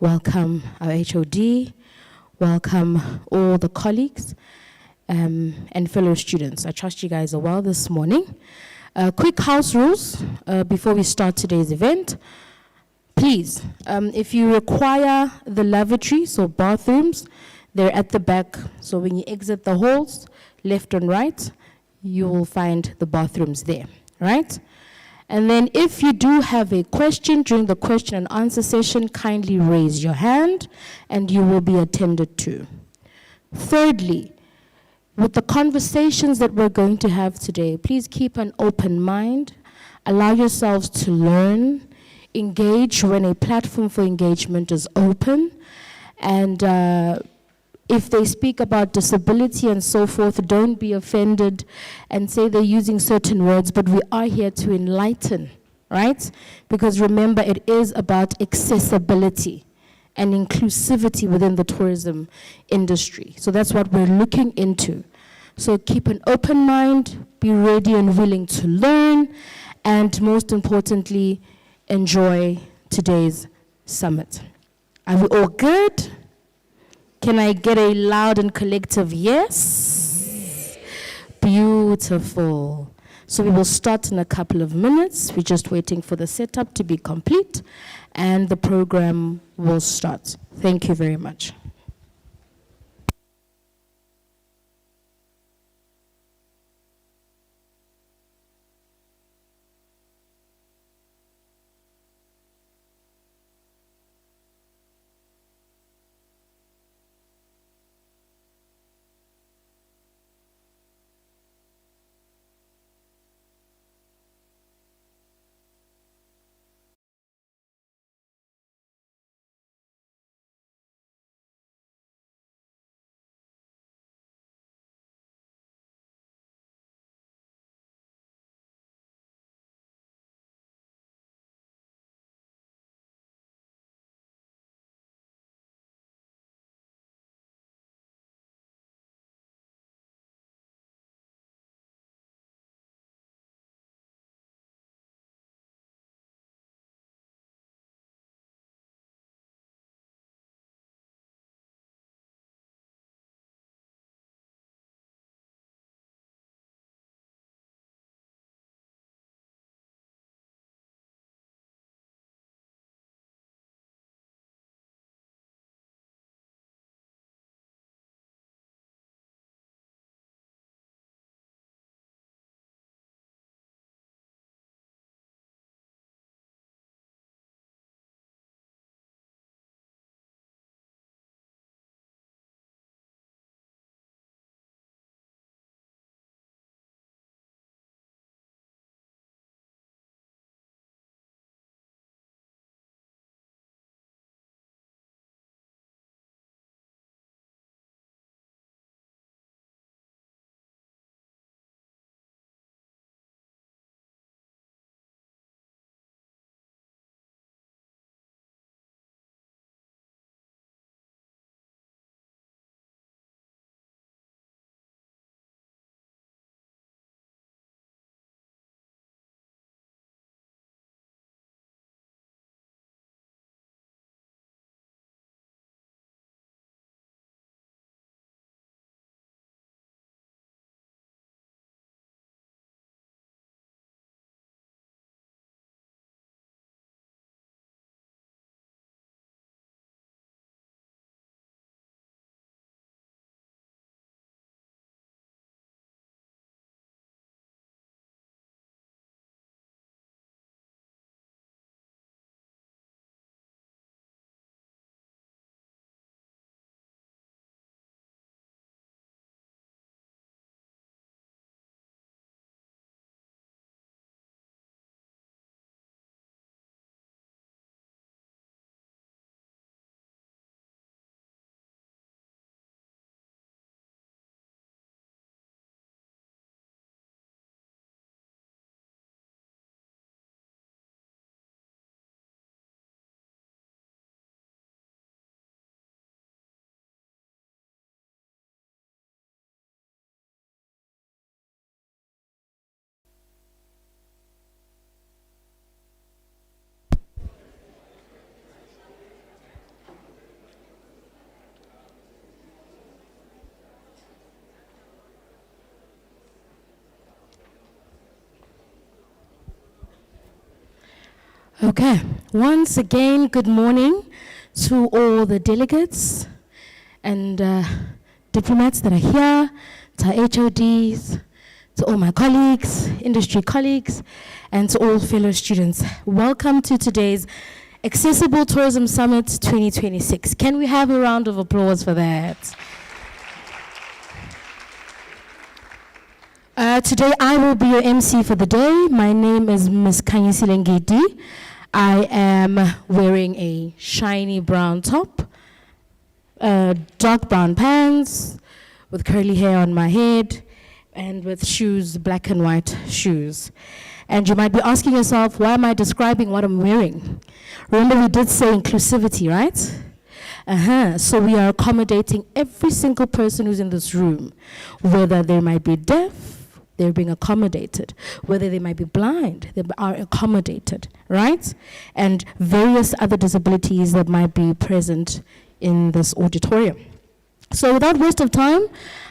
welcome our HOD, welcome all the colleagues and fellow students. I trust you guys are well this morning. Quick house rules before we start today's event. Please, if you require the lavatories or bathrooms, they're at the back. So when you exit the halls, left and right, you will find the bathrooms there, right? And then if you do have a question during the question and answer session, kindly raise your hand and you will be attended to. Thirdly, with the conversations that we're going to have today, please keep an open mind, allow yourselves to learn, engage when a platform for engagement is open, and if they speak about disability and so forth, don't be offended and say they're using certain words, but we are here to enlighten, right? Because remember, it is about accessibility and inclusivity within the tourism industry. So that's what we're looking into. So keep an open mind, be ready and willing to learn, and most importantly, enjoy today's summit. Are we all good? Can I get a loud and collective yes? Beautiful. So we will start in a couple of minutes. We're just waiting for the setup to be complete, and the program will start. Thank you very much. Okay, once again, good morning to all the delegates and diplomats that are here, to our HODs, to all my colleagues, industry colleagues, and to all fellow students. Welcome to today's Accessible Tourism Summit 2026. Can we have a round of applause for that? Today I will be your MC for the day. My name is Ms. Kanyisile Ngidi. I am wearing a shiny brown top, dark brown pants, with curly hair on my head, and with shoes, black and white shoes. And you might be asking yourself, why am I describing what I'm wearing? Remember we did say inclusivity, right? So we are accommodating every single person who's in this room, whether they might be deaf, they're being accommodated. Whether they might be blind, they are accommodated, right? And various other disabilities that might be present in this auditorium. So without waste of time,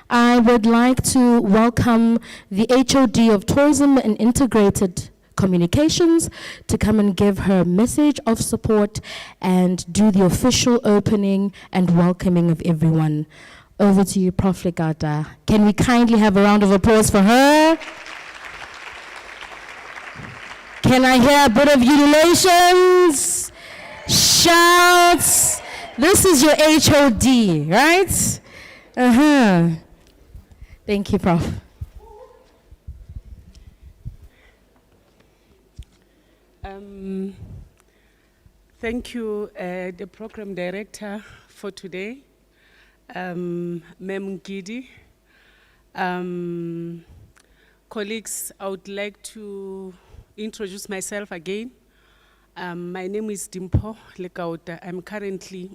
I would like to welcome the HOD of Tourism and Integrated Communications to come and give her a message of support and do the official opening and welcoming of everyone. Over to you, Prof. Legata. Can we kindly have a round of applause for her? Can I hear a bit of ululations? Shouts? This is your HOD, right? Thank you, Prof. Thank you, the program director for today. Mem Ngidi. Colleagues, I would like to introduce myself again. My name is Dimpo Lekauta. I'm currently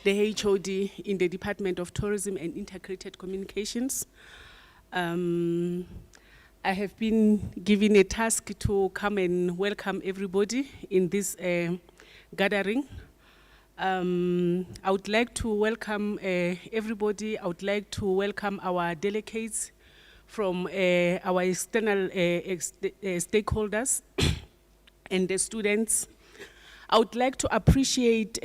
the HOD in the Department of Tourism and Integrated Communications. I have been given a task to come and welcome everybody in this gathering. I would like to welcome everybody. I would like to welcome our delegates from our external stakeholders and the students. I would like to appreciate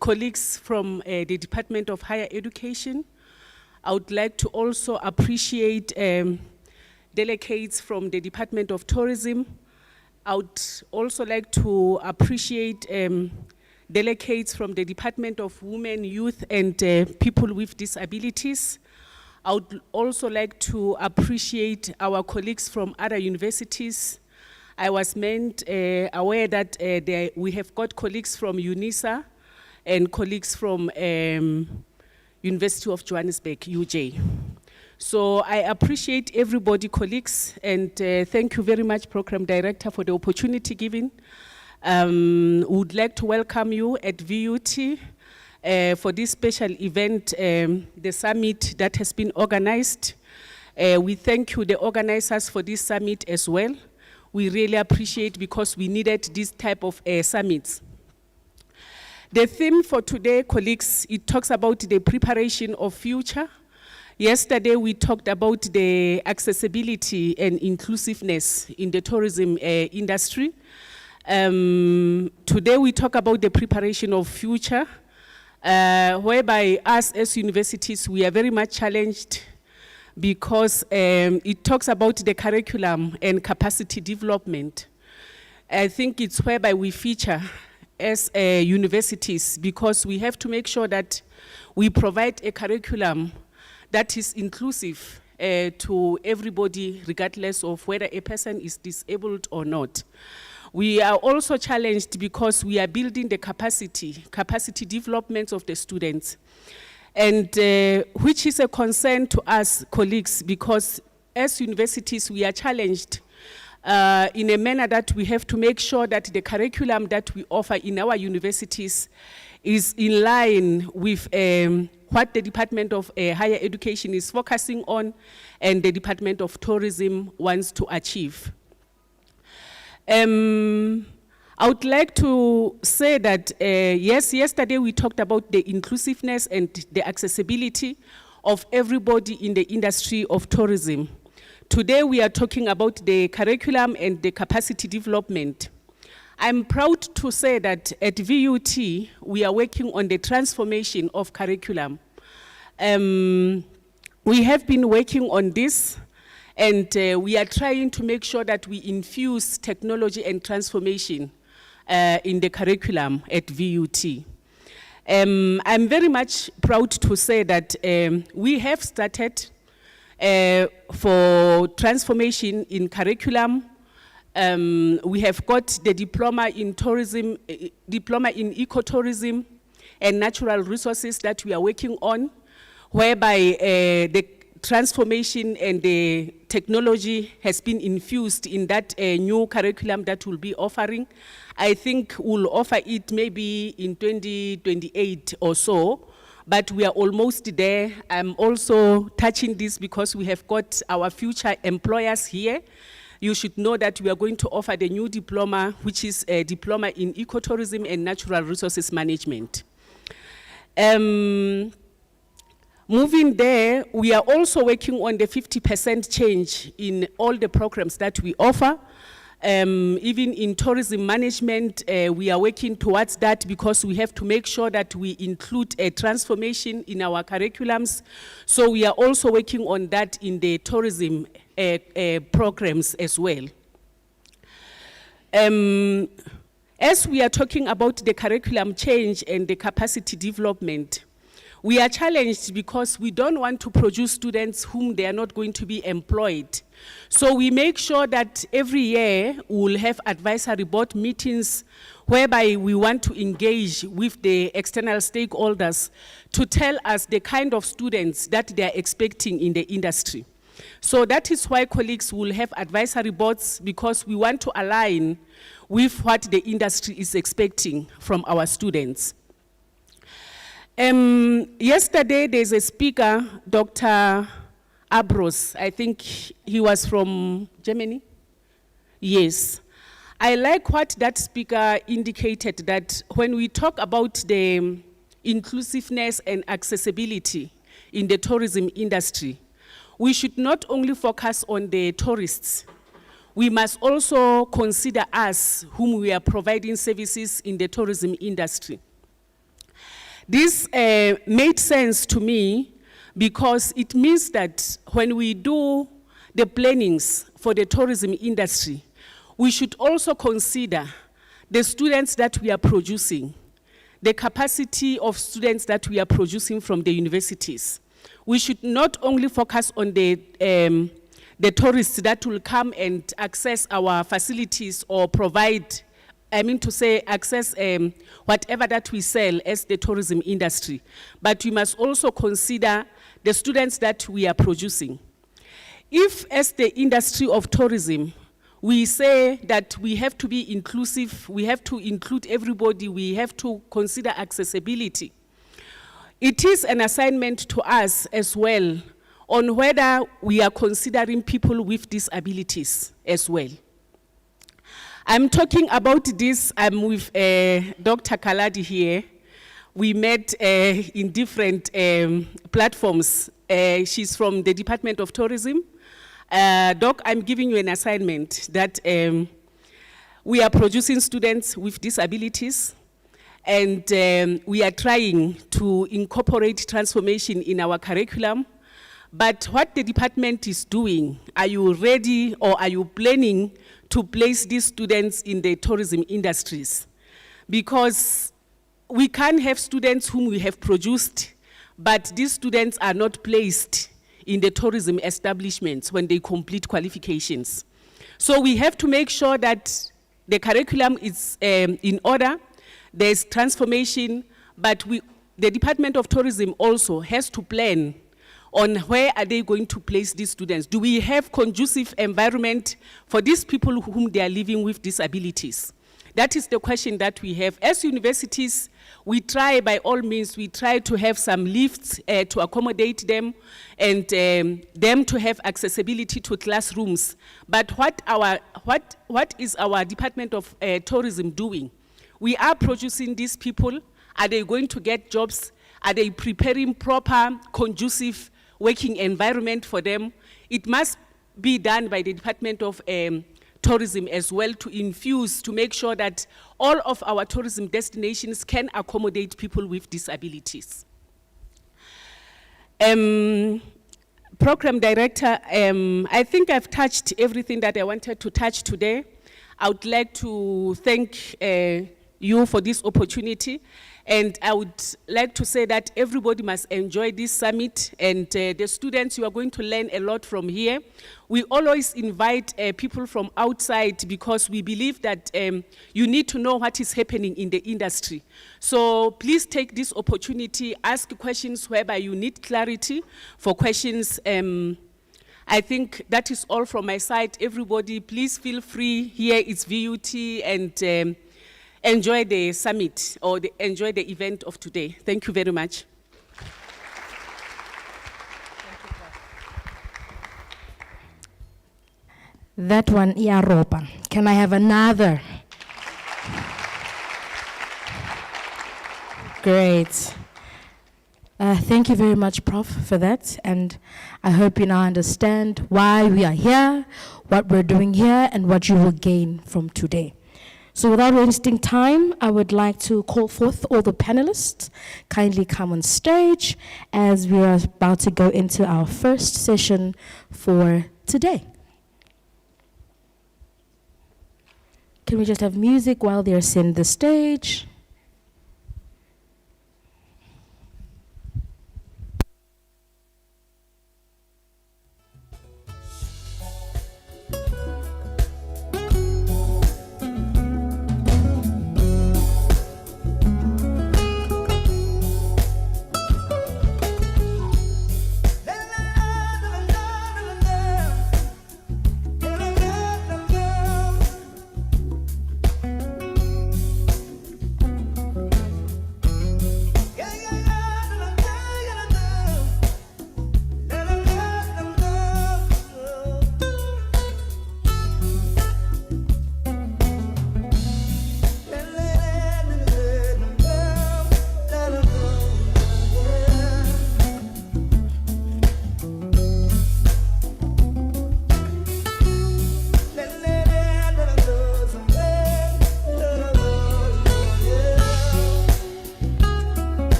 colleagues from the Department of Higher Education. I would like to also appreciate delegates from the Department of Tourism. I would also like to appreciate delegates from the Department of Women, Youth, and People with Disabilities. I would also like to appreciate our colleagues from other universities. I was made aware that we have got colleagues from UNISA and colleagues from University of Johannesburg, UJ. So I appreciate everybody, colleagues, and thank you very much, Program Director, for the opportunity given. Would like to welcome you at VUT for this special event, the summit that has been organized. We thank you, the organizers, for this summit as well. We really appreciate, because we needed this type of summits. The theme for today, colleagues, it talks about the preparation of future. Yesterday, we talked about the accessibility and inclusiveness in the tourism industry. Today we talk about the preparation of future, whereby us as universities, we are very much challenged because it talks about the curriculum and capacity development. I think it's whereby we feature as universities, because we have to make sure that we provide a curriculum that is inclusive to everybody, regardless of whether a person is disabled or not. We are also challenged because we are building the capacity development of the students, and which is a concern to us, colleagues, because as universities, we are challenged in a manner that we have to make sure that the curriculum that we offer in our universities is in line with what the Department of Higher Education is focusing on and the Department of Tourism wants to achieve. I would like to say that, yes, yesterday we talked about the inclusiveness and the accessibility of everybody in the industry of tourism. Today we are talking about the curriculum and the capacity development. I'm proud to say that at VUT, we are working on the transformation of curriculum. We have been working on this, and we are trying to make sure that we infuse technology and transformation in the curriculum at VUT. I'm very much proud to say that we have started for transformation in curriculum. We have got the diploma in tourism, diploma in ecotourism and natural resources that we are working on, whereby the transformation and the technology has been infused in that new curriculum that we'll be offering. I think we'll offer it maybe in 2028 or so, but we are almost there. I'm also touching this because we have got our future employers here. You should know that we are going to offer the new diploma, which is a diploma in ecotourism and natural resources management. Moving there, we are also working on the 50% change in all the programs that we offer. Even in tourism management, we are working towards that because we have to make sure that we include a transformation in our curriculums. So we are also working on that in the tourism programs as well. As we are talking about the curriculum change and the capacity development, we are challenged because we don't want to produce students whom they are not going to be employed. So we make sure that every year we will have advisory board meetings whereby we want to engage with the external stakeholders to tell us the kind of students that they are expecting in the industry. So that is why colleagues will have advisory boards, because we want to align with what the industry is expecting from our students. Yesterday, there's a speaker, Dr. Abros. I think he was from Germany. Yes. I like what that speaker indicated, that when we talk about the inclusiveness and accessibility in the tourism industry, we should not only focus on the tourists. We must also consider us, whom we are providing services in the tourism industry. This made sense to me because it means that when we do the plannings for the tourism industry, we should also consider the students that we are producing, the capacity of students that we are producing from the universities. We should not only focus on the tourists that will come and access our facilities or provide, access whatever that we sell as the tourism industry. But we must also consider the students that we are producing. If, as the industry of tourism, we say that we have to be inclusive, we have to include everybody, we have to consider accessibility, it is an assignment to us as well on whether we are considering people with disabilities as well. I'm talking about this, I'm with Dr. Kaladi here. We met in different platforms. She's from the Department of Tourism. Doc, I'm giving you an assignment that we are producing students with disabilities, and we are trying to incorporate transformation in our curriculum. But what the department is doing, are you ready or are you planning to place these students in the tourism industries? Because we can't have students whom we have produced, but these students are not placed in the tourism establishments when they complete qualifications. So we have to make sure that the curriculum is in order, there's transformation, but the Department of Tourism also has to plan on where are they going to place these students. Do we have conducive environment for these people whom they are living with disabilities? That is the question that we have. As universities, we try by all means, we try to have some lifts to accommodate them and them to have accessibility to classrooms. But what is our Department of Tourism doing? We are producing these people. Are they going to get jobs? Are they preparing proper, conducive working environment for them? It must be done by the Department of tourism as well, to infuse, to make sure that all of our tourism destinations can accommodate people with disabilities. Program Director, I think I've touched everything that I wanted to touch today. I would like to thank you for this opportunity, and I would like to say that everybody must enjoy this summit, and the students, you are going to learn a lot from here. We always invite people from outside because we believe that you need to know what is happening in the industry. So please take this opportunity, ask questions whereby you need clarity for questions. I think that is all from my side. Everybody, please feel free. Here is VUT, and enjoy the summit, or enjoy the event of today. Thank you very much. That one, Iaropa. Can I have another? Great. Thank you very much, Prof, for that. And I hope you now understand why we are here, what we're doing here, and what you will gain from today. So without wasting time, I would like to call forth all the panelists. Kindly come on stage as we are about to go into our first session for today. Can we just have music while they're setting the stage?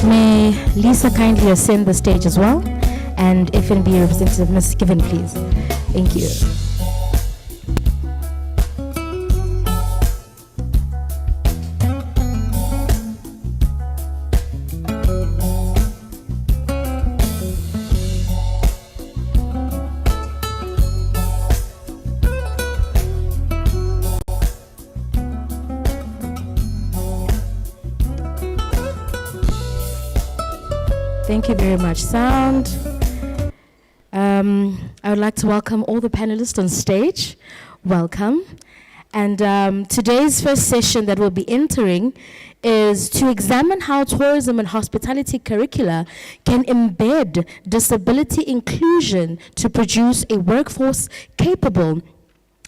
May Lisa kindly ascend the stage as well, and FNB representative Ms. Given, please. Thank you. Thank you very much, Sound. I would like to welcome all the panelists on stage. Welcome. And today's first session that we'll be entering is to examine how tourism and hospitality curricula can embed disability inclusion to produce a workforce capable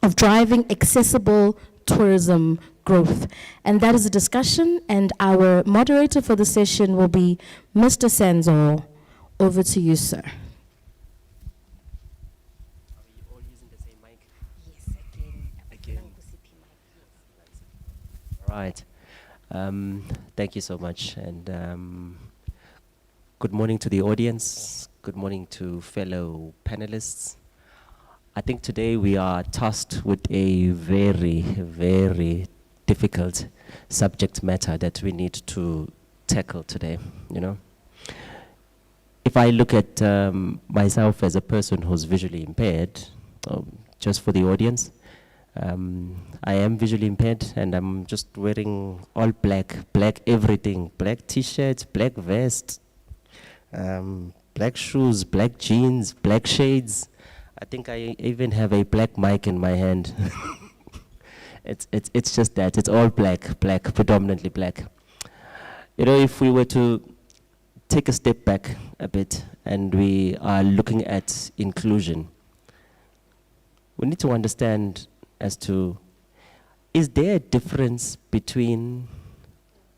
of driving accessible tourism growth. And that is a discussion, and our moderator for the session will be Mr. Senzo. Over to you, sir. Are we all using the same mic? Yes, again. All right. Thank you so much, and good morning to the audience. Good morning to fellow panelists. I think today we are tasked with a very, very difficult subject matter that we need to tackle today, you know. If I look at myself as a person who's visually impaired, just for the audience, I am visually impaired, and I'm just wearing all black everything, black t-shirts, black vest, black shoes, black jeans, black shades. I think I even have a black mic in my hand. It's just that, it's all black, predominantly black. You know, if we were to take a step back a bit and we are looking at inclusion, we need to understand as to, is there a difference between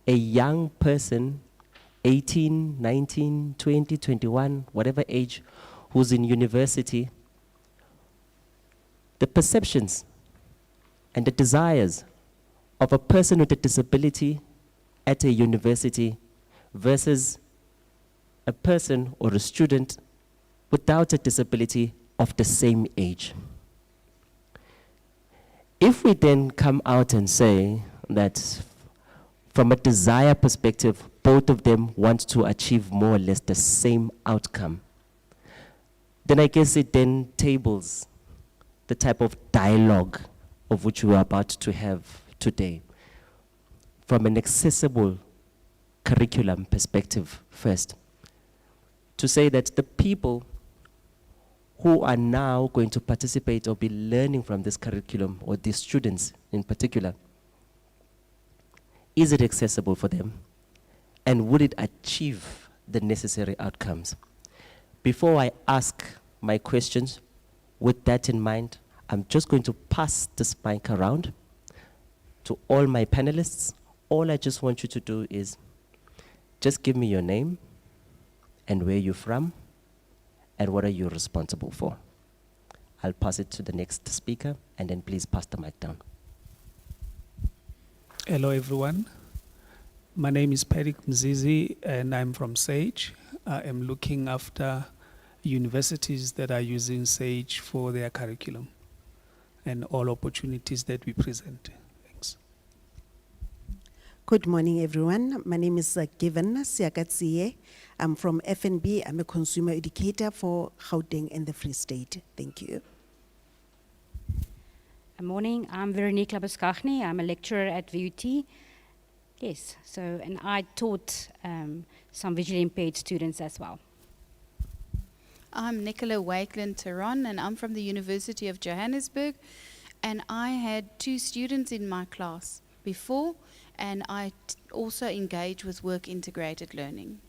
a young person, 18, 19, 20, 21, whatever age, who's in university, the perceptions and the desires of a person with a disability at a university versus a person or a student without a disability of the same age? If we then come out and say that from a desire perspective, both of them want to achieve more or less the same outcome, then I guess it then tables the type of dialogue of which we are about to have today from an accessible curriculum perspective first. To say that the people who are now going to participate or be learning from this curriculum, or these students in particular, is it accessible for them? And would it achieve the necessary outcomes? Before I ask my questions, with that in mind, I'm just going to pass this mic around to all my panelists. All I just want you to do is just give me your name and where you're from and what are you responsible for. I'll pass it to the next speaker and then please pass the mic down. Hello, everyone. My name is Patrick Mzizi, and I'm from SAGE. I am looking after universities that are using SAGE for their curriculum and all opportunities that we present. Thanks. Good morning, everyone. My name is Given Siakatsiye. I'm from FNB. I'm a consumer educator for Gauteng and the Free State. Thank you. Good morning, I'm Veronique Labuskaghni. I'm a lecturer at VUT. Yes, so, and I taught some visually impaired students as well. I'm Nicola Wakeland Teron, and I'm from the University of Johannesburg. And I had 2 students in my class before, and I also engage with work integrated learning.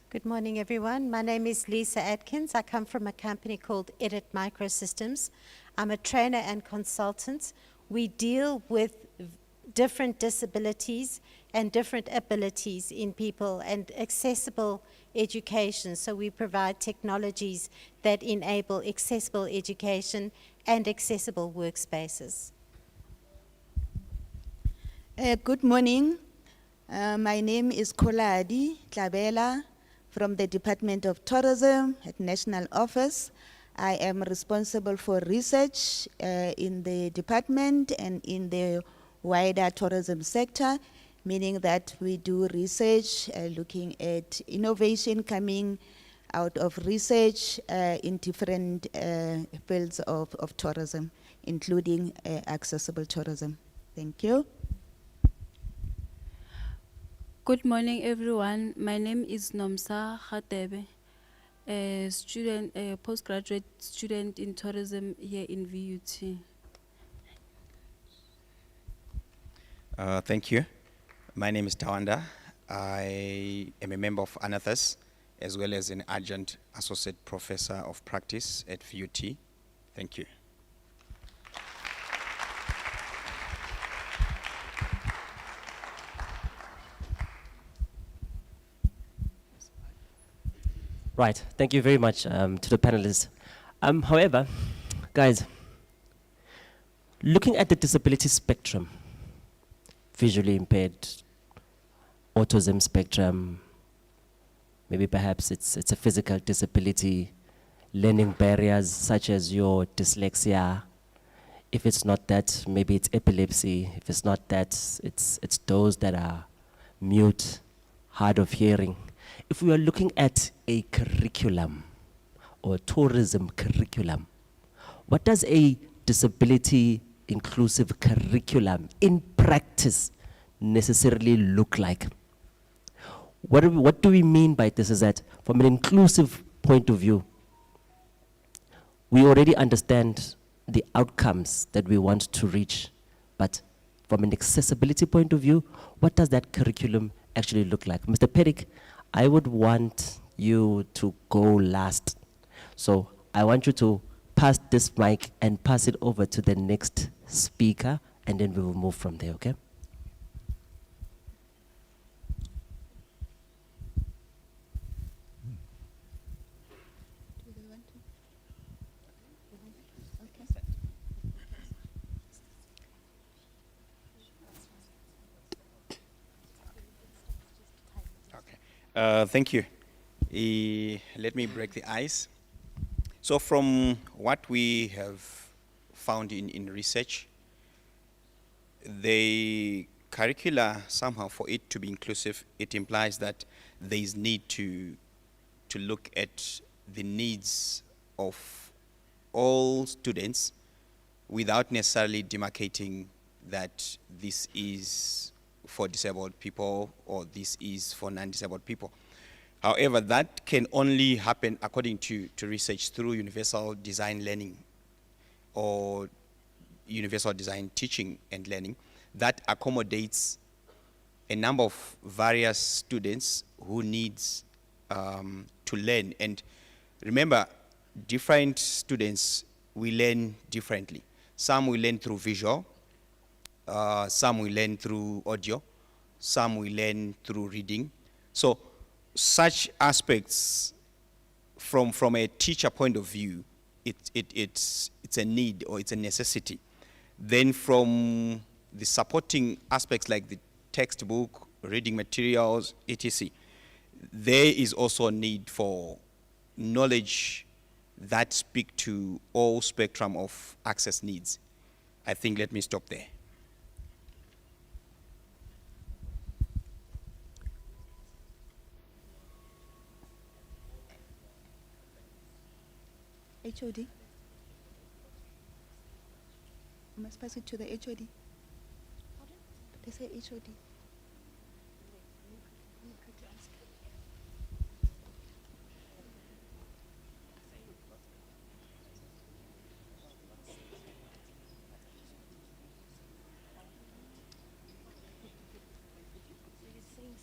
Good morning, everyone. My name is Lisa Atkins. I come from a company called Edit Microsystems. I'm a trainer and consultant. We deal with different disabilities and different abilities in people and accessible education. So we provide technologies that enable accessible education and accessible workspaces. Good morning. My name is Koladi Tlabela from the Department of Tourism at National Office. I am responsible for research in the department and in the wider tourism sector, meaning that we do research looking at innovation coming out of research in different fields of tourism, including accessible tourism. Thank you. Good morning, everyone. My name is Nomsa Khatebe, a student, a postgraduate student in tourism here in VUT. Thank you. My name is Tawanda. I am a member of ANATHAS, as well as an adjunct associate professor of practice at VUT. Thank you. Right, thank you very much to the panelists. However, guys, looking at the disability spectrum, visually impaired, autism spectrum, maybe perhaps it's a physical disability, learning barriers such as your dyslexia. If it's not that, maybe it's epilepsy. If it's not that, it's those that are mute, hard of hearing. If we are looking at a curriculum or tourism curriculum, what does a disability inclusive curriculum in practice necessarily look like? What do we mean by this is that from an inclusive point of view, we already understand the outcomes that we want to reach, but from an accessibility point of view, what does that curriculum actually look like. Mr. Perrick, I would want you to go last. So I want you to pass this mic and pass it over to the next speaker, and then we will move from there, okay? Thank you. Let me break the ice. So from what we have found in research, the curricula, somehow for it to be inclusive, it implies that there is need to look at the needs of all students without necessarily demarcating that this is for disabled people or this is for non-disabled people. However, that can only happen according to research through universal design learning or universal design teaching and learning that accommodates a number of various students who needs to learn. And remember, different students will learn differently. Some will learn through visual, some will learn through audio, some will learn through reading. So such aspects, from a teacher point of view, it's a need or it's a necessity. Then from the supporting aspects like the textbook, reading materials, etc., there is also a need for knowledge that speak to all spectrum of access needs. I think let me stop there. HOD. I must pass it to the HOD. They say HOD.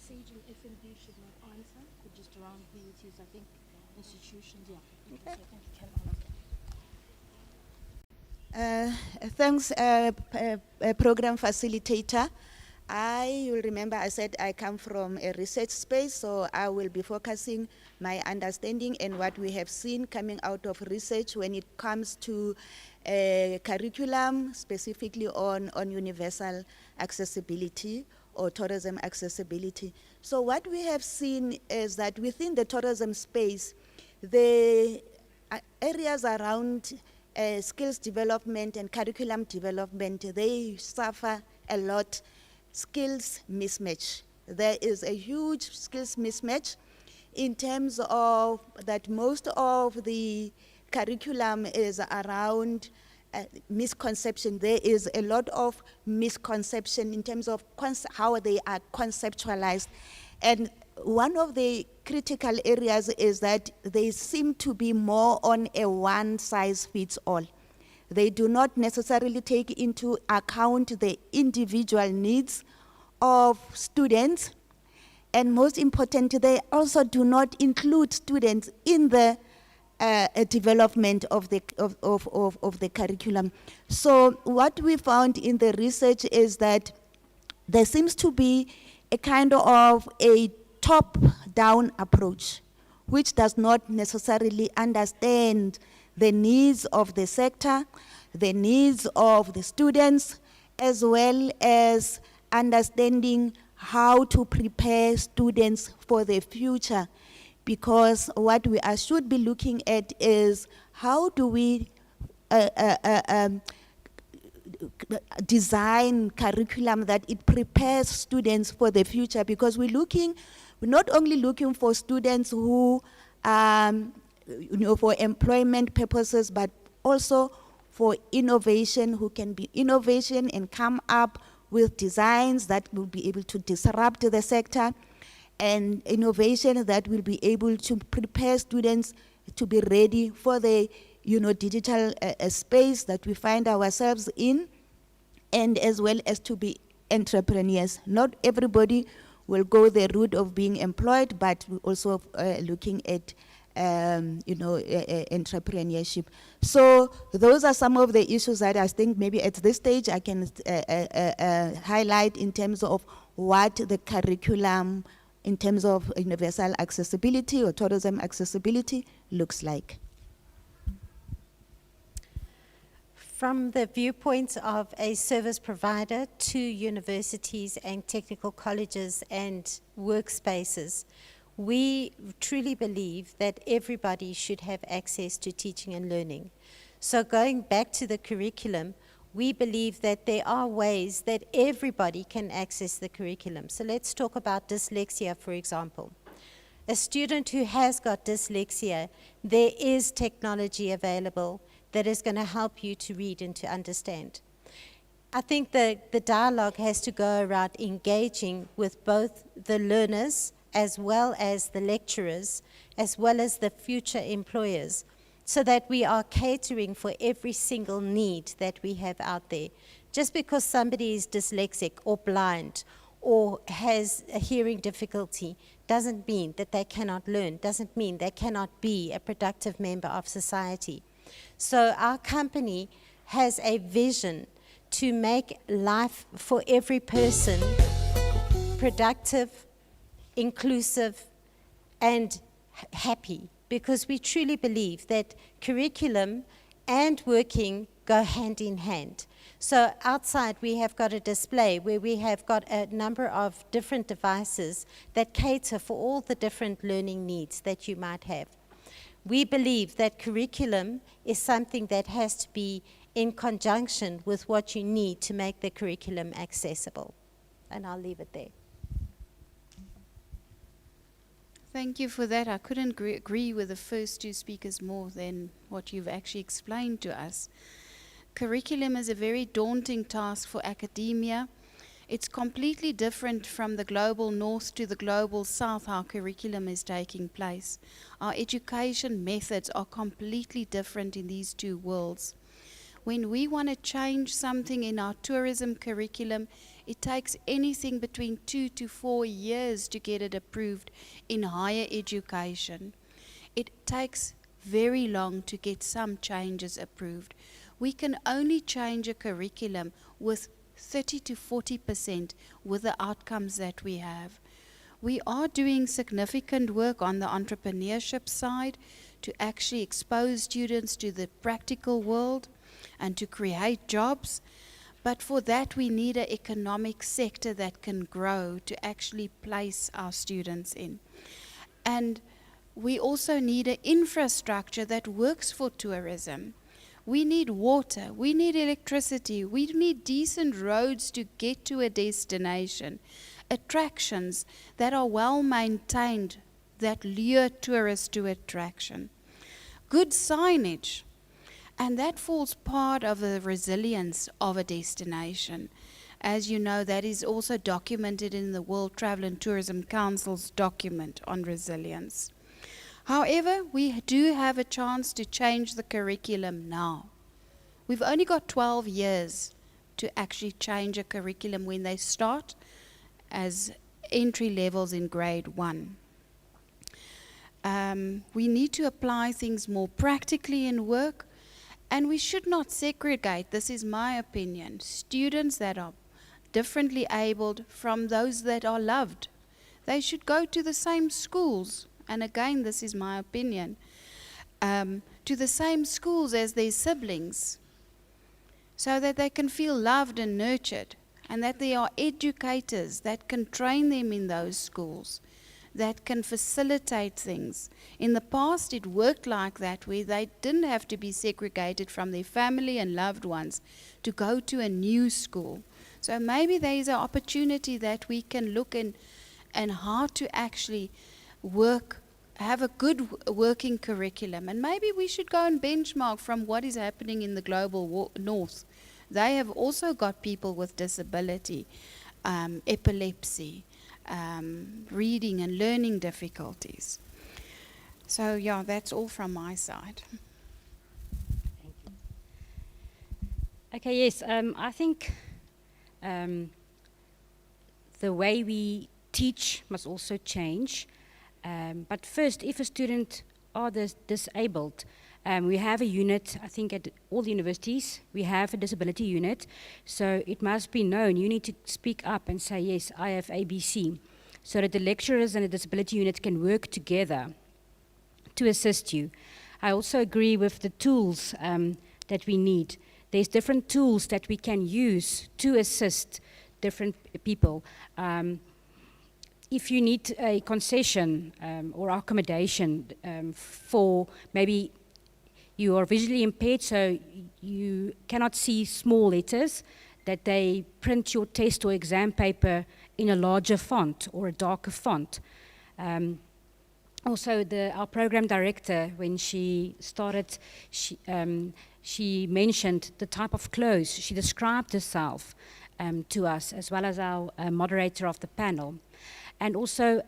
Sage and FNB should not answer, but just around VUTs, I think institutions, yeah. Okay. So I think you can answer. Thanks, program facilitator. You will remember I said I come from a research space, so I will be focusing my understanding and what we have seen coming out of research when it comes to curriculum, specifically on universal accessibility or tourism accessibility. So what we have seen is that within the tourism space, the areas around skills development and curriculum development, they suffer a lot skills mismatch. There is a huge skills mismatch in terms of that most of the curriculum is around misconception. There is a lot of misconception in terms of how they are conceptualized. And one of the critical areas is that they seem to be more on a one-size-fits-all. They do not necessarily take into account the individual needs of students. And most importantly, they also do not include students in the development of the curriculum. So what we found in the research is that there seems to be a kind of a top-down approach, which does not necessarily understand the needs of the sector, the needs of the students, as well as understanding how to prepare students for the future. Because what we should be looking at is how do we design curriculum that it prepares students for the future, because we're not only looking for students who, for employment purposes, but also for innovation, who can be innovation and come up with designs that will be able to disrupt the sector, and innovation that will be able to prepare students to be ready for the digital space that we find ourselves in, and as well as to be entrepreneurs. Not everybody will go the route of being employed, but also looking at entrepreneurship. So those are some of the issues that I think maybe at this stage I can highlight in terms of what the curriculum in terms of universal accessibility or tourism accessibility looks like. From the viewpoint of a service provider to universities and technical colleges and workspaces, we truly believe that everybody should have access to teaching and learning. So going back to the curriculum, we believe that there are ways that everybody can access the curriculum. So let's talk about dyslexia, for example. A student who has got dyslexia, there is technology available that is going to help you to read and to understand. I think the dialogue has to go around engaging with both the learners as well as the lecturers, as well as the future employers, so that we are catering for every single need that we have out there. Just because somebody is dyslexic or blind or has a hearing difficulty doesn't mean that they cannot learn, doesn't mean they cannot be a productive member of society. So our company has a vision to make life for every person productive, inclusive, and happy, because we truly believe that curriculum and working go hand in hand. So outside we have got a display where we have got a number of different devices that cater for all the different learning needs that you might have. We believe that curriculum is something that has to be in conjunction with what you need to make the curriculum accessible. And I'll leave it there. Thank you for that. I couldn't agree with the first two speakers more than what you've actually explained to us. Curriculum is a very daunting task for academia. It's completely different from the global north to the global south, how curriculum is taking place. Our education methods are completely different in these two worlds. When we want to change something in our tourism curriculum, it takes anything between 2 to 4 years to get it approved in higher education. It takes very long to get some changes approved. We can only change a curriculum with 30 to 40% with the outcomes that we have. We are doing significant work on the entrepreneurship side to actually expose students to the practical world and to create jobs. But for that, we need an economic sector that can grow to actually place our students in. And we also need an infrastructure that works for tourism. We need water, we need electricity, we need decent roads to get to a destination, attractions that are well maintained, that lure tourists to attraction, good signage. And that falls part of the resilience of a destination. As you know, that is also documented in the World Travel and Tourism Council's document on resilience. However, we do have a chance to change the curriculum now. We've only got 12 years to actually change a curriculum when they start as entry levels in grade 1. We need to apply things more practically in work. And we should not segregate, this is my opinion, students that are differently abled from those that are loved. They should go to the same schools, and again, this is my opinion, to the same schools as their siblings, so that they can feel loved and nurtured, and that there are educators that can train them in those schools, that can facilitate things. In the past, it worked like that, where they didn't have to be segregated from their family and loved ones to go to a new school. So maybe there is an opportunity that we can look in and how to actually work, have a good working curriculum. And maybe we should go and benchmark from what is happening in the global north. They have also got people with disability, epilepsy, reading and learning difficulties. So yeah, that's all from my side. Okay, yes, I think the way we teach must also change. But first, if a student are disabled, we have a unit, I think at all the universities, we have a disability unit. So it must be known, you need to speak up and say, yes, I have ABC, so that the lecturers and the disability unit can work together to assist you. I also agree with the tools that we need. There's different tools that we can use to assist different people. If you need a concession or accommodation for maybe you are visually impaired, so you cannot see small letters, that they print your test or exam paper in a larger font or a darker font. Also, our program director, when she started, she mentioned the type of clothes. She described herself to us, as well as our moderator of the panel. And also,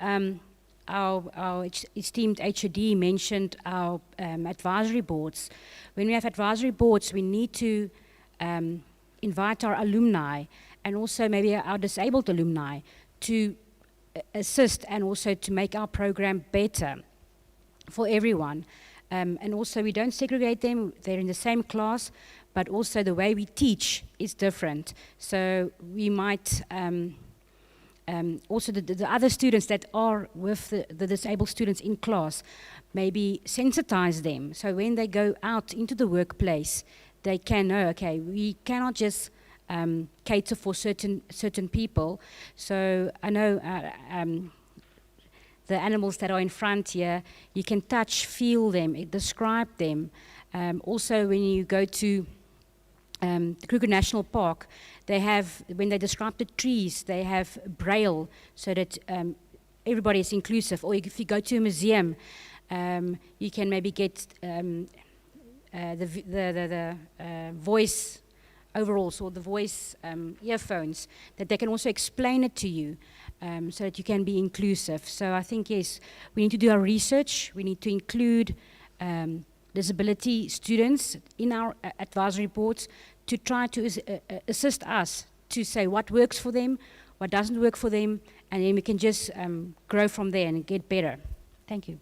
our esteemed HOD mentioned our advisory boards. When we have advisory boards, we need to invite our alumni and also maybe our disabled alumni to assist and also to make our program better for everyone. And also, we don't segregate them, they're in the same class, but also the way we teach is different. So we might also the other students that are with the disabled students in class, maybe sensitize them. So when they go out into the workplace, they can know, okay, we cannot just cater for certain people. So I know the animals that are in front here, you can touch, feel them, describe them. Also, when you go to the Kruger National Park, they have, when they describe the trees, they have braille so that everybody is inclusive. Or if you go to a museum, you can maybe get the voice overalls or the voice earphones, that they can also explain it to you so that you can be inclusive. So I think, yes, we need to do our research. We need to include disability students in our advisory boards to try to assist us to say what works for them, what doesn't work for them, and then we can just grow from there and get better. Thank you.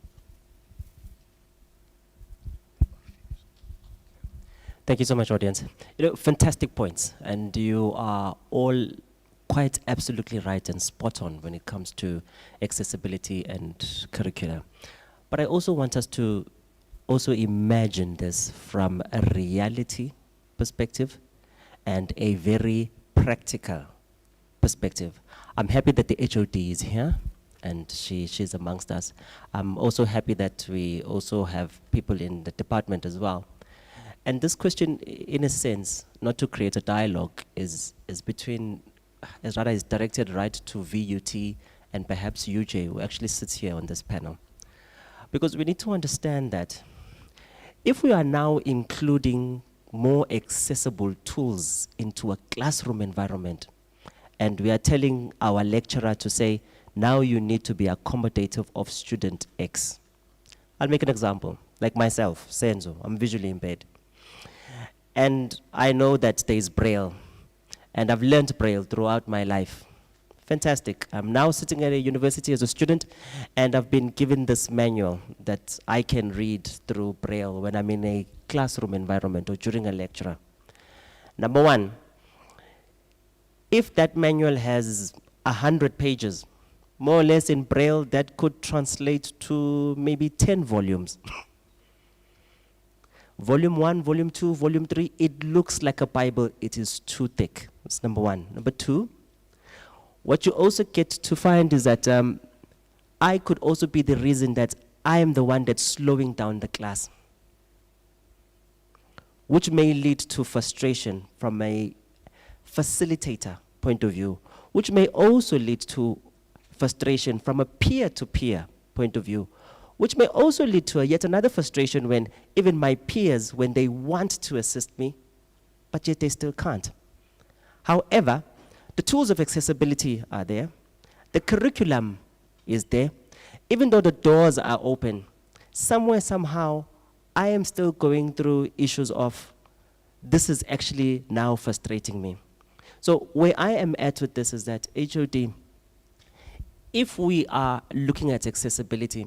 Thank you so much, audience. You know, fantastic points, and you are all quite absolutely right and spot on when it comes to accessibility and curricula. But I also want us to also imagine this from a reality perspective and a very practical perspective. I'm happy that the HOD is here and she's amongst us. I'm also happy that we also have people in the department as well. And this question, in a sense, not to create a dialogue, is directed right to VUT and perhaps UJ, who actually sits here on this panel. Because we need to understand that if we are now including more accessible tools into a classroom environment, and we are telling our lecturer to say, now you need to be accommodative of student X. I'll make an example, like myself, Senzo, I'm visually impaired. And I know that there is Braille, and I've learned Braille throughout my life. Fantastic. I'm now sitting at a university as a student, and I've been given this manual that I can read through Braille when I'm in a classroom environment or during a lecture. Number one, if that manual has 100 pages, more or less in Braille, that could translate to maybe 10 volumes. Volume 1, Volume 2, Volume 3, it looks like a Bible. It is too thick. That's number one. Number two, what you also get to find is that I could also be the reason that I am the one that's slowing down the class, which may lead to frustration from a facilitator point of view, which may also lead to frustration from a peer-to-peer point of view, which may also lead to yet another frustration when even my peers, when they want to assist me, but yet they still can't. However, the tools of accessibility are there. The curriculum is there. Even though the doors are open, somewhere, somehow, I am still going through issues of, this is actually now frustrating me. So where I am at with this is that HOD, if we are looking at accessibility,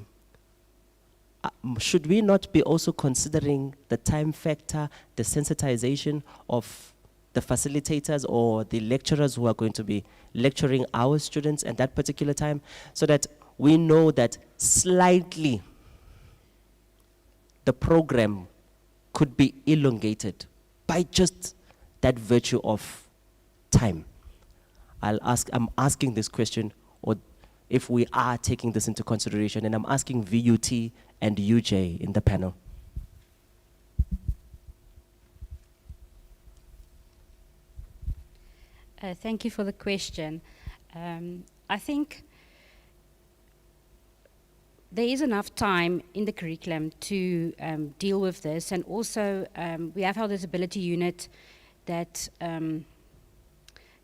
should we not be also considering the time factor, the sensitization of the facilitators or the lecturers who are going to be lecturing our students at that particular time, so that we know that slightly the program could be elongated by just that virtue of time? I'm asking this question, or if we are taking this into consideration, and I'm asking VUT and UJ in the panel. Thank you for the question. I think there is enough time in the curriculum to deal with this, and also we have our disability unit that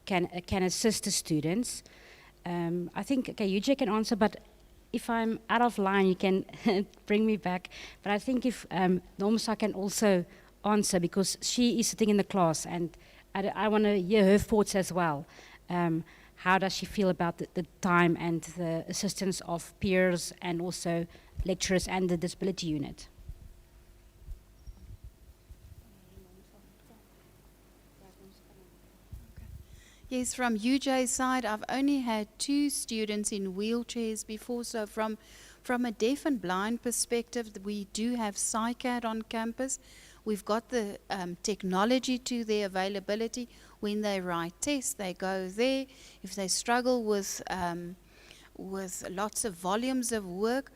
can assist the students. I think, okay, UJ can answer, but if I'm out of line, you can bring me back. But I think if Nomsa can also answer, because she is sitting in the class, and I want to hear her thoughts as well. How does she feel about the time and the assistance of peers and also lecturers and the disability unit? Yes, from UJ's side, I've only had 2 students in wheelchairs before, so from a deaf and blind perspective, we do have SciCAD on campus. We've got the technology to their availability. When they write tests, they go there. If they struggle with lots of volumes of work,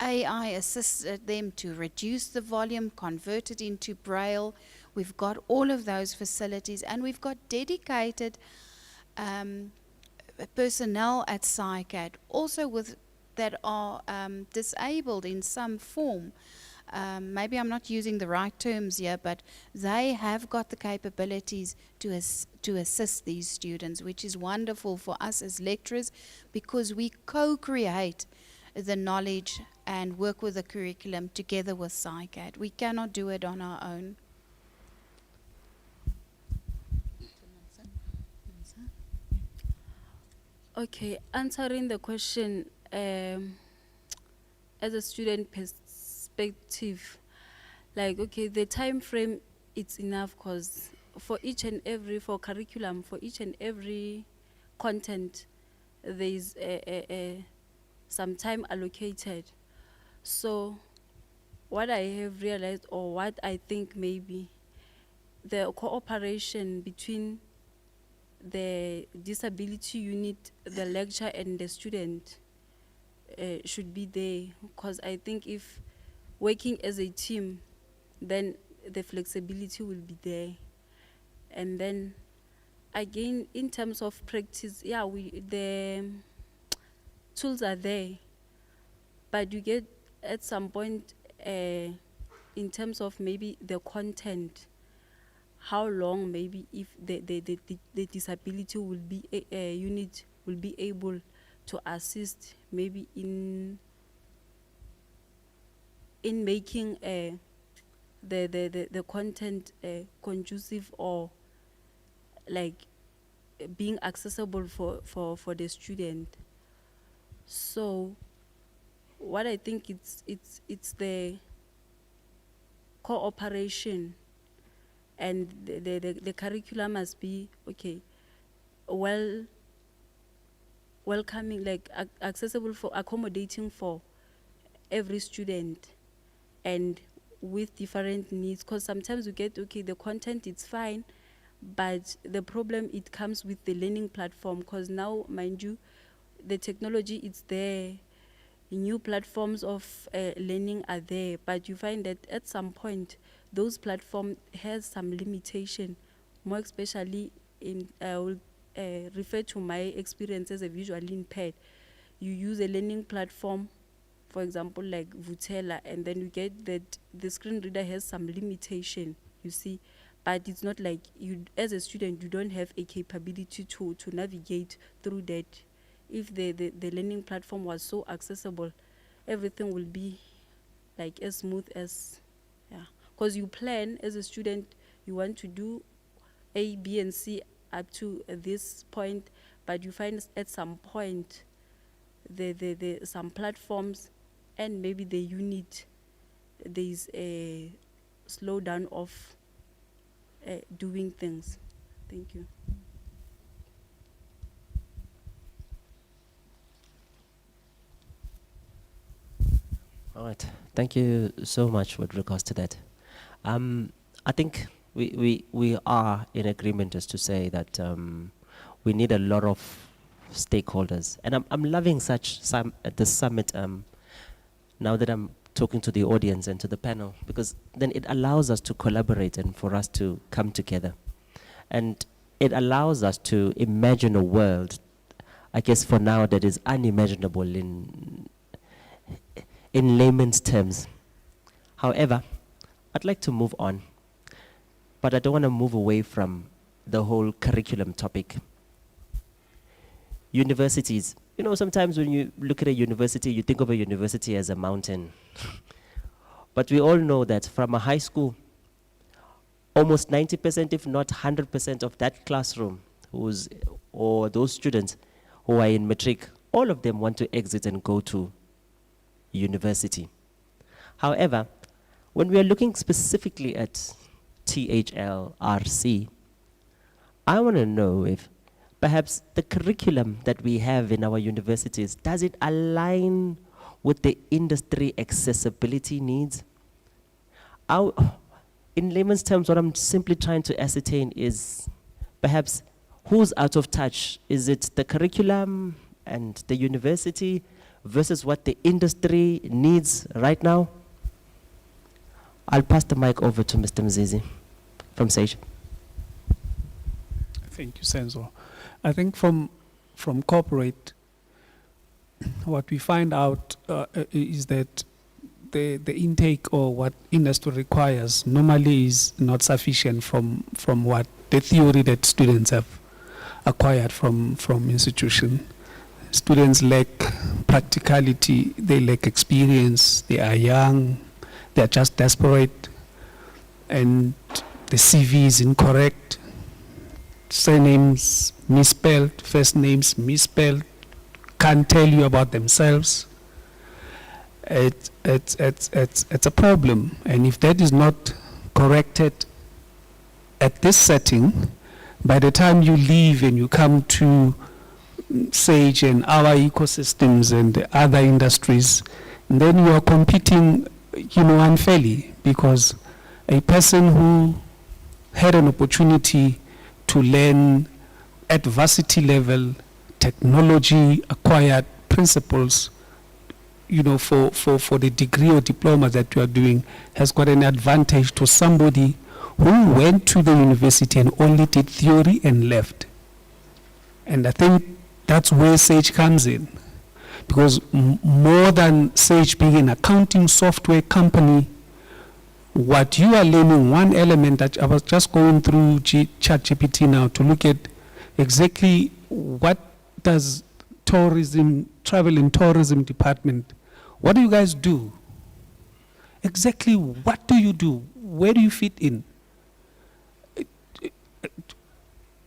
AI assisted them to reduce the volume, convert it into Braille. We've got all of those facilities, and we've got dedicated personnel at SciCAD, also that are disabled in some form. Maybe I'm not using the right terms here, but they have got the capabilities to assist these students, which is wonderful for us as lecturers, because we co-create the knowledge and work with the curriculum together with SciCAD. We cannot do it on our own. Okay, answering the question as a student perspective, like, okay, the time frame, it's enough, because for curriculum, for each and every content, there is some time allocated. So what I have realized, or what I think maybe, the cooperation between the disability unit, the lecturer, and the student should be there, because I think if working as a team, then the flexibility will be there. And then again, in terms of practice, yeah, the tools are there, but you get at some point in terms of maybe the content, how long maybe if the disability will be unit will be able to assist maybe in making the content conducive, or like being accessible for the student. So what I think it's the cooperation, and the curriculum must be okay, welcoming, like accessible, for accommodating for every student, and with different needs, because sometimes you get, okay, the content it's fine, but the problem, it comes with the learning platform, because now, mind you, the technology, it's there, new platforms of learning are there, but you find that at some point those platforms has some limitation, more especially I will refer to my experience as a visually impaired. You use a learning platform, for example, like Vutela, and then you get that the screen reader has some limitation, you see, but it's not like you, as a student, you don't have a capability to navigate through that. If the learning platform was so accessible, everything will be like as smooth as, yeah. Because you plan as a student, you want to do A, B, and C up to this point, but you find at some point some platforms, and maybe the unit, there's a slowdown of doing things. Thank you. All right. Thank you so much with regards to that. I think we are in agreement as to say that we need a lot of stakeholders. And I'm loving this summit now that I'm talking to the audience and to the panel, because then it allows us to collaborate and for us to come together. And it allows us to imagine a world, I guess for now, that is unimaginable in layman's terms. However, I'd like to move on, but I don't want to move away from the whole curriculum topic. Universities. You know, sometimes when you look at a university, you think of a university as a mountain. But we all know that from a high school, almost 90%, if not 100% of that classroom, or those students who are in matric, all of them want to exit and go to university. However, when we are looking specifically at THLRC, I want to know if perhaps the curriculum that we have in our universities, does it align with the industry accessibility needs? In layman's terms, what I'm simply trying to ascertain is perhaps who's out of touch? Is it the curriculum and the university versus what the industry needs right now? I'll pass the mic over to Mr. Mzizi from SAGE. Thank you, Senzo. I think from corporate, what we find out is that the intake or what industry requires normally is not sufficient from what the theory that students have acquired from institution. Students lack practicality, they lack experience, they are young, they are just desperate, and the CV is incorrect, surnames misspelled, first names misspelled, can't tell you about themselves. It's a problem, and if that is not corrected at this setting, by the time you leave and you come to SAGE and our ecosystems and the other industries, then you are competing, unfairly, because a person who had an opportunity to learn at varsity level technology acquired principles, for the degree or diploma that you are doing, has got an advantage to somebody who went to the university and only did theory and left. And I think that's where SAGE comes in, because more than SAGE being an accounting software company, what you are learning, one element that I was just going through ChatGPT now to look at exactly what does travel and tourism department, what do you guys do? Exactly what do you do? Where do you fit in?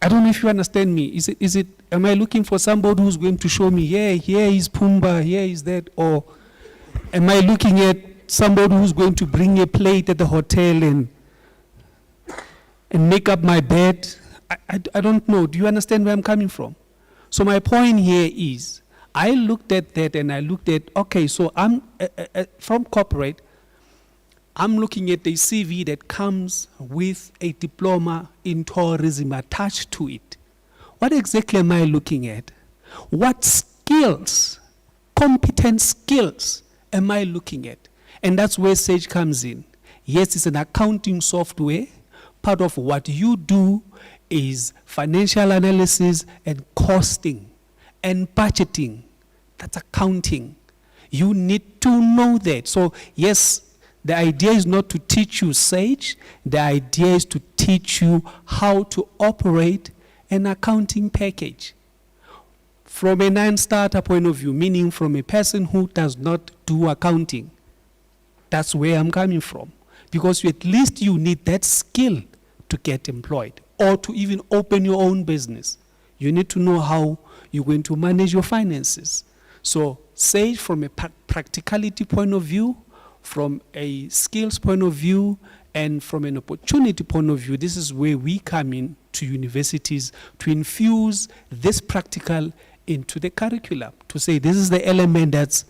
I don't know if you understand me. Am I looking for somebody who's going to show me, here is Pumbaa, here is that, or am I looking at somebody who's going to bring a plate at the hotel and make up my bed? I don't know. Do you understand where I'm coming from? So my point here is, I looked at that and I looked at, okay, so I'm from corporate, I'm looking at a CV that comes with a diploma in tourism attached to it. What exactly am I looking at? What skills, competent skills, am I looking at? And that's where SAGE comes in. Yes, it's an accounting software. Part of what you do is financial analysis and costing and budgeting. That's accounting. You need to know that. So yes, the idea is not to teach you SAGE. The idea is to teach you how to operate an accounting package from a non-starter point of view, meaning from a person who does not do accounting. That's where I'm coming from. Because at least you need that skill to get employed or to even open your own business. You need to know how you're going to manage your finances. So SAGE, from a practicality point of view, from a skills point of view, and from an opportunity point of view, this is where we come in to universities to infuse this practical into the curriculum, to say this is the element that's,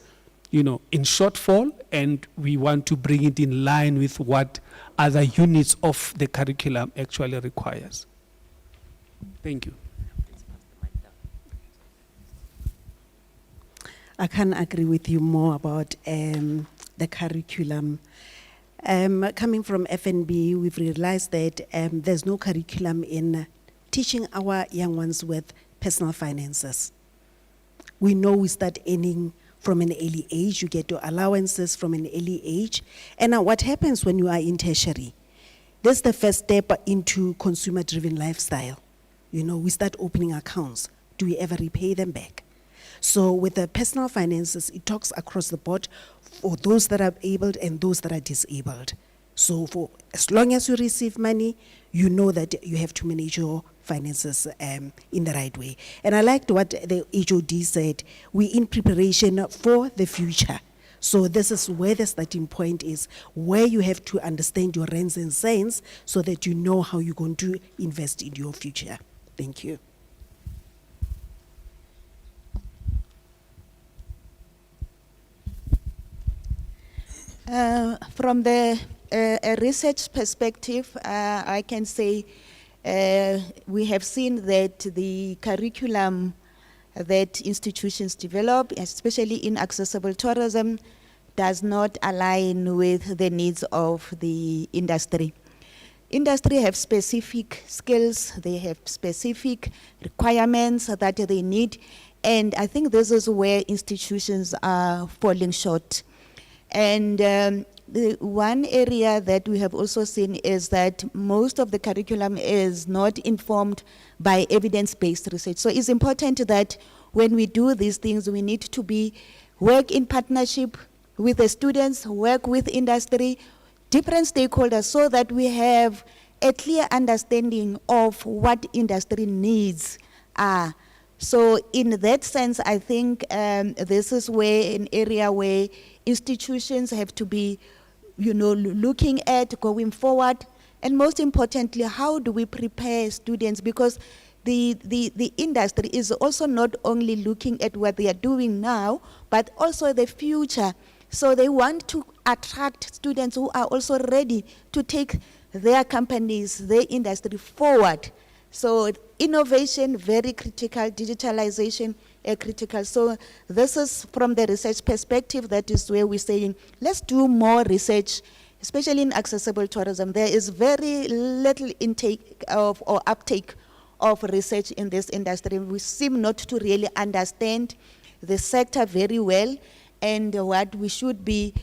in shortfall, and we want to bring it in line with what other units of the curriculum actually requires. Thank you. I can agree with you more about the curriculum. Coming from FNB, we've realized that there's no curriculum in teaching our young ones with personal finances. We know we start earning from an early age, you get your allowances from an early age. And now what happens when you are in tertiary? This is the first step into consumer-driven lifestyle. We start opening accounts. Do we ever repay them back? So with the personal finances, it talks across the board for those that are able and those that are disabled. So for as long as you receive money, you know that you have to manage your finances in the right way. And I liked what the HOD said, we're in preparation for the future. So this is where the starting point is, where you have to understand your rands and cents so that you know how you're going to invest in your future. Thank you. From the a research perspective, I can say we have seen that the curriculum that institutions develop, especially in accessible tourism, does not align with the needs of the industry. Industry have specific skills, they have specific requirements that they need, and I think this is where institutions are falling short. And the one area that we have also seen is that most of the curriculum is not informed by evidence-based research. So it's important that when we do these things, we need to work in partnership with the students, work with industry, different stakeholders, so that we have a clear understanding of what industry needs are. So in that sense, I think this is where an area where institutions have to be, looking at going forward. And most importantly, how do we prepare students? Because the industry is also not only looking at what they are doing now, but also the future. So they want to attract students who are also ready to take their companies, their industry forward. So innovation, very critical, digitalization, critical. So this is from the research perspective, that is where we're saying, let's do more research, especially in accessible tourism. There is very little intake of or uptake of research in this industry. We seem not to really understand the sector very well, and what we should be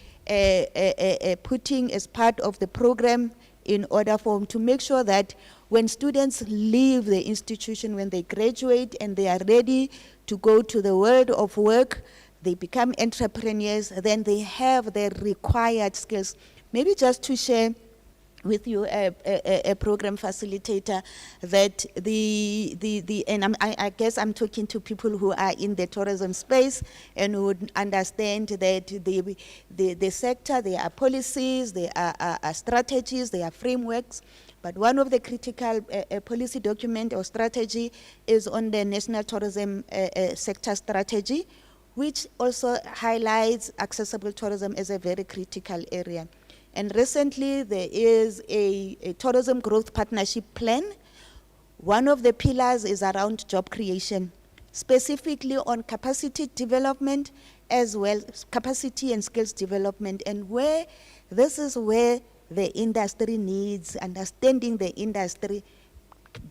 putting as part of the program in order to make sure that when students leave the institution, when they graduate and they are ready to go to the world of work, they become entrepreneurs, then they have the required skills. Maybe just to share with you a program facilitator that and I guess I'm talking to people who are in the tourism space and would understand that the sector, there are policies, there are strategies, there are frameworks, but one of the critical policy document or strategy is on the National Tourism Sector Strategy, which also highlights accessible tourism as a very critical area. And recently, there is a tourism growth partnership plan. One of the pillars is around job creation, specifically on capacity development, as well as capacity and skills development. And this is where the industry needs, understanding the industry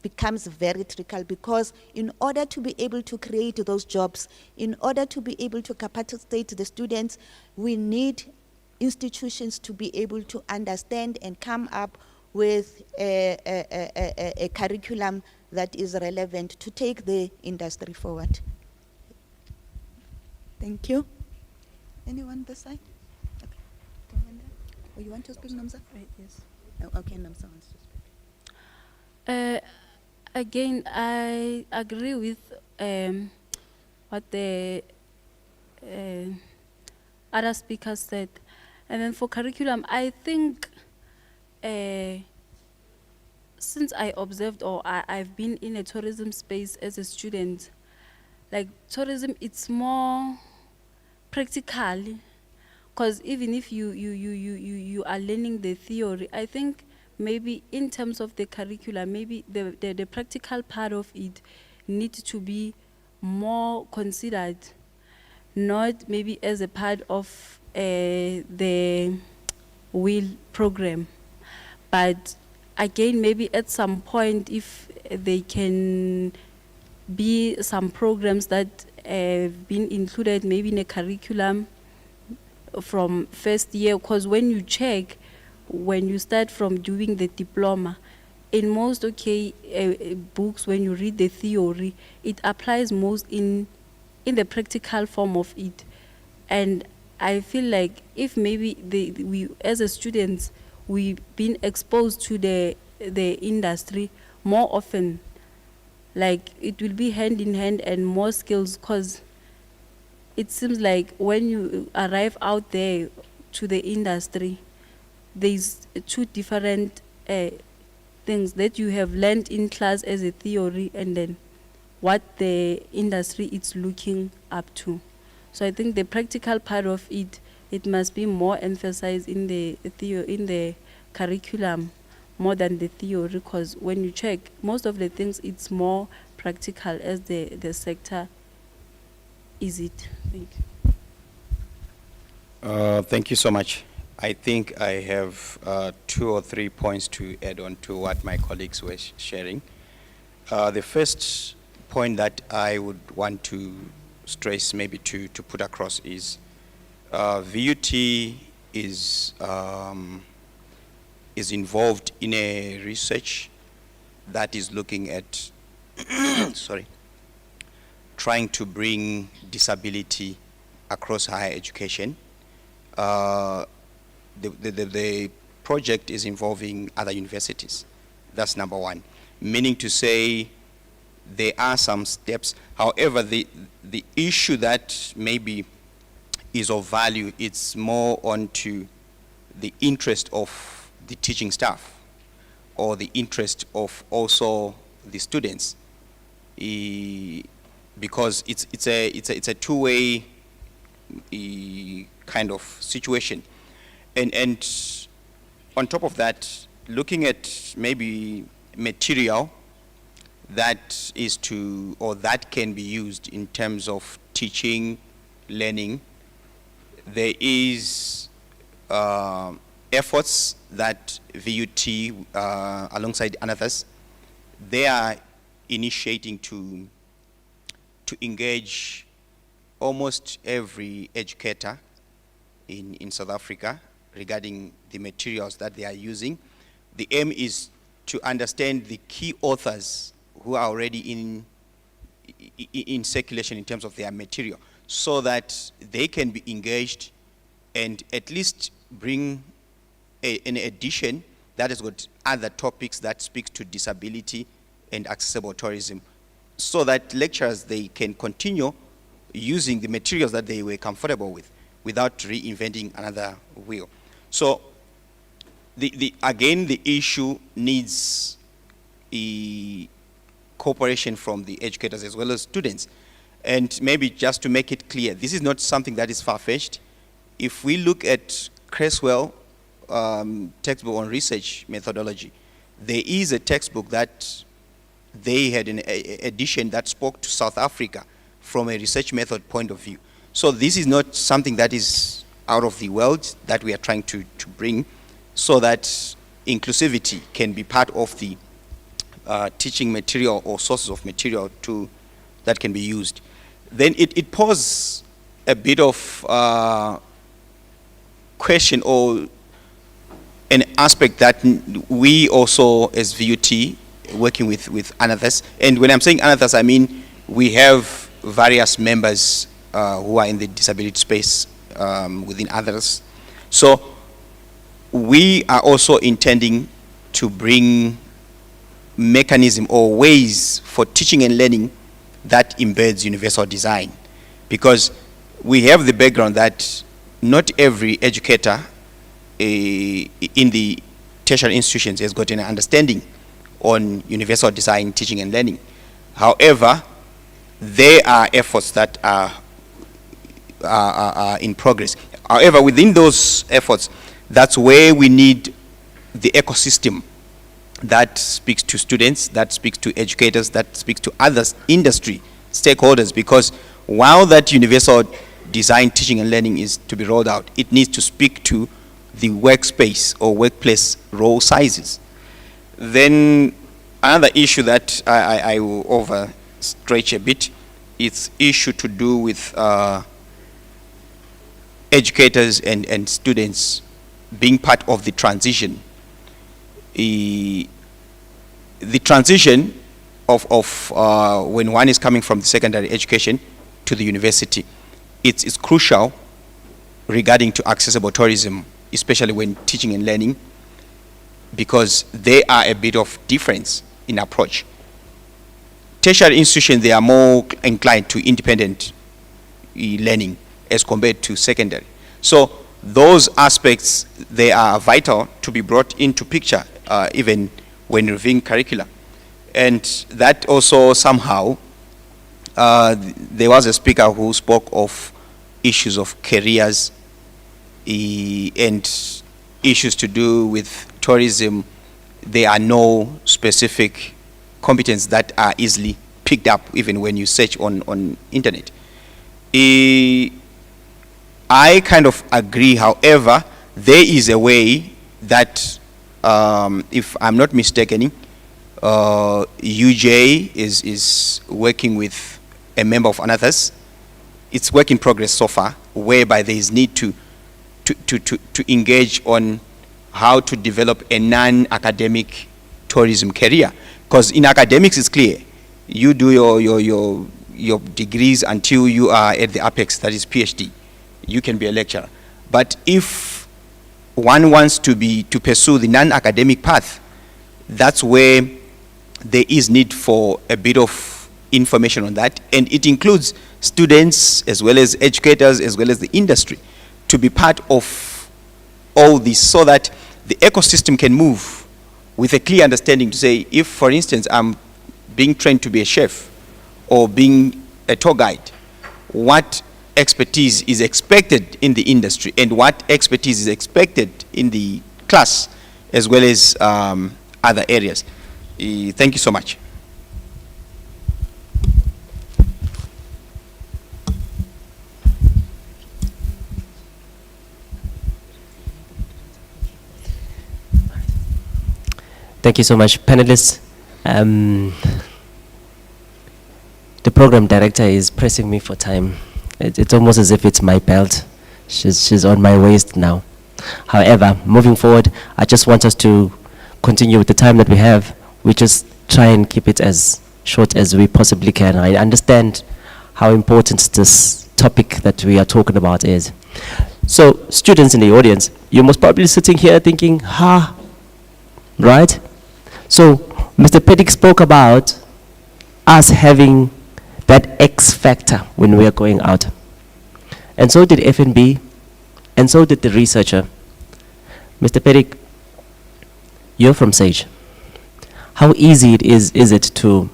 becomes very critical, because in order to be able to create those jobs, in order to be able to capacitate the students, we need institutions to be able to understand and come up with a curriculum that is relevant to take the industry forward. Thank you. Anyone this side? Okay. Oh, you want to speak, Namsa? Yes. Oh, okay, Namsa wants to speak. Again, I agree with what the other speakers said. And then for curriculum, I think since I observed or I've been in a tourism space as a student, like tourism, it's more practical. Because even if you are learning the theory, I think maybe in terms of the curriculum, maybe the practical part of it needs to be more considered, not maybe as a part of the wheel program. But again, maybe at some point, if they can be some programs that have been included maybe in a curriculum from first year, because when you check, when you start from doing the diploma, in most books, when you read the theory, it applies most in the practical form of it. And I feel like if maybe we as a students, we've been exposed to the industry more often, like it will be hand in hand and more skills, because it seems like when you arrive out there to the industry, there's two different things that you have learned in class as a theory, and then what the industry is looking up to. So I think the practical part of it, it must be more emphasized in the curriculum more than the theory, because when you check, most of the things, it's more practical as the sector is it. Thank you. Thank you so much. I think I have 2 or 3 points to add on to what my colleagues were sharing. The first point that I would want to stress, maybe to put across, is VUT is involved in a research that is looking at trying to bring disability across higher education. The project is involving other universities. That's number one. Meaning to say there are some steps. However, the issue that maybe is of value, it's more onto the interest of the teaching staff or the interest of also the students, because it's a two-way kind of situation. And on top of that, looking at maybe material that is to, or that can be used in terms of teaching, learning, there is efforts that VUT, alongside others, they are initiating to engage almost every educator in South Africa regarding the materials that they are using. The aim is to understand the key authors who are already in circulation in terms of their material, so that they can be engaged and at least bring an addition that has got other topics that speak to disability and accessible tourism, so that lecturers, they can continue using the materials that they were comfortable with without reinventing another wheel. So again, the issue needs a cooperation from the educators as well as students. And maybe just to make it clear, this is not something that is far-fetched. If we look at Creswell textbook on research methodology, there is a textbook that they had an edition that spoke to South Africa from a research method point of view. So this is not something that is out of the world that we are trying to bring, so that inclusivity can be part of the teaching material or sources of material that can be used. Then it poses a bit of question or an aspect that we also as VUT working with others, and when I'm saying others, I mean we have various members who are in the disability space within others. So we are also intending to bring mechanism or ways for teaching and learning that embeds universal design, because we have the background that not every educator in the tertiary institutions has got an understanding on universal design, teaching and learning. However, there are efforts that are in progress. However, within those efforts, that's where we need the ecosystem that speaks to students, that speaks to educators, that speaks to others, industry, stakeholders, because while that universal design, teaching and learning is to be rolled out, it needs to speak to the workspace or workplace role sizes. Then another issue that I will overstretch a bit, it's issue to do with educators and students being part of the transition. The transition of when one is coming from the secondary education to the university, it's crucial regarding to accessible tourism, especially when teaching and learning, because there are a bit of difference in approach. Tertiary institutions, they are more inclined to independent learning as compared to secondary. So those aspects, they are vital to be brought into picture even when reviewing curricula. And that also somehow, there was a speaker who spoke of issues of careers and issues to do with tourism. There are no specific competence that are easily picked up even when you search on internet. I kind of agree, however, there is a way that, if I'm not mistaken, UJ is working with a member of ANATHAS. It's work in progress so far, whereby there is need to engage on how to develop a non-academic tourism career. Because in academics, it's clear. You do your degrees until you are at the apex, that is PhD. You can be a lecturer. But if one wants to pursue the non-academic path, that's where there is need for a bit of information on that. And it includes students, as well as educators, as well as the industry, to be part of all this so that the ecosystem can move with a clear understanding to say, if, for instance, I'm being trained to be a chef or being a tour guide, what expertise is expected in the industry and what expertise is expected in the class, as well as other areas. Thank you so much. Thank you so much, panelists. The program director is pressing me for time. It's almost as if it's my belt. She's on my waist now. However, moving forward, I just want us to continue with the time that we have. We just try and keep it as short as we possibly can. I understand how important this topic that we are talking about is. So, students in the audience, you're most probably sitting here thinking, right? So, Mr. Pedic spoke about us having that X factor when we are going out. And so did FNB, and so did the researcher. Mr. Pedic, you're from SAGE. How easy is it to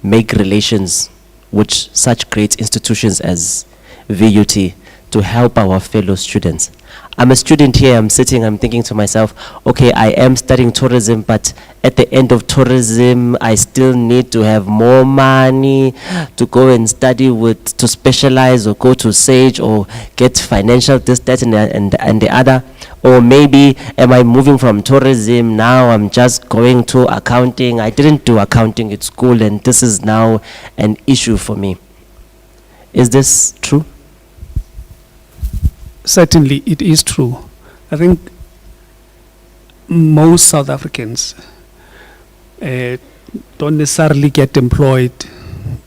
make relations with such great institutions as VUT to help our fellow students? I'm a student here, I'm sitting, I'm thinking to myself, okay, I am studying tourism, but at the end of tourism, I still need to have more money to go and study to specialize or go to SAGE or get financial this, that, and the other. Or maybe, am I moving from tourism, now I'm just going to accounting. I didn't do accounting at school and this is now an issue for me. Is this true? Certainly, it is true. I think most South Africans don't necessarily get employed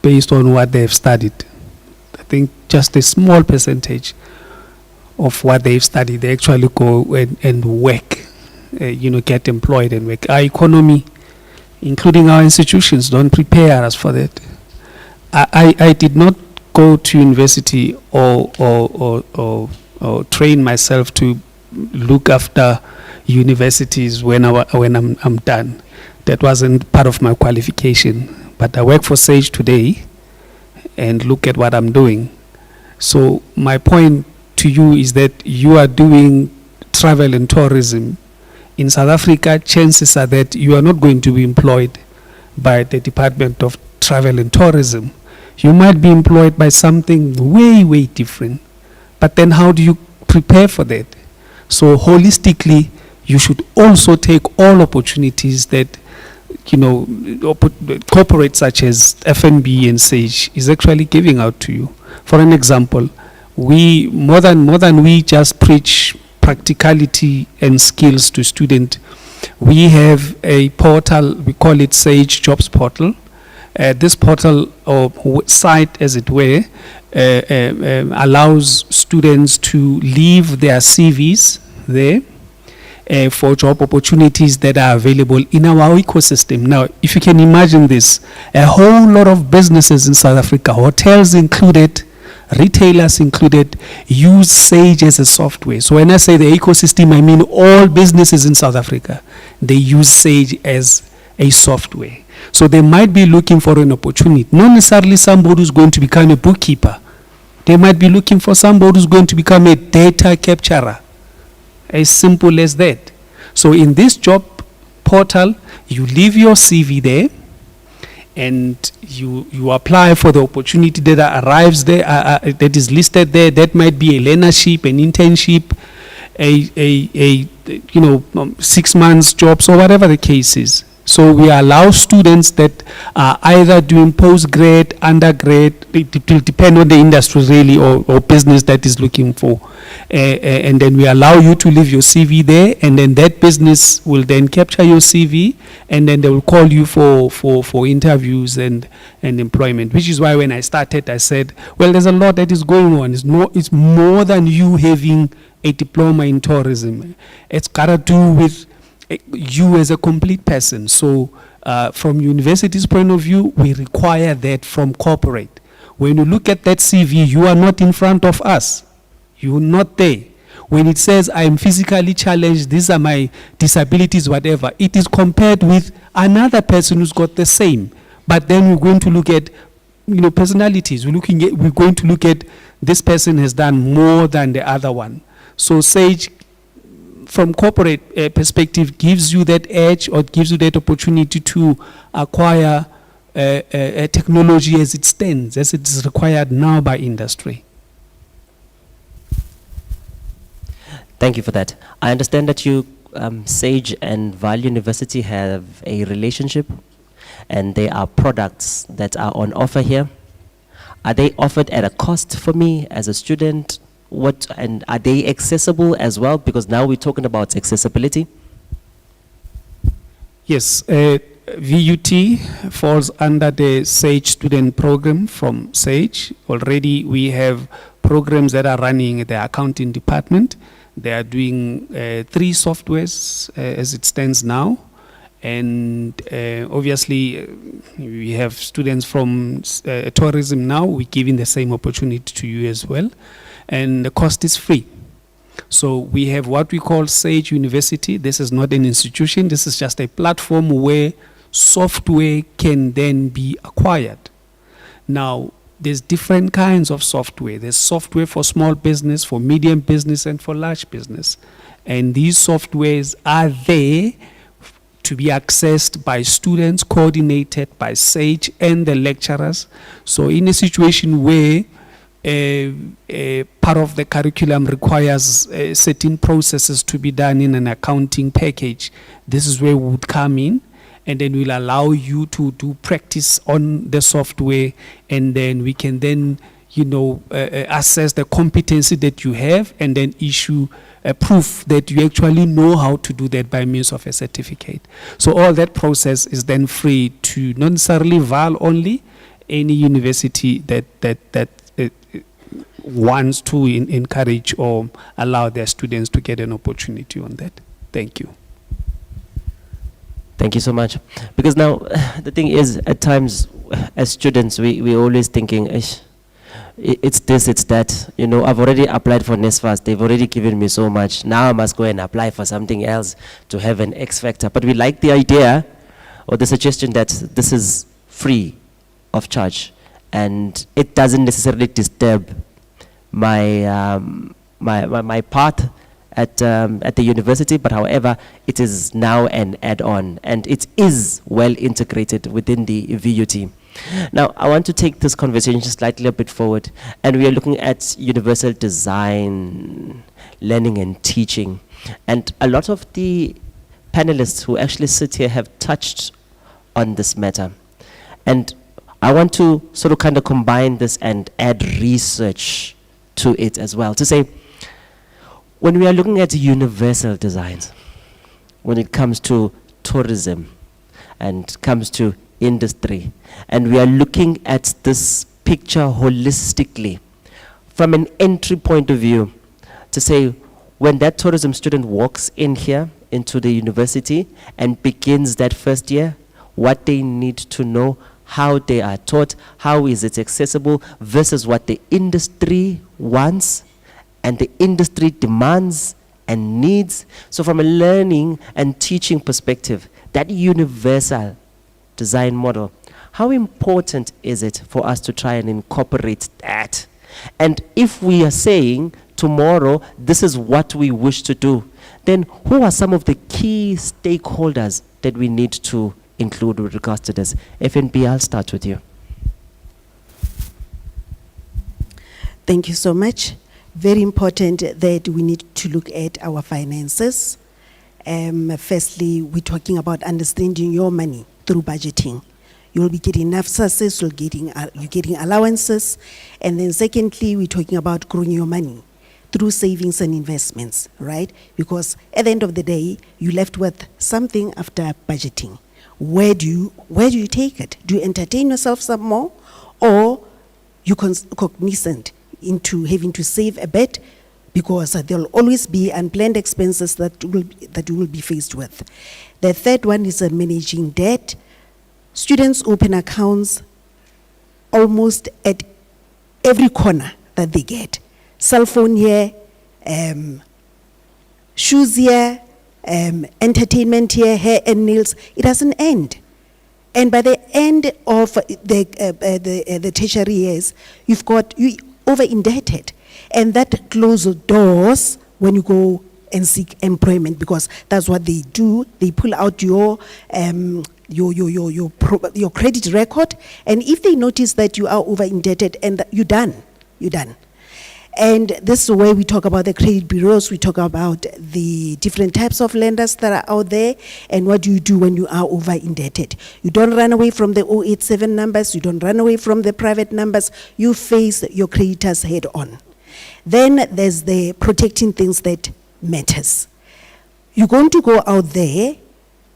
based on what they've studied. I think just a small percentage of what they've studied, they actually go and work, get employed and work. Our economy, including our institutions, don't prepare us for that. I did not go to university or train myself to look after universities when I'm done. That wasn't part of my qualification. But I work for Sage today and look at what I'm doing. So my point to you is that you are doing travel and tourism. In South Africa, chances are that you are not going to be employed by the Department of Travel and Tourism. You might be employed by something way, way different. But then how do you prepare for that? So holistically, you should also take all opportunities that, you know, corporates such as FNB and Sage is actually giving out to you. For an example, we more than we just preach practicality and skills to students, we have a portal, we call it Sage Jobs Portal. This portal or site, as it were, allows students to leave their CVs there for job opportunities that are available in our ecosystem. Now, if you can imagine this, a whole lot of businesses in South Africa, hotels included, retailers included, use Sage as a software. So when I say the ecosystem, I mean all businesses in South Africa. They use Sage as a software. So they might be looking for an opportunity, not necessarily somebody who's going to become a bookkeeper. They might be looking for somebody who's going to become a data capturer. As simple as that. So in this job portal, you leave your CV there, and you apply for the opportunity that arrives there, that is listed there. That might be a learnership, an internship, a 6 months jobs, or whatever the case is. So we allow students that are either doing postgrad, undergrad, it will depend on the industry really, or business that is looking for. And then we allow you to leave your CV there, and then that business will then capture your CV, and then they will call you for interviews and employment, which is why when I started, I said, well, there's a lot that is going on. It's more than you having a diploma in tourism. It's got to do with you as a complete person. So from university's point of view, we require that from corporate. When you look at that CV, you are not in front of us. You're not there. When it says I'm physically challenged, these are my disabilities, whatever, it is compared with another person who's got the same. But then we're going to look at personalities. We're going to look at this person has done more than the other one. So Sage, from corporate perspective, gives you that edge, or gives you that opportunity to acquire a technology as it stands, as it is required now by industry. Thank you for that. I understand that you, Sage and Vaal University, have a relationship, and there are products that are on offer here. Are they offered at a cost for me as a student? And are they accessible as well? Because now we're talking about accessibility. Yes, VUT falls under the Sage student program from Sage. Already we have programs that are running at the accounting department. They are doing 3 softwares as it stands now. And obviously, we have students from tourism now. We're giving the same opportunity to you as well. And the cost is free. So we have what we call Sage University. This is not an institution. This is just a platform where software can then be acquired. Now, there's different kinds of software. There's software for small business, for medium business, and for large business. And these softwares are there to be accessed by students, coordinated by Sage and the lecturers. So in a situation where part of the curriculum requires certain processes to be done in an accounting package, this is where we would come in, and then we'll allow you to do practice on the software, and then we can then assess the competency that you have, and then issue a proof that you actually know how to do that by means of a certificate. So all that process is then free to not necessarily Vaal only, any university that wants to encourage or allow their students to get an opportunity on that. Thank you. Thank you so much. Because now, the thing is, at times, as students, we're always thinking, it's this, it's that. You know, I've already applied for NSFAS. They've already given me so much. Now I must go and apply for something else to have an X factor. But we like the idea or the suggestion that this is free of charge, and it doesn't necessarily disturb my my path at the university, but however, it is now an add-on, and it is well integrated within the VUT. Now, I want to take this conversation slightly a bit forward, and we are looking at universal design, learning and teaching, and a lot of the panelists who actually sit here have touched on this matter, and I want to sort of kind of combine this and add research to it as well, to say, when we are looking at universal designs, when it comes to tourism and comes to industry, and we are looking at this picture holistically, from an entry point of view, to say, when that tourism student walks in here into the university and begins that first year, what they need to know, how they are taught, how is it accessible, versus what the industry wants and the industry demands and needs. So from a learning and teaching perspective, that universal design model, how important is it for us to try and incorporate that? And if we are saying tomorrow, this is what we wish to do, then who are some of the key stakeholders that we need to include with regards to this? FNB, I'll start with you. Thank you so much. Very important that we need to look at our finances. Firstly, we're talking about understanding your money through budgeting. You'll be getting enough success, you're getting allowances. And then secondly, we're talking about growing your money through savings and investments, right? Because at the end of the day, you're left with something after budgeting. Where do you take it? Do you entertain yourself some more, or you cognizant into having to save a bit, because there'll always be unplanned expenses that you will be faced with. The third one is managing debt. Students open accounts almost at every corner that they get. Cell phone here, shoes here, entertainment here, hair and nails. It doesn't end. And by the end of the tertiary years, you over indebted, and that closes doors when you go and seek employment, because that's what they do. They pull out your credit record, and if they notice that you are over indebted, and you're done. And this is where we talk about the credit bureaus, we talk about the different types of lenders that are out there, and what do you do when you are over indebted. You don't run away from the 087 numbers, you don't run away from the private numbers, you face your creditors head on. Then there's the protecting things that matters. You're going to go out there,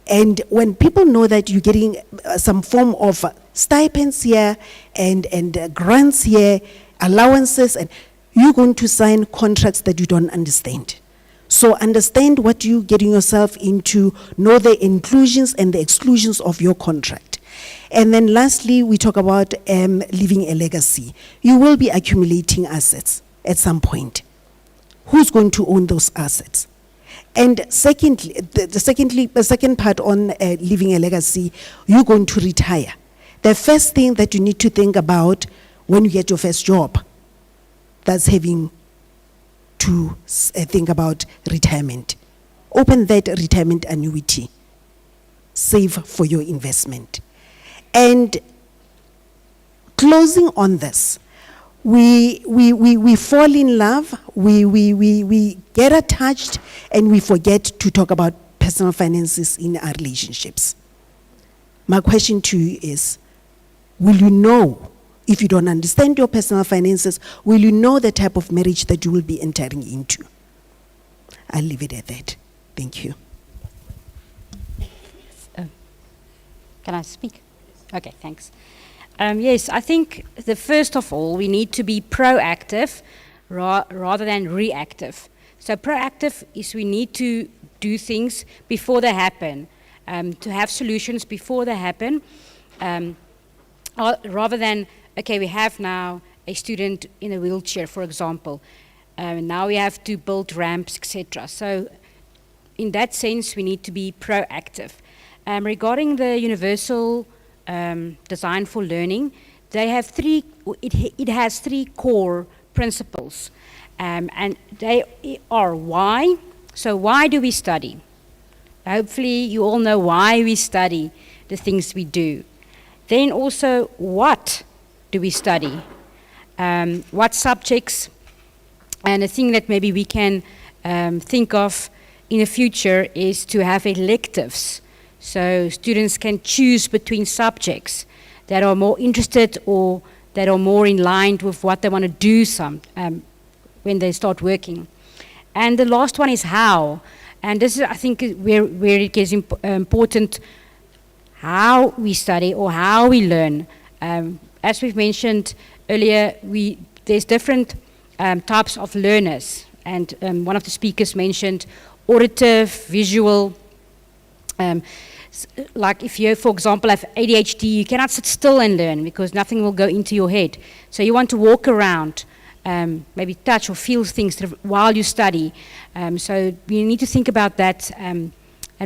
and when people know that you're getting some form of stipends here and grants here, allowances, and you're going to sign contracts that you don't understand. So understand what you're getting yourself into, know the inclusions and the exclusions of your contract. And then lastly, we talk about leaving a legacy. You will be accumulating assets at some point. Who's going to own those assets? And secondly, the second part on leaving a legacy, you're going to retire. The first thing that you need to think about when you get your first job, that's having to think about retirement. Open that retirement annuity. Save for your investment. And closing on this, we fall in love, we get attached, and we forget to talk about personal finances in our relationships. My question to you is, will you know? If you don't understand your personal finances, will you know the type of marriage that you will be entering into? I'll leave it at that. Thank you. Can I speak? Okay, thanks. Yes, I think first of all, we need to be proactive rather than reactive. So proactive is we need to do things before they happen, to have solutions before they happen, rather than, okay, we have now a student in a wheelchair, for example. Now we have to build ramps, etc. So in that sense, we need to be proactive. Regarding the universal design for learning, they have it has three core principles. And they are why. So why do we study? Hopefully you all know why we study the things we do. Then also, what do we study? What subjects? And a thing that maybe we can think of in the future is to have electives. So students can choose between subjects that are more interested or that are more in line with what they want to do when they start working. And the last one is how. And this is, I think, where it gets important, how we study or how we learn. As we've mentioned earlier, there's different types of learners. And one of the speakers mentioned auditive, visual. Like if you, for example, have ADHD, you cannot sit still and learn because nothing will go into your head. So you want to walk around, maybe touch or feel things while you study. So you need to think about that and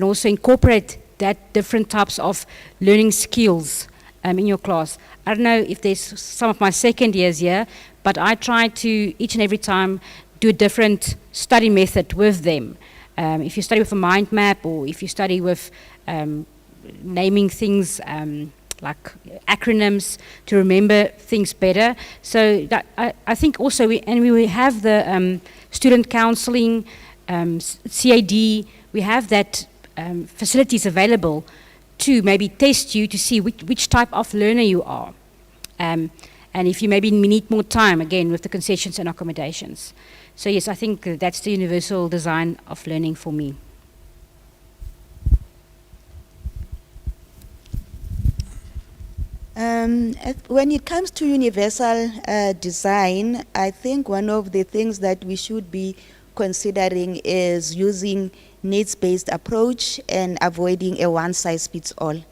also incorporate that different types of learning skills in your class. I don't know if there's some of my second years here, but I try to each and every time do a different study method with them. If you study with a mind map or if you study with naming things like acronyms to remember things better. So that, I think also we have the student counseling, CAD, we have that facilities available to maybe test you to see which type of learner you are. And if you maybe need more time, again, with the concessions and accommodations. So yes, I think that's the universal design of learning for me. When it comes to universal design, I think one of the things that we should be considering is using needs-based approach and avoiding a one-size-fits-all.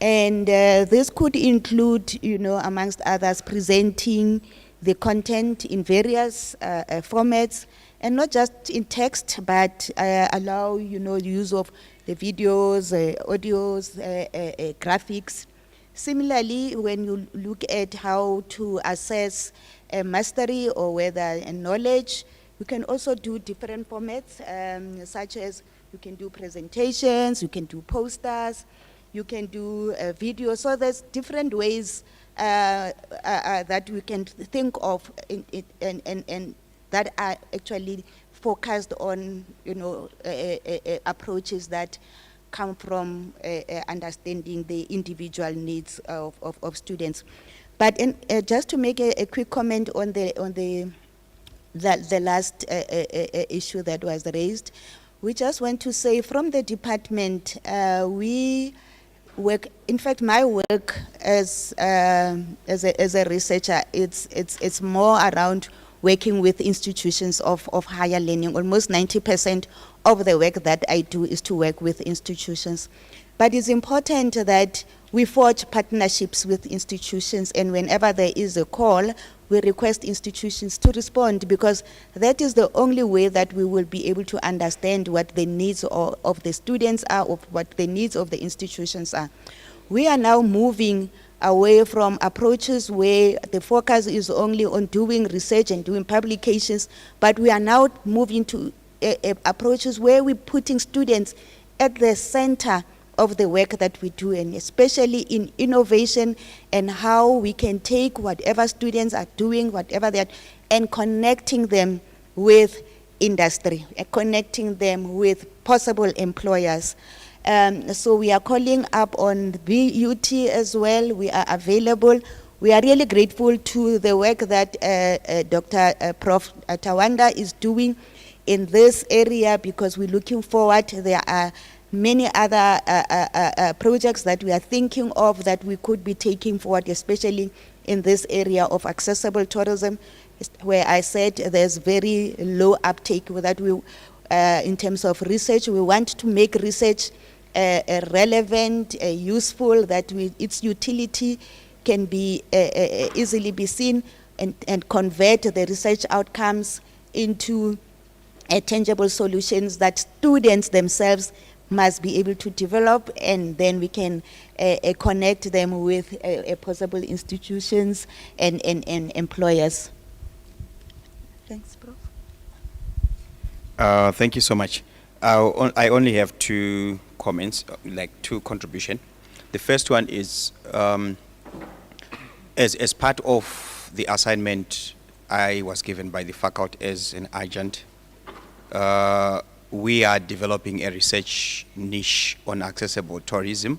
And this could include, amongst others, presenting the content in various formats, and not just in text, but allow, use of the videos, audios, graphics. Similarly, when you look at how to assess mastery or whether knowledge, you can also do different formats, such as you can do presentations, you can do posters, you can do videos. So there's different ways that we can think of and that are actually focused on, approaches that come from understanding the individual needs of students. But just to make a quick comment on the last issue that was raised, we just want to say from the department, we work, in fact my work as a researcher, it's more around working with institutions of higher learning. Almost 90% of the work that I do is to work with institutions. But it's important that we forge partnerships with institutions, and whenever there is a call, we request institutions to respond, because that is the only way that we will be able to understand what the needs of the students are, of what the needs of the institutions are. We are now moving away from approaches where the focus is only on doing research and doing publications, but we are now moving to approaches where we're putting students at the center of the work that we do, and especially in innovation and how we can take whatever students are doing, whatever they are, and connecting them with industry, connecting them with possible employers. So we are calling up on BUT as well. We are available. We are really grateful to the work that Prof. Tawanda is doing in this area, because we're looking forward. There are many other projects that we are thinking of that we could be taking forward, especially in this area of accessible tourism, where I said there's very low uptake with that. We, in terms of research, we want to make research relevant, useful, that its utility can be easily be seen. and convert the research outcomes into tangible solutions that students themselves must be able to develop, and then we can connect them with possible institutions and employers. Thanks, Prof. Thank you so much. I only have 2 comments, like 2 contributions. The first one is, as part of the assignment I was given by the faculty as an adjunct, we are developing a research niche on accessible tourism.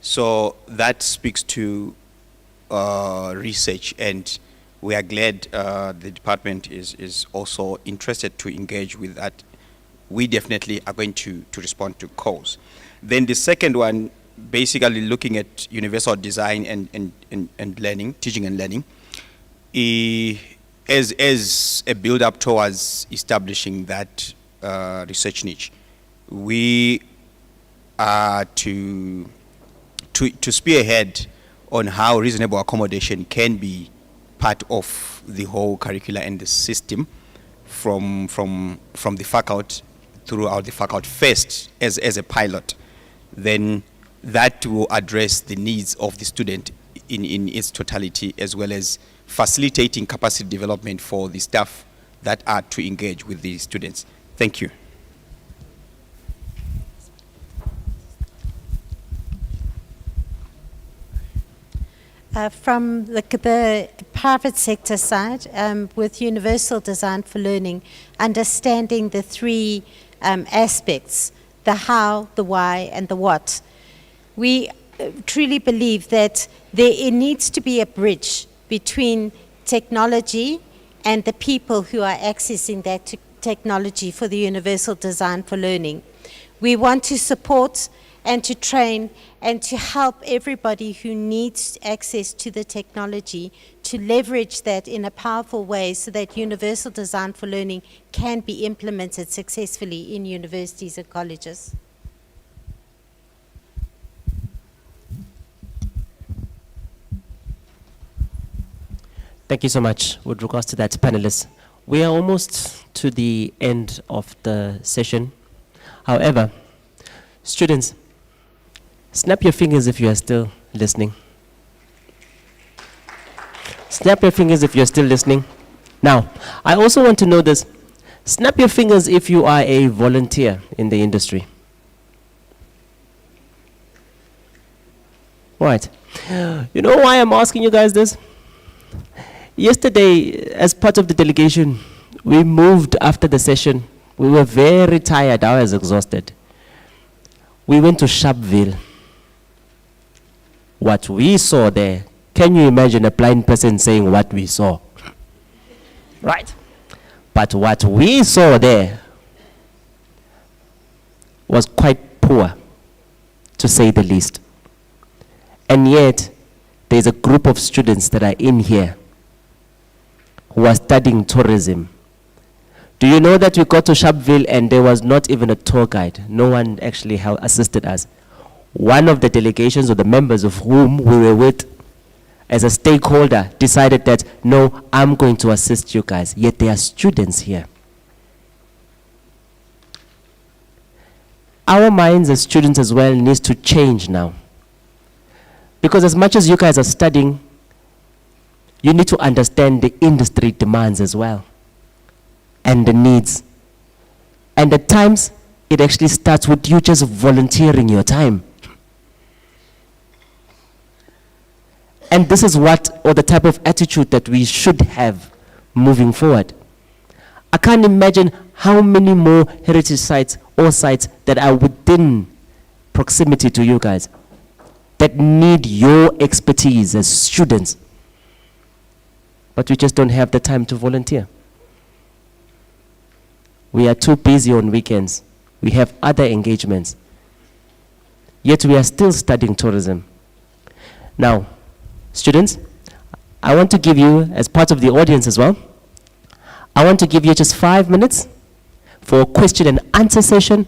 So that speaks to research, and we are glad the department is also interested to engage with that. We definitely are going to respond to calls. Then the second one, basically looking at universal design and learning, teaching and learning, as a build-up towards establishing that research niche. We are to spearhead on how reasonable accommodation can be part of the whole curricula and the system from the faculty throughout the faculty first as a pilot. Then that will address the needs of the student in its totality, as well as facilitating capacity development for the staff that are to engage with the students. Thank you. From the private sector side, with Universal Design for Learning, understanding the 3 aspects, the how, the why, and the what, we truly believe that it needs to be a bridge between technology and the people who are accessing that technology for the Universal Design for Learning. We want to support and to train and to help everybody who needs access to the technology to leverage that in a powerful way so that Universal Design for Learning can be implemented successfully in universities and colleges. Thank you so much. With regards to that, panelists, we are almost to the end of the session. However, students, snap your fingers if you are still listening. Snap your fingers if you're still listening. Now, I also want to know this. Snap your fingers if you are a volunteer in the industry. Right. You know why I'm asking you guys this? Yesterday, as part of the delegation, we moved after the session. We were very tired. I was exhausted. We went to Sharpeville. What we saw there, can you imagine a blind person saying what we saw? Right? But what we saw there was quite poor, to say the least. And yet, there's a group of students that are in here who are studying tourism. Do you know that we got to Sharpeville and there was not even a tour guide? No one actually assisted us. One of the delegations or the members of whom we were with as a stakeholder decided that, no, I'm going to assist you guys. Yet there are students here. Our minds as students as well needs to change now. Because as much as you guys are studying, you need to understand the industry demands as well and the needs. And at times, it actually starts with you just volunteering your time. And this is what, or the type of attitude that we should have moving forward. I can't imagine how many more heritage sites or sites that are within proximity to you guys that need your expertise as students. But we just don't have the time to volunteer. We are too busy on weekends. We have other engagements. Yet we are still studying tourism. Now, students, I want to give you, as part of the audience as well, I want to give you just 5 minutes for a question and answer session.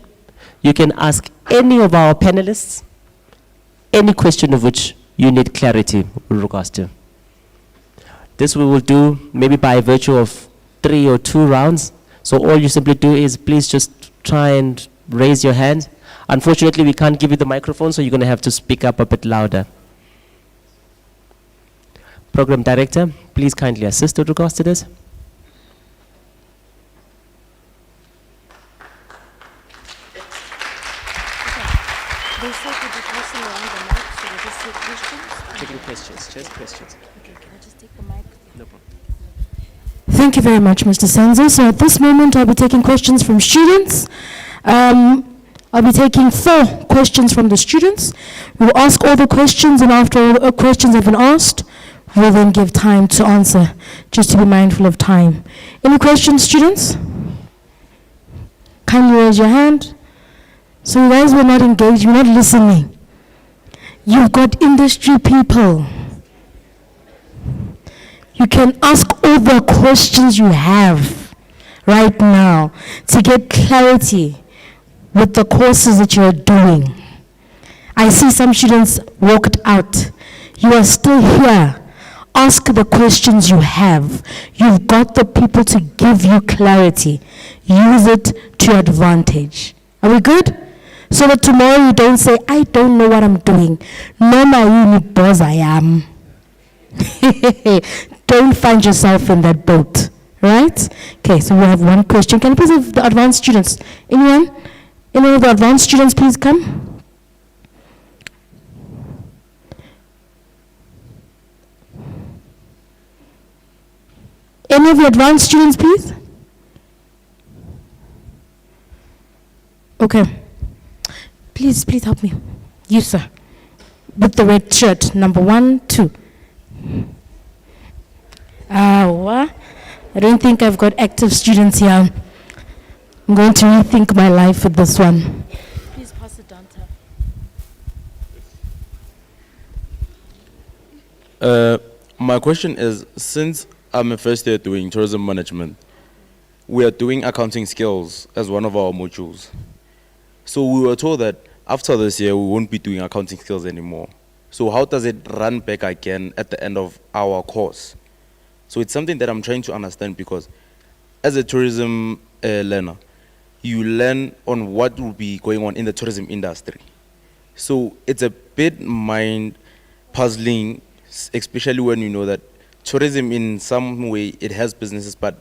You can ask any of our panelists any question of which you need clarity with regards to. This we will do maybe by virtue of 3 or 2 rounds. So all you simply do is please just try and raise your hand. Unfortunately, we can't give you the microphone, so you're going to have to speak up a bit louder. Program Director, please kindly assist with regards to this. They said to be passing around the mic, so we just take questions. Taking questions, just questions. Okay, can I just take the mic? No problem. Thank you very much, Mr. Senzo. So at this moment, I'll be taking questions from students. I'll be taking 4 questions from the students. We'll ask all the questions, and after all the questions have been asked, we'll then give time to answer, just to be mindful of time. Any questions, students? Kindly raise your hand. So you guys were not engaged, you're not listening. You've got industry people. You can ask all the questions you have right now to get clarity with the courses that you're doing. I see some students walked out. You are still here. Ask the questions you have. You've got the people to give you clarity. Use it to your advantage. Are we good? So that tomorrow you don't say, I don't know what I'm doing. No, my boss I am. Don't find yourself in that boat, right? Okay, so we have 1 question. Can you please have the advanced students? Anyone? Any of the advanced students, please come. Any of the advanced students, please? Okay. Please help me. You, sir. With the red shirt, number 1, 2. I don't think I've got active students here. I'm going to rethink my life with this one. Please pass it down to her. My question is, since I'm a first year doing tourism management, we are doing accounting skills as one of our modules. So we were told that after this year, we won't be doing accounting skills anymore. So how does it run back again at the end of our course? So it's something that I'm trying to understand, because as a tourism learner, you learn on what will be going on in the tourism industry. So it's a bit mind puzzling, especially when you know that tourism in some way, it has businesses, but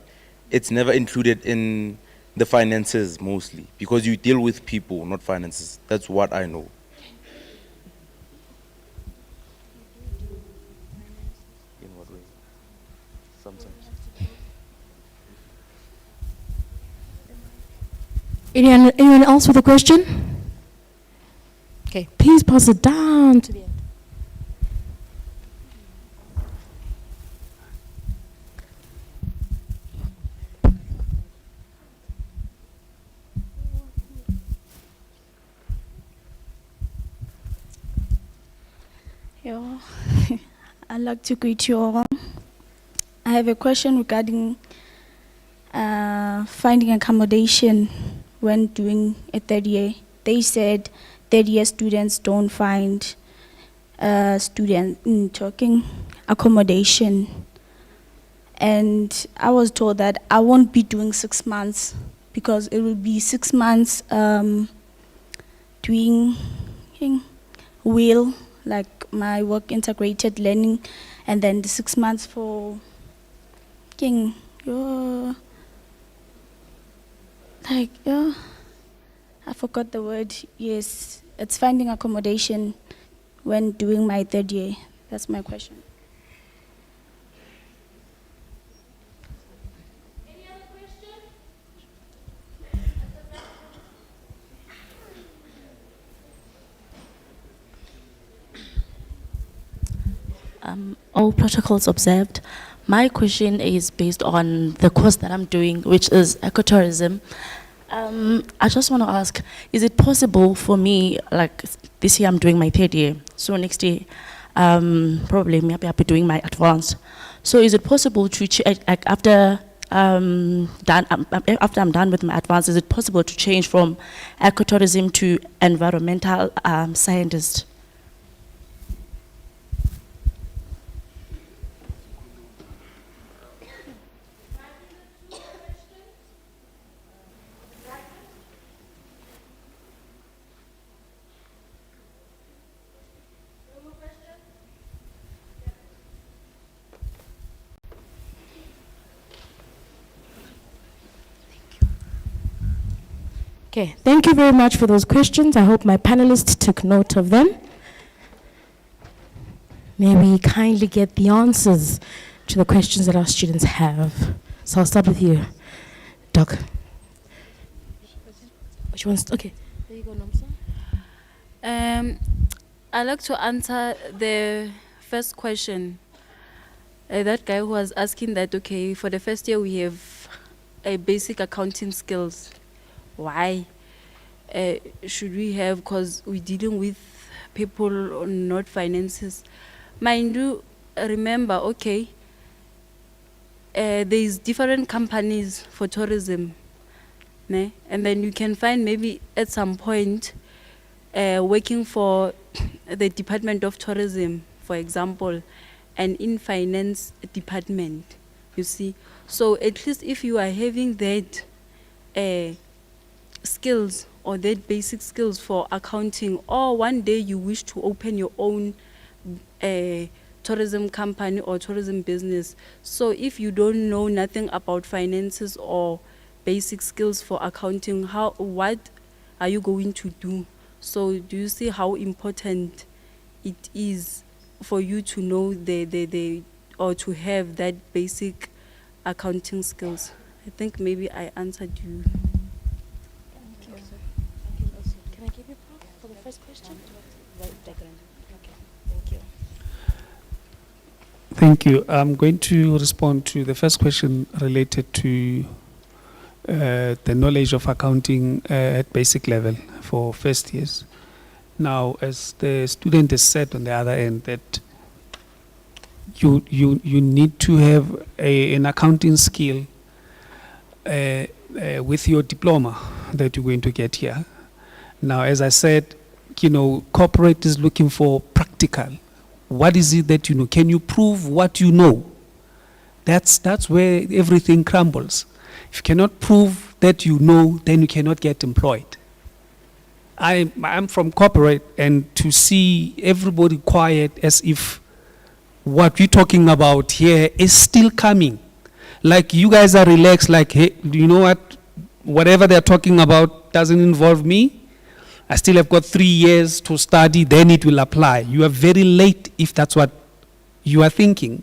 it's never included in the finances mostly, because you deal with people, not finances. That's what I know. In what way? Sometimes. Anyone else with a question? Okay, please pass it down to the end. Yo, I'd like to greet you all. I have a question regarding finding accommodation when doing a 3rd year. They said 3rd year students don't find talking accommodation. And I was told that I won't be doing 6 months, because it will be 6 months doing like my work integrated learning, and then the 6 months for I forgot the word. Yes, it's finding accommodation when doing my 3rd year. That's my question. Any other question? All protocols observed. My question is based on the course that I'm doing, which is ecotourism. I just want to ask, is it possible for me, like this year I'm doing my 3rd year, so next year probably maybe I'll be doing my advanced. So is it possible to, after I'm done with my advanced, is it possible to change from ecotourism to environmental scientist? Okay, thank you very much for those questions. I hope my panelists took note of them. May we kindly get the answers to the questions that our students have. So I'll start with you, Doc. Which one's, okay, there you go, Nomsa. I'd like to answer the first question. That guy who was asking that, okay, for the first year we have a basic accounting skills. Why should we have? Because we're dealing with people, not finances. Mind you, remember, okay, there's different companies for tourism. Ne? And then you can find maybe at some point working for the Department of Tourism, for example, and in finance department, you see. So at least if you are having that skills or that basic skills for accounting, or one day you wish to open your own tourism company or tourism business. So if you don't know nothing about finances or basic skills for accounting, what are you going to do? So do you see how important it is for you to know or to have that basic accounting skills? I think maybe I answered you. Can I give you for the first question? Okay, thank you. Thank you. I'm going to respond to the first question related to the knowledge of accounting at basic level for first years. Now, as the student has said on the other end, that you need to have an accounting skill with your diploma that you're going to get here. Now, as I said, corporate is looking for practical. What is it that you know? Can you prove what you know? That's where everything crumbles. If you cannot prove that you know, then you cannot get employed. I'm from corporate, and to see everybody quiet as if what we're talking about here is still coming. Like you guys are relaxed, like, hey, do you know what? Whatever they're talking about doesn't involve me. I still have got 3 years to study, then it will apply. You are very late if that's what you are thinking.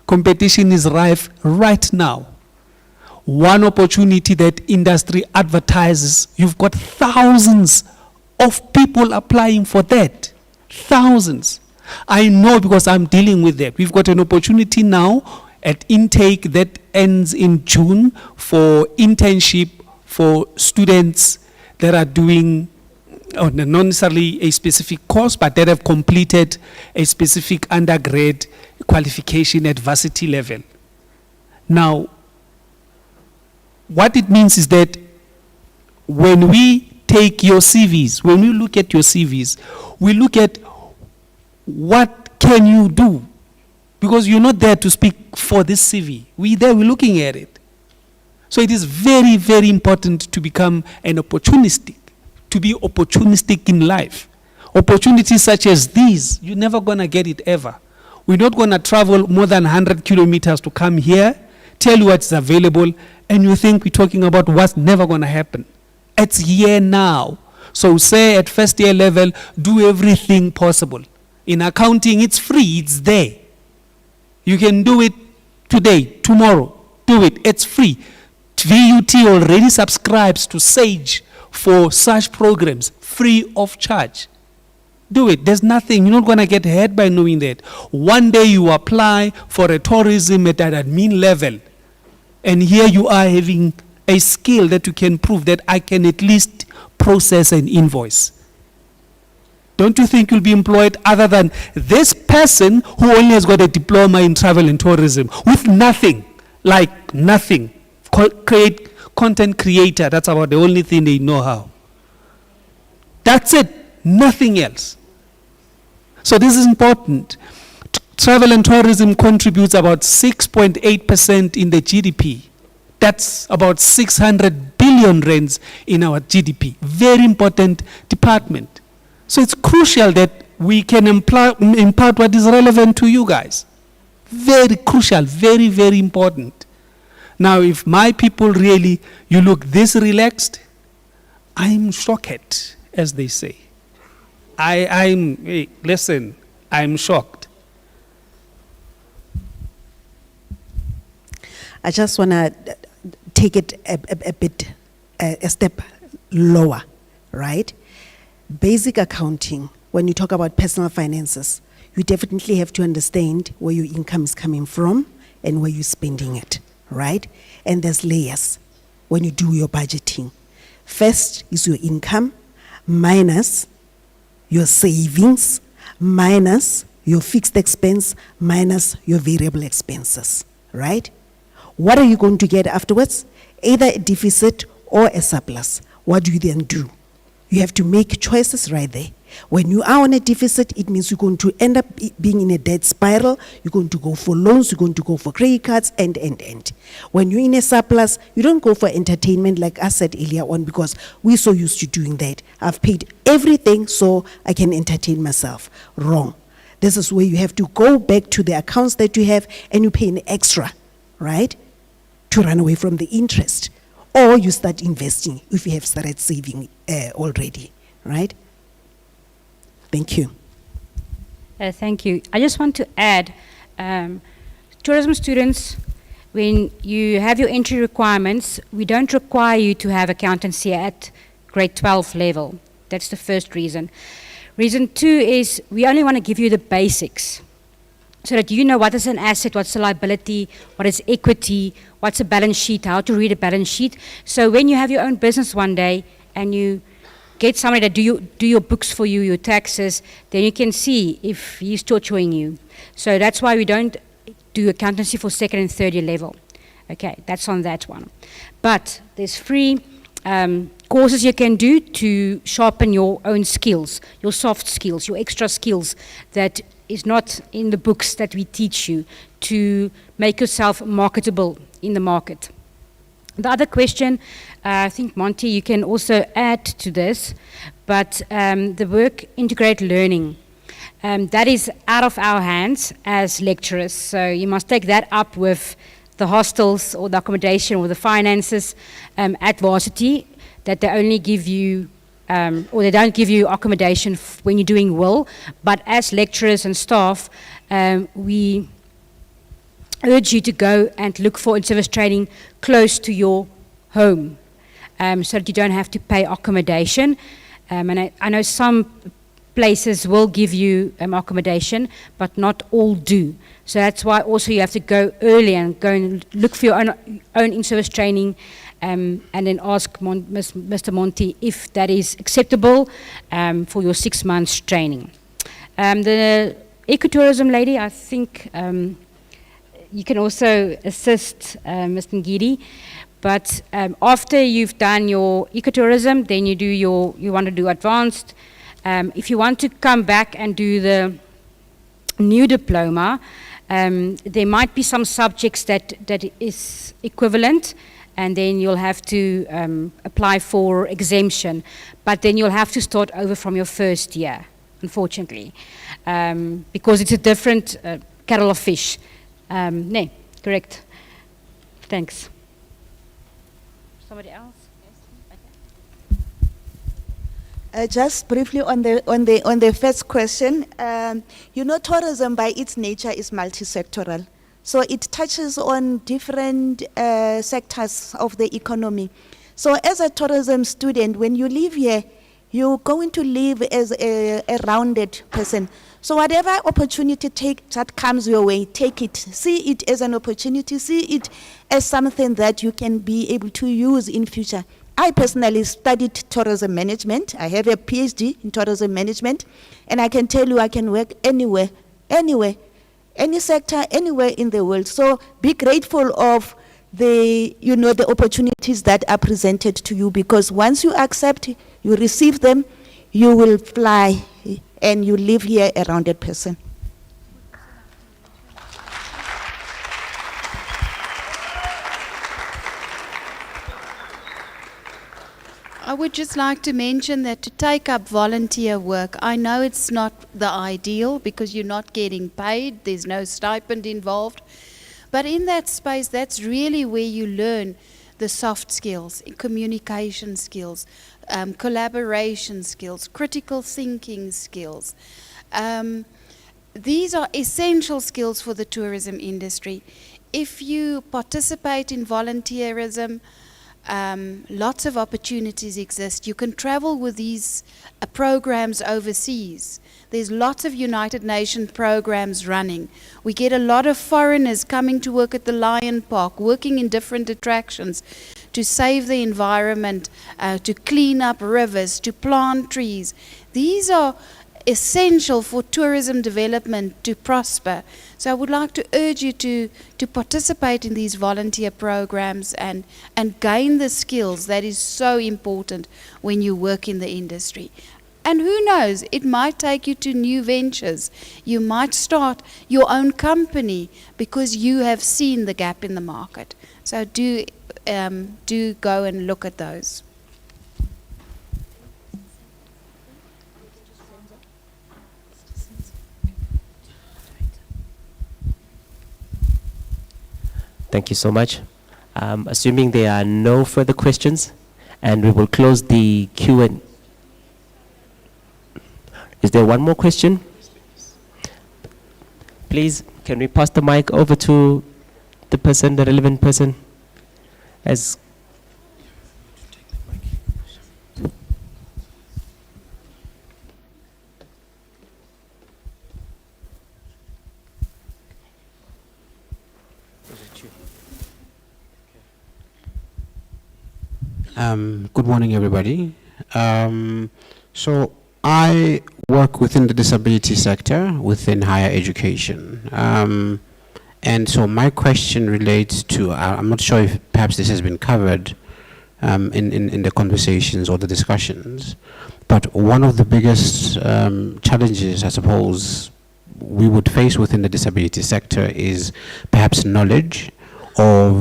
Competition is rife right now. One opportunity that industry advertises, you've got thousands of people applying for that. Thousands. I know because I'm dealing with that. We've got an opportunity now at intake that ends in June for internship for students that are doing not necessarily a specific course, but that have completed a specific undergrad qualification at varsity level. Now, what it means is that when we take your CVs, when we look at your CVs, we look at what can you do? Because you're not there to speak for this CV. We're looking at it. So it is very, very important to become an opportunistic, to be opportunistic in life. Opportunities such as these, you're never going to get it ever. We're not going to travel more than 100 kilometers to come here, tell you what's available, and you think we're talking about what's never going to happen. It's here now. So say at first year level, do everything possible. In accounting, it's free, it's there. You can do it today, tomorrow, do it, it's free. VUT already subscribes to Sage for such programs, free of charge. Do it, there's nothing, you're not going to get ahead by knowing that. One day you apply for a tourism at an admin level, and here you are having a skill that you can prove that I can at least process an invoice. Don't you think you'll be employed other than this person who only has got a diploma in travel and tourism with nothing, like nothing? Content creator, that's about the only thing they know how. That's it, nothing else. So this is important. Travel and tourism contributes about 6.8% in the GDP. That's about 600 billion rands in our GDP. Very important department. So it's crucial that we can impart what is relevant to you guys. Very crucial, very, very important. Now, if my people really, you look this relaxed, I'm shocked, as they say. Listen, I'm shocked. I just want to take it a bit, a step lower, right? Basic accounting, when you talk about personal finances, you definitely have to understand where your income is coming from and where you're spending it, right? And there's layers when you do your budgeting. First is your income minus your savings minus your fixed expense minus your variable expenses, right? What are you going to get afterwards? Either a deficit or a surplus. What do you then do? You have to make choices right there. When you are on a deficit, it means you're going to end up being in a debt spiral. You're going to go for loans, you're going to go for credit cards, and. When you're in a surplus, you don't go for entertainment like I said earlier on, because we're so used to doing that. I've paid everything so I can entertain myself. Wrong. This is where you have to go back to the accounts that you have and you pay an extra, right, to run away from the interest. Or you start investing if you have started saving already, right? Thank you. Thank you. I just want to add, tourism students, when you have your entry requirements, we don't require you to have accountancy at grade 12 level. That's the first reason. Reason 2 is we only want to give you the basics so that you know what is an asset, what's a liability, what is equity, what's a balance sheet, how to read a balance sheet. So when you have your own business one day and you get somebody that do your books for you, your taxes, then you can see if he's torturing you. So that's why we don't do accountancy for second and third year level. Okay, that's on that one. But there's free courses you can do to sharpen your own skills, your soft skills, your extra skills that is not in the books that we teach you to make yourself marketable in the market. The other question, I think Monty, you can also add to this, but the work integrate learning, that is out of our hands as lecturers. So you must take that up with the hostels or the accommodation or the finances at varsity, that they only give you or they don't give you accommodation when you're doing well, but as lecturers and staff, we urge you to go and look for in-service training close to your home, so that you don't have to pay accommodation. And I know some places will give you accommodation, but not all do. So that's why also you have to go early and go and look for your own in-service training, and then ask Mr. Monty if that is acceptable for your 6 months training. The ecotourism lady, I think you can also assist Mr. Ngidi, but after you've done your ecotourism, then you want to do advanced. If you want to come back and do the new diploma, there might be some subjects that is equivalent, and then you'll have to apply for exemption. But then you'll have to start over from your first year, unfortunately, because it's a different kettle of fish. No, correct. Thanks. Somebody else? Just briefly on the first question, tourism by its nature is multi-sectoral. So it touches on different sectors of the economy. So as a tourism student, when you live here, you're going to live as a rounded person. So whatever opportunity that comes your way, take it. See it as an opportunity. See it as something that you can be able to use in future. I personally studied tourism management. I have a PhD in tourism management, and I can tell you I can work anywhere, any sector, anywhere in the world. So be grateful of the opportunities that are presented to you, because once you accept, you receive them, you will fly and you live here a rounded person. I would just like to mention that to take up volunteer work, I know it's not the ideal because you're not getting paid, there's no stipend involved, but in that space, that's really where you learn the soft skills, communication skills, collaboration skills, critical thinking skills. These are essential skills for the tourism industry. If you participate in volunteerism, lots of opportunities exist. You can travel with these programs overseas. There's lots of United Nations programs running. We get a lot of foreigners coming to work at the Lion Park, working in different attractions to save the environment, to clean up rivers, to plant trees. These are essential for tourism development to prosper. So I would like to urge you to participate in these volunteer programs and gain the skills that is so important when you work in the industry. And who knows, it might take you to new ventures. You might start your own company because you have seen the gap in the market. So do go and look at those. Thank you so much. Assuming there are no further questions, and we will close the Q&A. Is there one more question? Please, can we pass the mic over to the person, the relevant person? As Good morning, everybody. So I work within the disability sector within higher education. And so my question relates to, I'm not sure if perhaps this has been covered in the conversations or the discussions, but one of the biggest challenges, I suppose, we would face within the disability sector is perhaps knowledge of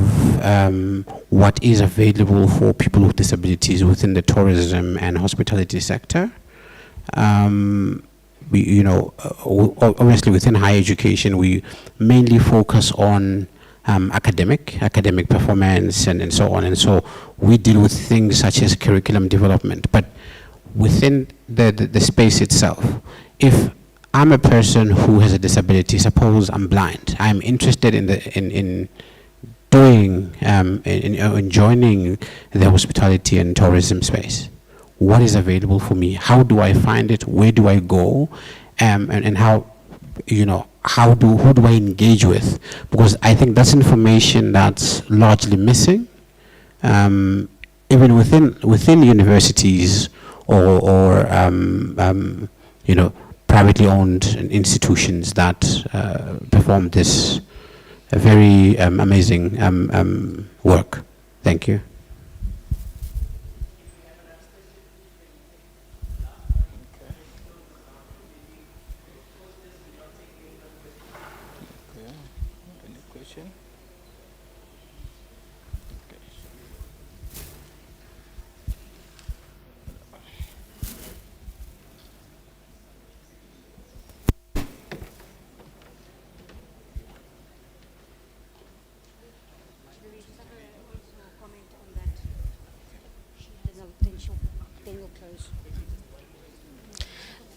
what is available for people with disabilities within the tourism and hospitality sector. We, obviously within higher education, we mainly focus on academic performance and so on. And so we deal with things such as curriculum development. But within the space itself, if I'm a person who has a disability, suppose I'm blind, I'm interested in joining the hospitality and tourism space. What is available for me? How do I find it? Where do I go? And how, who do I engage with? Because I think that's information that's largely missing, even within universities or privately owned institutions that perform this very amazing work. Thank you.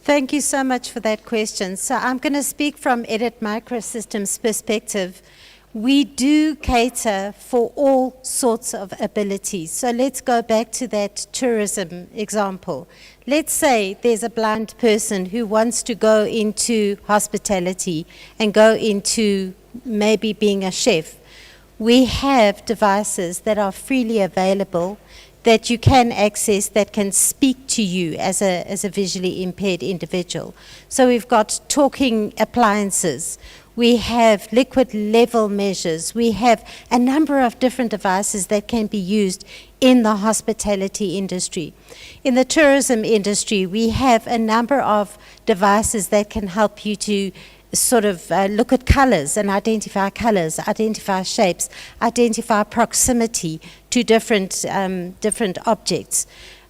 Thank you so much for that question. So I'm going to speak from Edit Microsystems' perspective. We do cater for all sorts of abilities. So let's go back to that tourism example. Let's say there's a blind person who wants to go into hospitality and go into maybe being a chef. We have devices that are freely available that you can access that can speak to you as a visually impaired individual. So we've got talking appliances, we have liquid level measures, we have a number of different devices that can be used in the hospitality industry. In the tourism industry, we have a number of devices that can help you to sort of look at colors and identify shapes, identify proximity to different objects.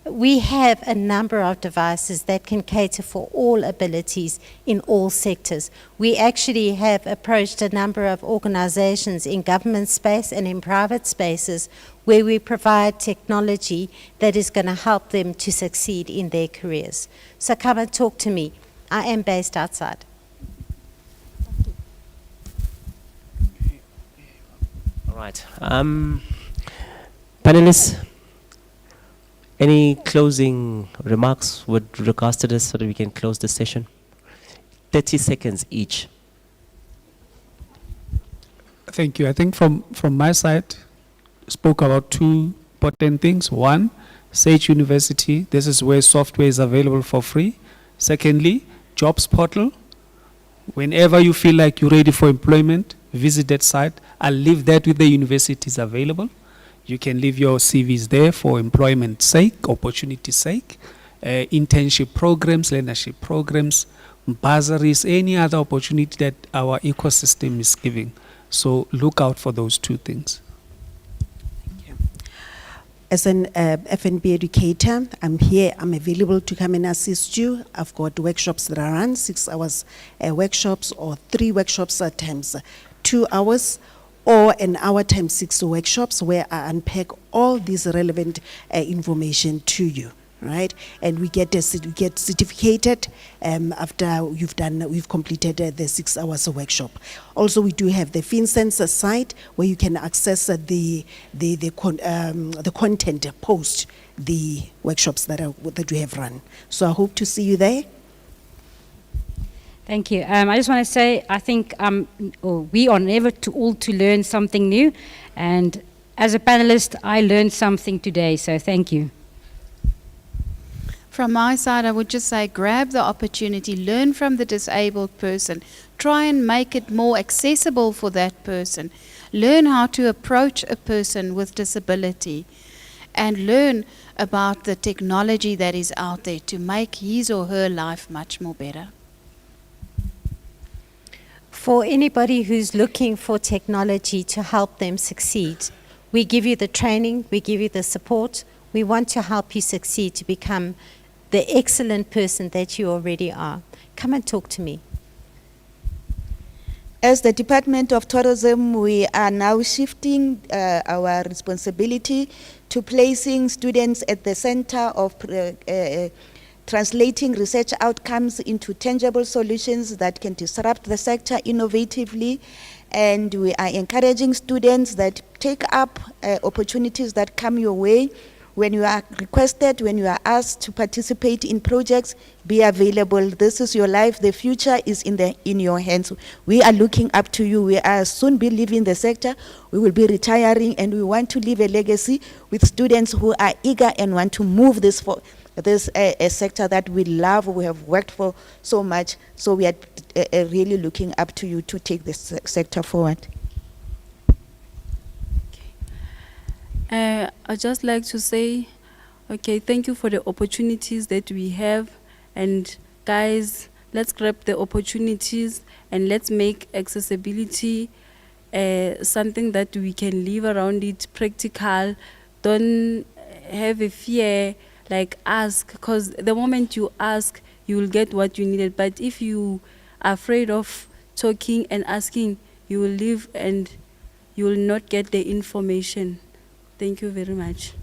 We have a number of devices that can cater for all abilities in all sectors. We actually have approached a number of organizations in government space and in private spaces where we provide technology that is going to help them to succeed in their careers. So come and talk to me. I am based outside. All right. Panelists, any closing remarks with regards to this so that we can close the session? 30 seconds each. Thank you. I think from my side, spoke about two important things. One, Sage University. This is where software is available for free. Secondly, Jobs Portal. Whenever you feel like you're ready for employment, visit that site. I'll leave that with the universities available. You can leave your CVs there for employment sake, opportunity sake, internship programs, learnership programs, bursaries, any other opportunity that our ecosystem is giving. So look out for those two things. As an F&B educator, I'm here, I'm available to come and assist you. I've got workshops that I run, 6 hours workshops or 3 workshops at times 2 hours, or an hour times 6 workshops where I unpack all this relevant information to you, right? And we get certificated after we've completed the 6 hours of workshop. Also, we do have the FinSense site where you can access the content post the workshops that we have run. So I hope to see you there. Thank you. I just want to say, I think we are never too old to learn something new. And as a panelist, I learned something today, so thank you. From my side, I would just say grab the opportunity, learn from the disabled person, try and make it more accessible for that person, learn how to approach a person with disability, and learn about the technology that is out there to make his or her life much more better. For anybody who's looking for technology to help them succeed, we give you the training, we give you the support. We want to help you succeed to become the excellent person that you already are. Come and talk to me. As the Department of Tourism, we are now shifting our responsibility to placing students at the center of translating research outcomes into tangible solutions that can disrupt the sector innovatively. And we are encouraging students that take up opportunities that come your way. When you are requested, when you are asked to participate in projects, be available. This is your life. The future is in your hands. We are looking up to you. We are soon be leaving the sector. We will be retiring, and we want to leave a legacy with students who are eager and want to move this a sector that we love, we have worked for so much. So we are really looking up to you to take this sector forward. I'd just like to say, okay, thank you for the opportunities that we have. And guys, let's grab the opportunities and let's make accessibility something that we can live around it, practical. Don't have a fear, like ask, because the moment you ask, you will get what you needed. But if you are afraid of talking and asking, you will leave and you will not get the information. Thank you very much.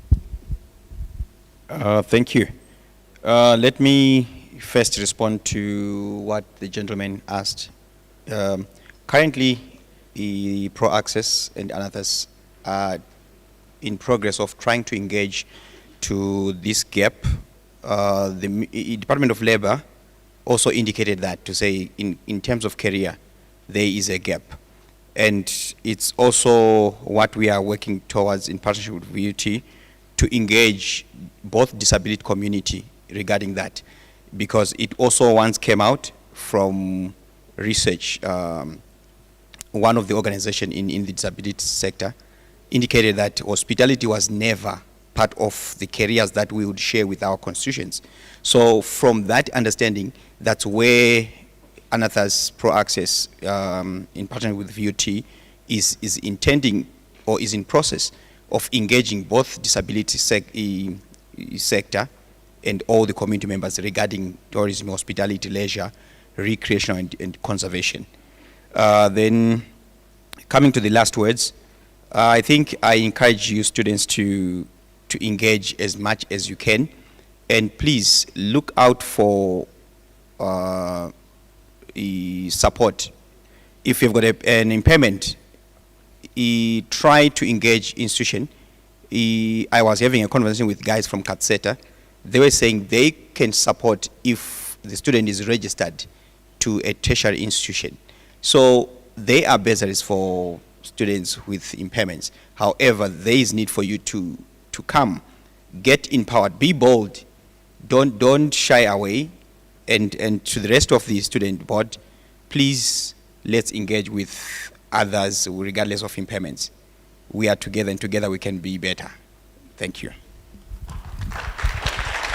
Thank you. Let me first respond to what the gentleman asked. Currently, the Pro Access and others are in progress of trying to engage to this gap. The Department of Labor also indicated that to say in terms of career, there is a gap. And it's also what we are working towards in partnership with VUT to engage both disability community regarding that, because it also once came out from research. One of the organizations in the disability sector indicated that hospitality was never part of the careers that we would share with our constituents. So from that understanding, that's where Anatha's Pro Access, in partnership with VUT, is intending or is in process of engaging both disability sector and all the community members regarding tourism, hospitality, leisure, recreation, and conservation. Then, coming to the last words, I think I encourage you students to engage as much as you can, and please look out for support. If you've got an impairment, try to engage institution. I was having a conversation with guys from Katseta. They were saying they can support if the student is registered to a tertiary institution. So they are bursaries for students with impairments. However, there is need for you to come, get empowered, be bold, don't shy away, and to the rest of the student board, please let's engage with others regardless of impairments. We are together, and together we can be better. Thank you.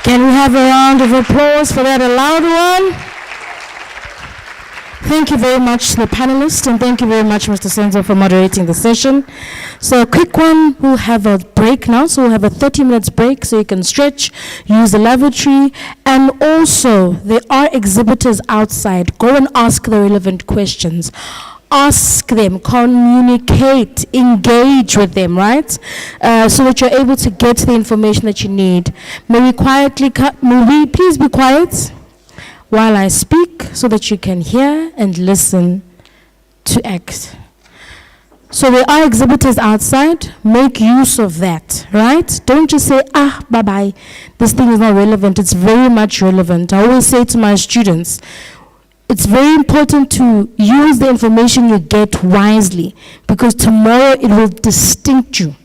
Can we have a round of applause for that, a loud one? Thank you very much to the panelists, and thank you very much, Mr. Senzo, for moderating the session. So a quick one, we'll have a break now, so we'll have a 30 minutes break so you can stretch, use the lavatory, and also there are exhibitors outside. Go and ask the relevant questions. Ask them, communicate, engage with them, right? So that you're able to get the information that you need. May we please be quiet while I speak so that you can hear and listen to act. So there are exhibitors outside. Make use of that, right? Don't just say, bye-bye, this thing is not relevant. It's very much relevant. I always say to my students, it's very important to use the information you get wisely, because tomorrow it will distinct you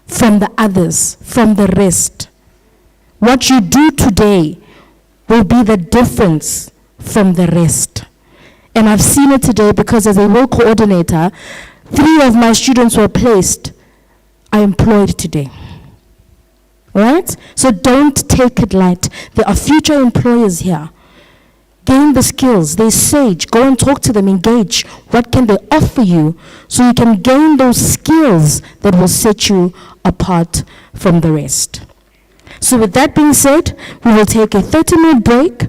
from the others, from the rest. What you do today will be the difference from the rest. And I've seen it today because as a role coordinator, 3 of my students were placed, are employed today. Right? So don't take it light. There are future employers here. Gain the skills. They're sage. Go and talk to them. Engage. What can they offer you so you can gain those skills that will set you apart from the rest. So with that being said, we will take a 30-minute break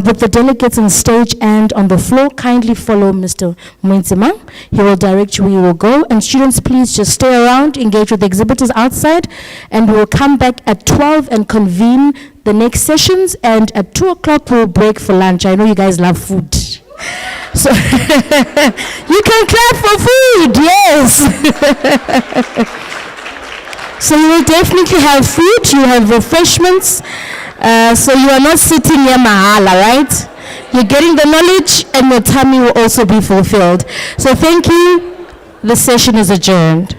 with the delegates on stage and on the floor. Kindly follow Mr. Mwenzima. He will direct you where you will go. And students, please just stay around, engage with the exhibitors outside, and we will come back at 12 and convene the next sessions. And at 2 o'clock, we'll break for lunch. I know you guys love food. So you can clap for food, yes. So you will definitely have food, you have refreshments, so you are not sitting here mahala, right? You're getting the knowledge and your tummy will also be fulfilled. So thank you. The session is adjourned.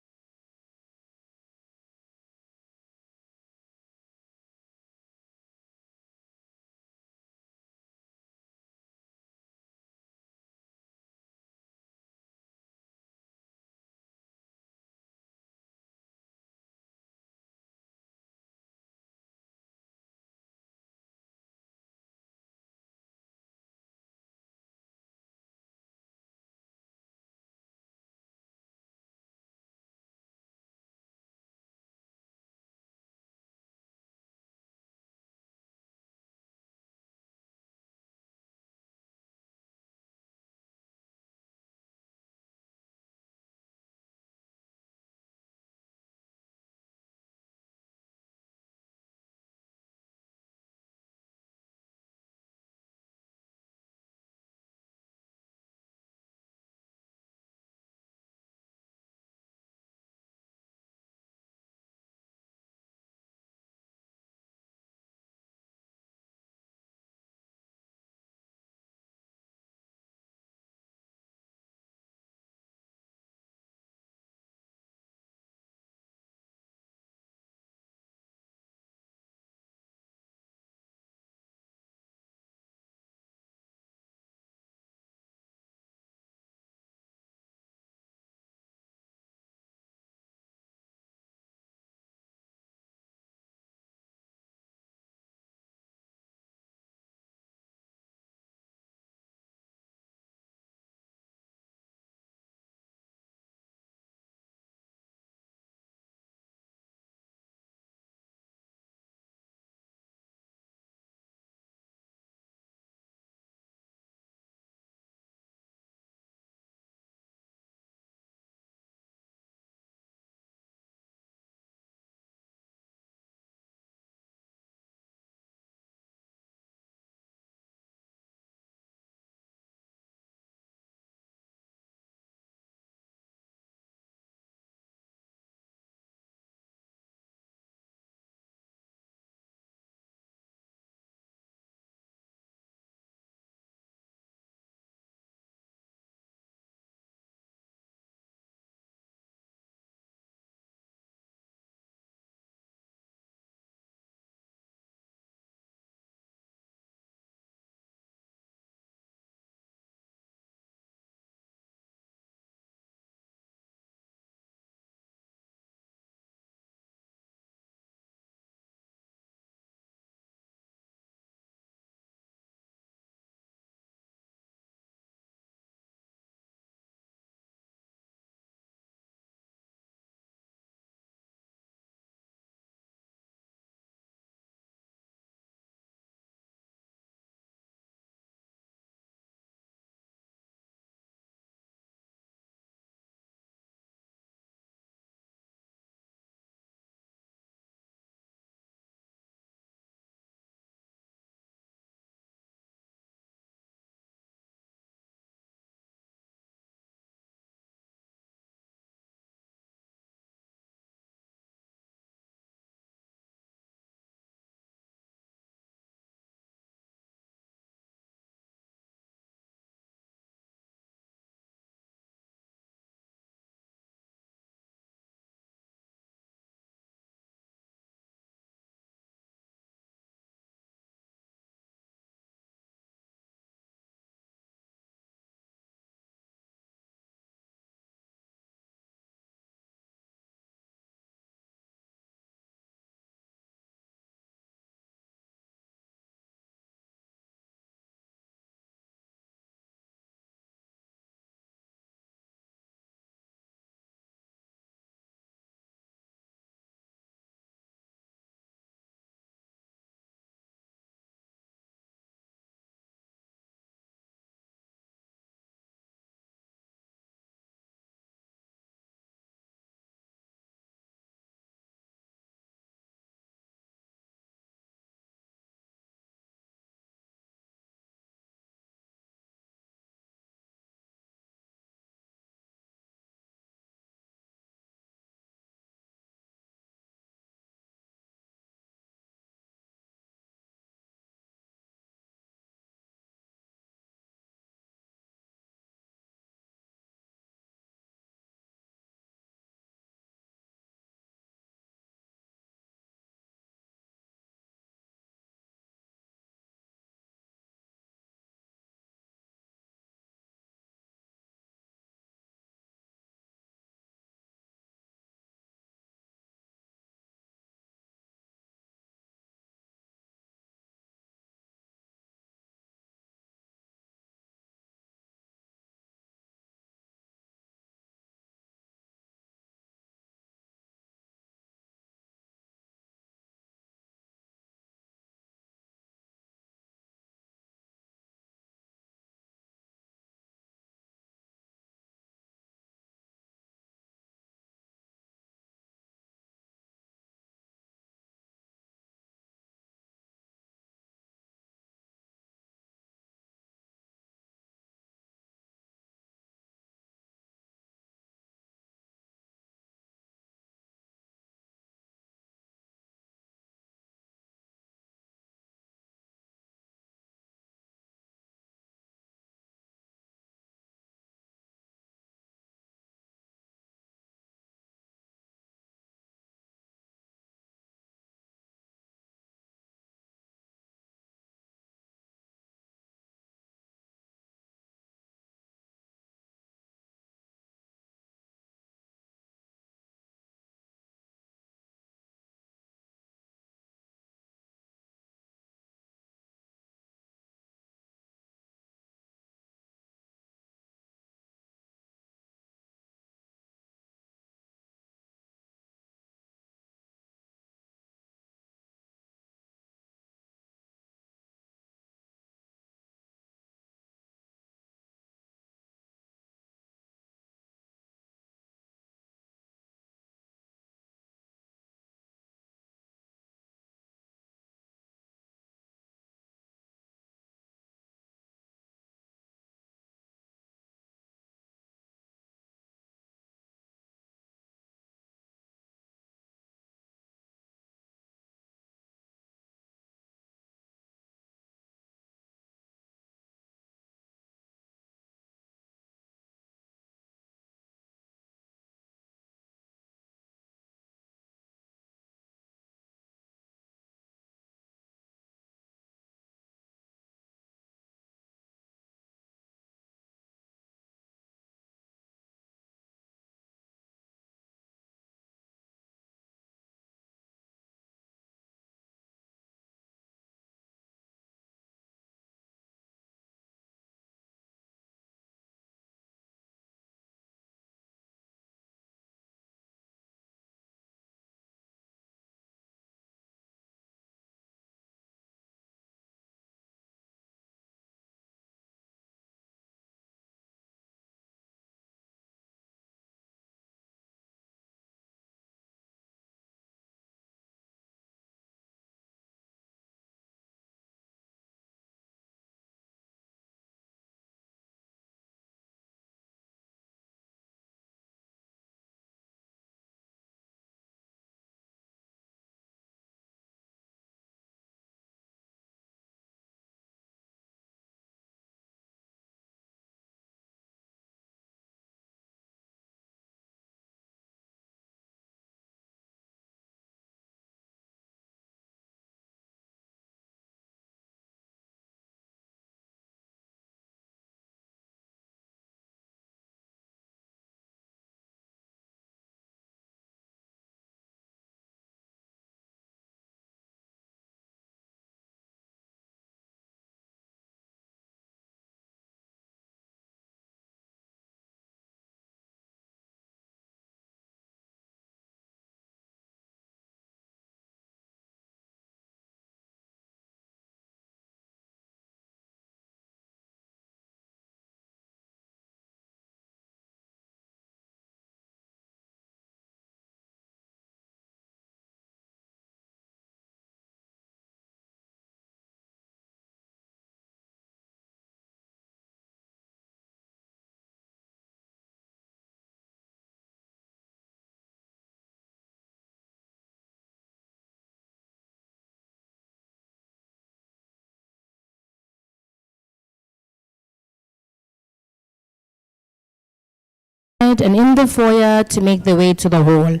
outside and in the foyer to make their way to the hall.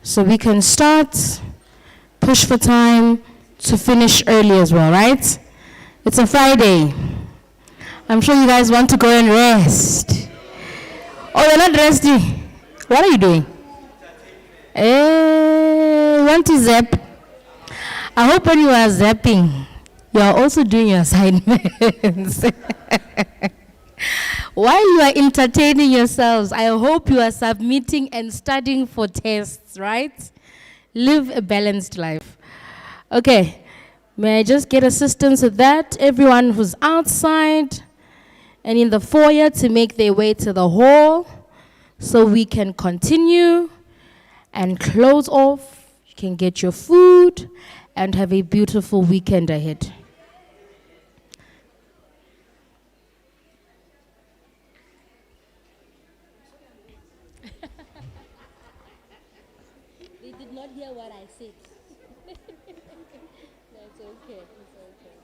So we can start, push for time to finish early as well, right? It's a Friday. I'm sure you guys want to go and rest. Oh, you're not resting. What are you doing? Want to zap? I hope when you are zapping, you are also doing your assignments. While you are entertaining yourselves, I hope you are submitting and studying for tests, right? Live a balanced life. Okay, may I just get assistance with that? Everyone who's outside and in the foyer to make their way to the hall so we can continue and close off. You can get your food and have a beautiful weekend ahead. They did not hear what I said. That's okay. It's okay.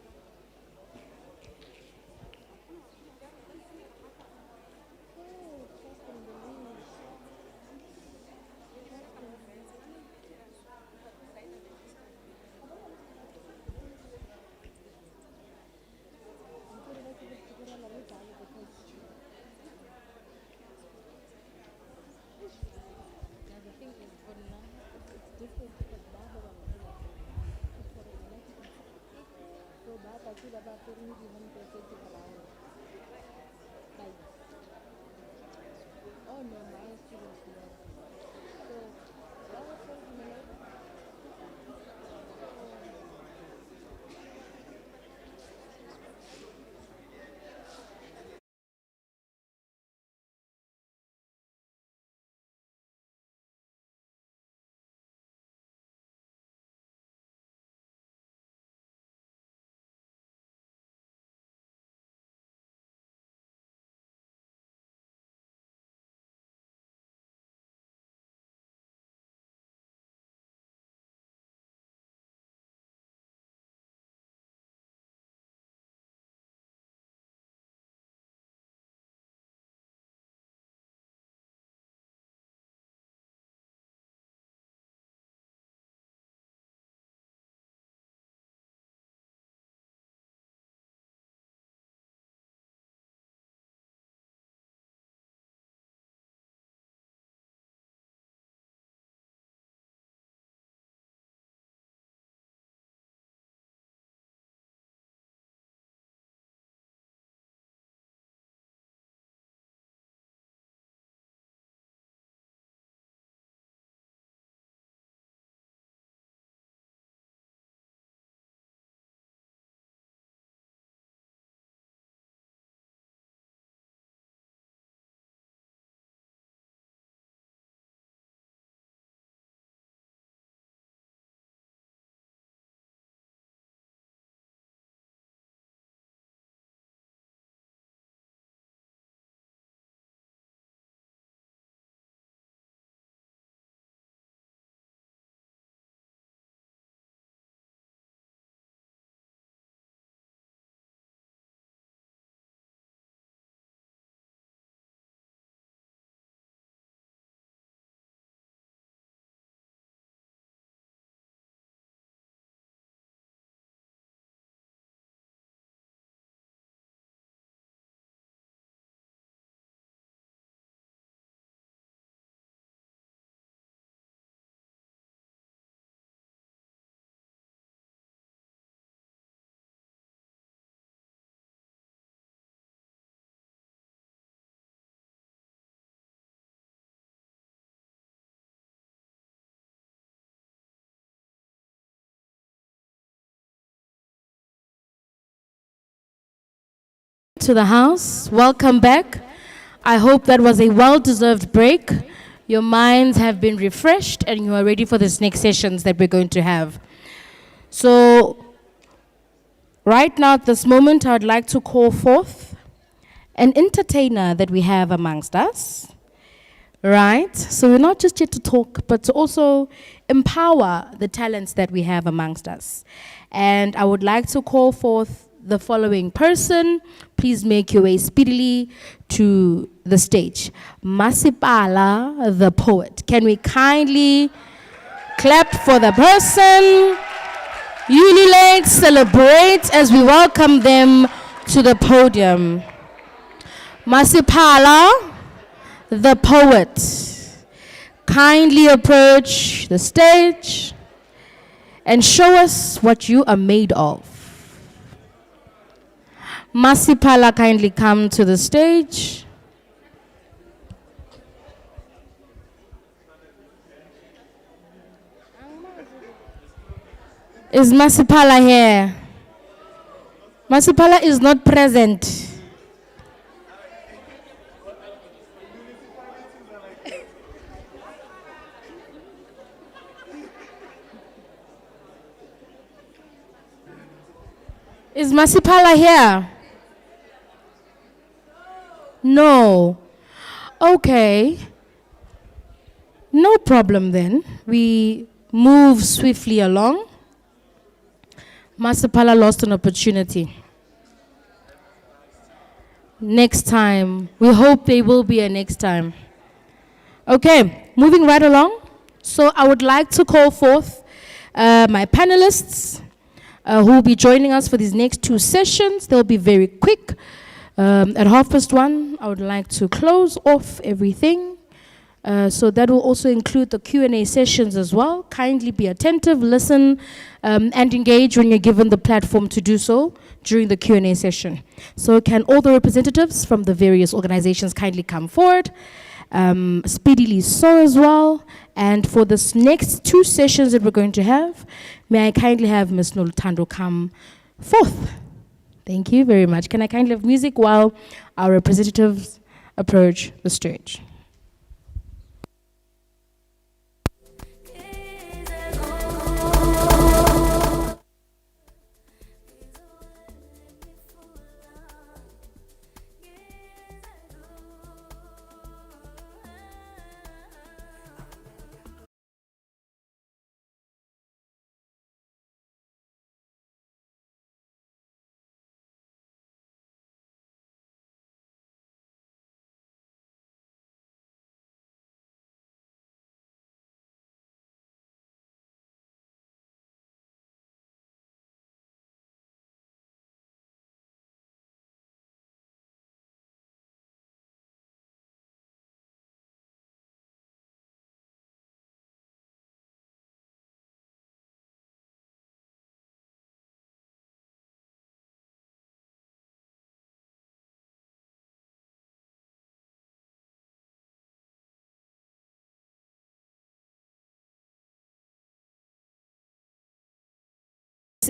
Oh no, my students know. So, that was so To the house, welcome back. I hope that was a well-deserved break. Your minds have been refreshed and you are ready for this next sessions that we're going to have. So, right now at this moment, I would like to call forth an entertainer that we have amongst us. Right? So we're not just here to talk, but to also empower the talents that we have amongst us. And I would like to call forth the following person. Please make your way speedily to the stage. Masipala, the poet. Can we kindly clap for the person? Ululate, celebrate as we welcome them to the podium. Masipala, the poet. Kindly approach the stage and show us what you are made of. Masipala, kindly come to the stage. Is Masipala here? Masipala is not present. Is Masipala here? No. Okay. No problem then. We move swiftly along. Masipala lost an opportunity. Next time. We hope there will be a next time. Okay, moving right along. So I would like to call forth my panelists who will be joining us for these next two sessions. They'll be very quick. At 1:30, I would like to close off everything. So that will also include the Q&A sessions as well. Kindly be attentive, listen, and engage when you're given the platform to do so during the Q&A session. So can all the representatives from the various organizations kindly come forward, speedily so as well. And for this next two sessions that we're going to have, may I kindly have Ms. Nolutando come forth. Thank you very much. Can I kindly have music while our representatives approach the stage?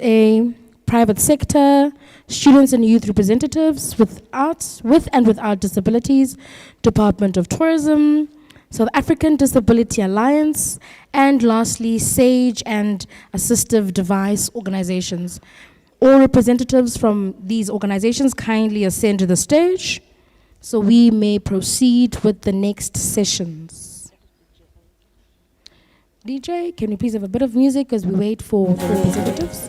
A private sector, students and youth representatives with and without disabilities, Department of Tourism, South African Disability Alliance, and lastly, SAGE and assistive device organizations. All representatives from these organizations kindly ascend to the stage so we may proceed with the next sessions. DJ, can you please have a bit of music as we wait for the representatives?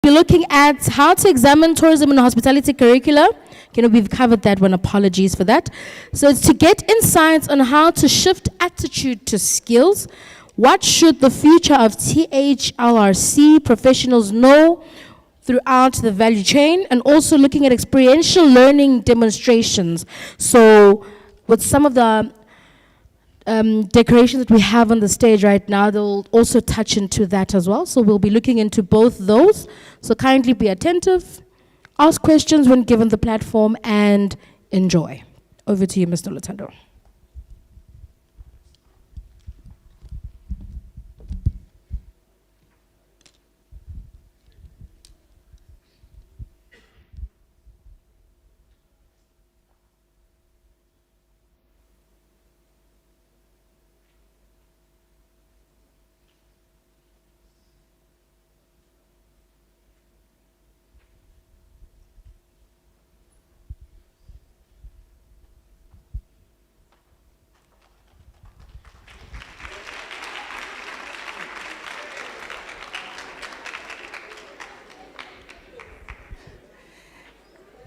Be looking at how to examine tourism and hospitality curricula. We've covered that one, apologies for that. So it's to get insights on how to shift attitude to skills. What should the future of THLRC professionals know throughout the value chain, and also looking at experiential learning demonstrations. So with some of the decorations that we have on the stage right now, they'll also touch into that as well. So we'll be looking into both those. So kindly be attentive, ask questions when given the platform, and enjoy. Over to you, Mr. Lutando.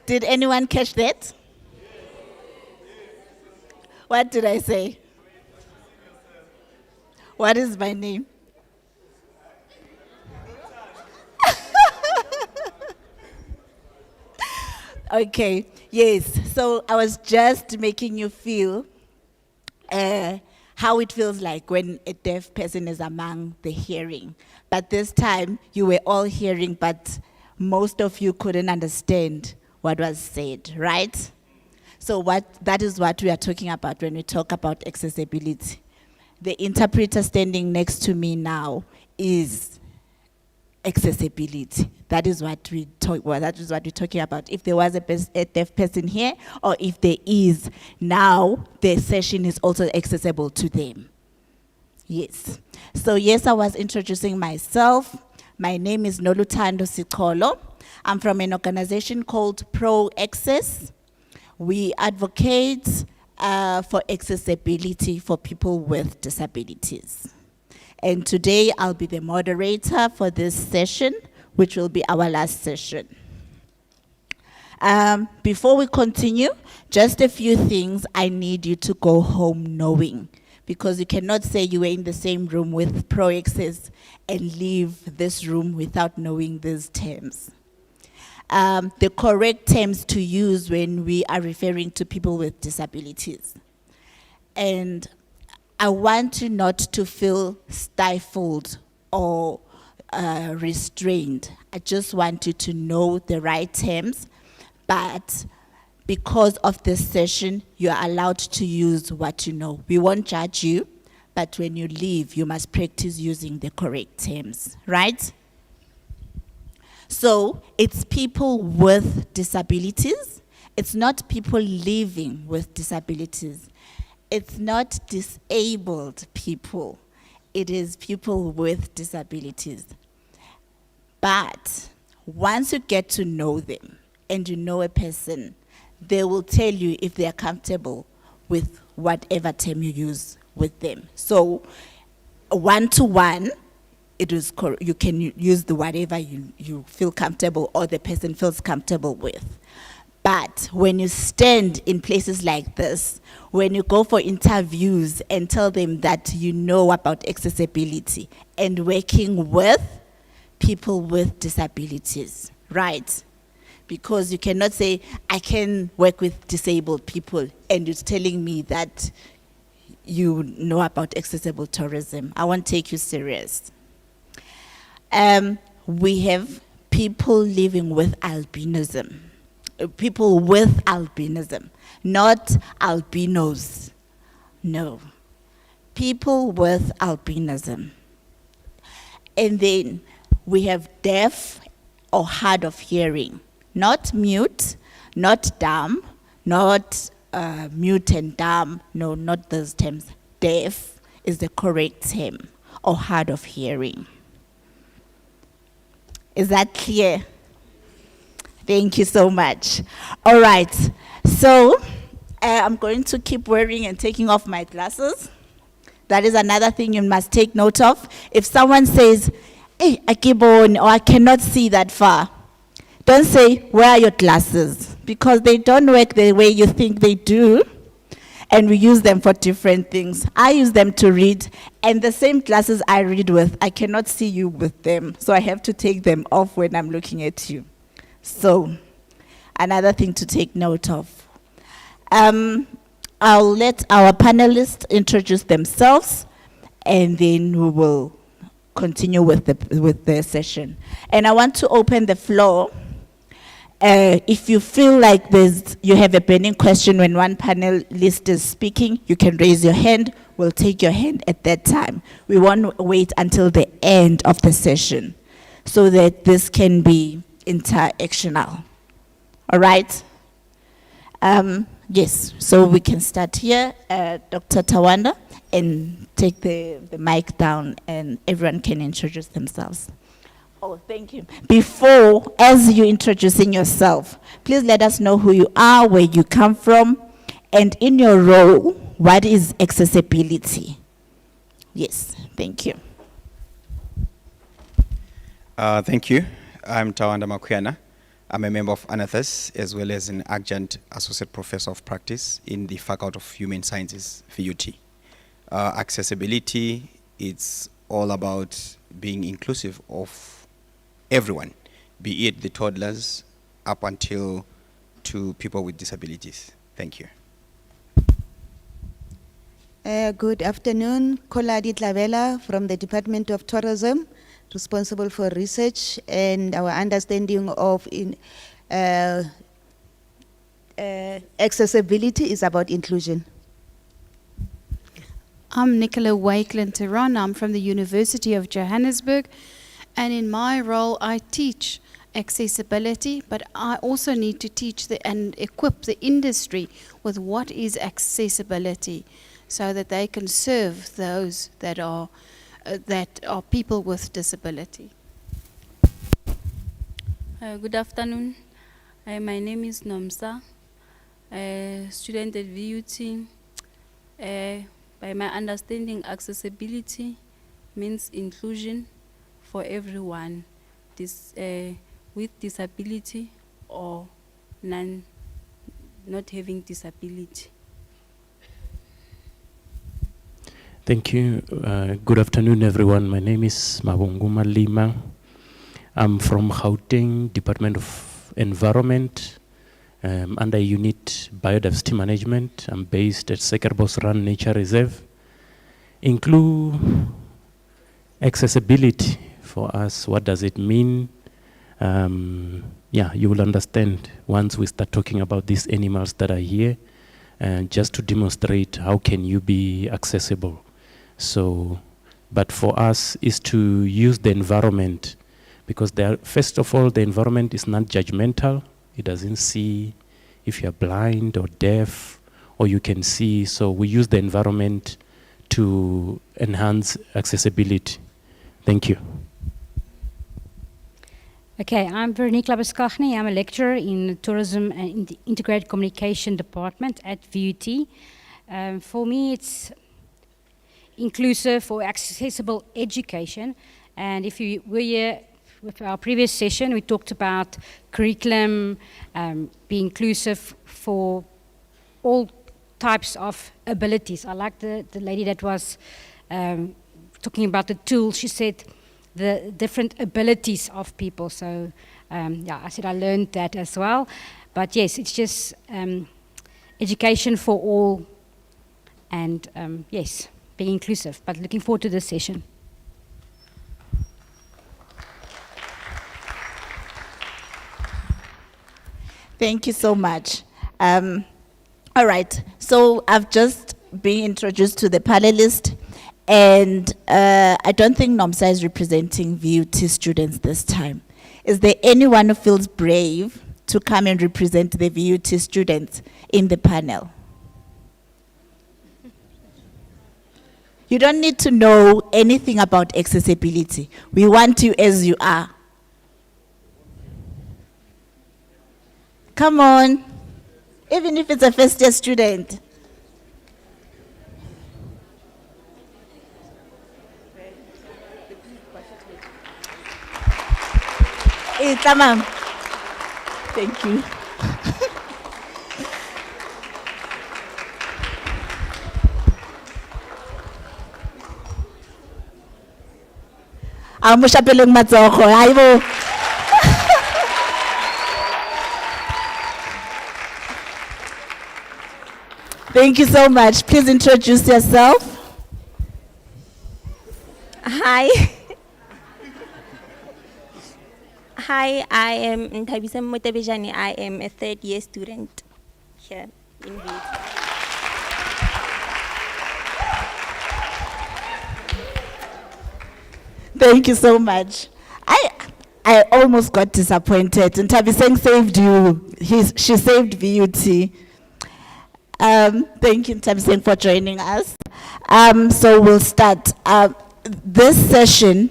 Did anyone catch that? What did I say? What is my name? Okay, yes. So I was just making you feel how it feels like when a deaf person is among the hearing. But this time you were all hearing, but most of you couldn't understand what was said, right? So that is what we are talking about when we talk about accessibility. The interpreter standing next to me now is accessibility. That is what we talk. Well, that is what we're talking about. If there was a deaf person here, or if there is now, the session is also accessible to them. Yes. So yes, I was introducing myself. My name is Nolutando Sikolo. I'm from an organization called Pro Access. We advocate for accessibility for people with disabilities. And today I'll be the moderator for this session, which will be our last session. Before we continue, just a few things I need you to go home knowing, because you cannot say you were in the same room with Pro Access and leave this room without knowing these terms. The correct terms to use when we are referring to people with disabilities. And I want you not to feel stifled or restrained. I just want you to know the right terms, but because of this session, you are allowed to use what you know. We won't judge you, but when you leave, you must practice using the correct terms, right? So it's people with disabilities. It's not people living with disabilities. It's not disabled people. It is people with disabilities. But once you get to know them and you know a person, they will tell you if they are comfortable with whatever term you use with them. So one-to-one, you can use the whatever you feel comfortable or the person feels comfortable with. But when you stand in places like this, when you go for interviews and tell them that you know about accessibility and working with people with disabilities, right? Because you cannot say, I can work with disabled people, and you're telling me that you know about accessible tourism. I won't take you serious. We have people living with albinism. People with albinism, not albinos. No. People with albinism. And then we have deaf or hard of hearing. Not mute, not dumb, not mute and dumb. No, not those terms. Deaf is the correct term, or hard of hearing. Is that clear? Thank you so much. All right, so I'm going to keep wearing and taking off my glasses. That is another thing you must take note of. If someone says, hey, Akibon, or I cannot see that far, don't say, where are your glasses? Because they don't work the way you think they do, and we use them for different things. I use them to read, and the same glasses I read with, I cannot see you with them, so I have to take them off when I'm looking at you. So, another thing to take note of. I'll let our panelists introduce themselves, and then we will continue with the session. And I want to open the floor. If you feel like you have a burning question when one panelist is speaking, you can raise your hand. We'll take your hand at that time. We won't wait until the end of the session so that this can be interactional. All right? Yes, so we can start here, Dr. Tawanda, and take the mic down, and everyone can introduce themselves. Oh, thank you. Before, as you're introducing yourself, please let us know who you are, where you come from, and in your role, what is accessibility? Yes, thank you. Thank you. I'm Tawanda Makwena. I'm a member of ANATHES as well as an adjunct associate professor of practice in the Faculty of Human Sciences, VUT. Accessibility, it's all about being inclusive of everyone, be it the toddlers up until to people with disabilities. Thank you. Good afternoon, Koladi Tlavela from the Department of Tourism, responsible for research and our understanding of accessibility is about inclusion. I'm Nicola Wakeland-Teron. I'm from the University of Johannesburg. And in my role, I teach accessibility, but I also need to teach and equip the industry with what is accessibility so that they can serve those that are people with disability. Good afternoon. My name is Nomsa, a student at VUT. By my understanding, accessibility means inclusion for everyone with disability or not having disability. Thank you. Good afternoon, everyone. My name is Mabonguma Lima. I'm from Gauteng, Department of Environment, under Unit Biodiversity Management. I'm based at Sekerbos Run Nature Reserve. Include accessibility for us. What does it mean? Yeah, you will understand once we start talking about these animals that are here, and just to demonstrate how can you be accessible. So, but for us is to use the environment, because first of all, the environment is not judgmental. It doesn't see if you're blind or deaf, or you can see. So we use the environment to enhance accessibility. Thank you. Okay, I'm Veronique Labuskaghni. I'm a lecturer in the Tourism and Integrated Communication Department at VUT. For me, it's inclusive or accessible education. And if you were here with our previous session, we talked about curriculum, being inclusive for all types of abilities. I like the lady that was talking about the tools. She said the different abilities of people. So yeah, I said I learned that as well. But yes, it's just education for all, and yes, being inclusive. But looking forward to this session. Thank you so much. All right, so I've just been introduced to the panelist, and I don't think NOMSA is representing VUT students this time. Is there anyone who feels brave to come and represent the VUT students in the panel? You don't need to know anything about accessibility. We want you as you are. Come on, even if it's a first year student. Tamam. Thank you. Amo siya pelong matsogo. Ay mo. Thank you so much. Please introduce yourself. Hi. Hi, I am Ntabisa Motebejane. I am a third year student here in Wales. Thank you so much. I almost got disappointed. Ntabiseng saved you. She saved VUT. Thank you, Ntabiseng, for joining us. So we'll start. This session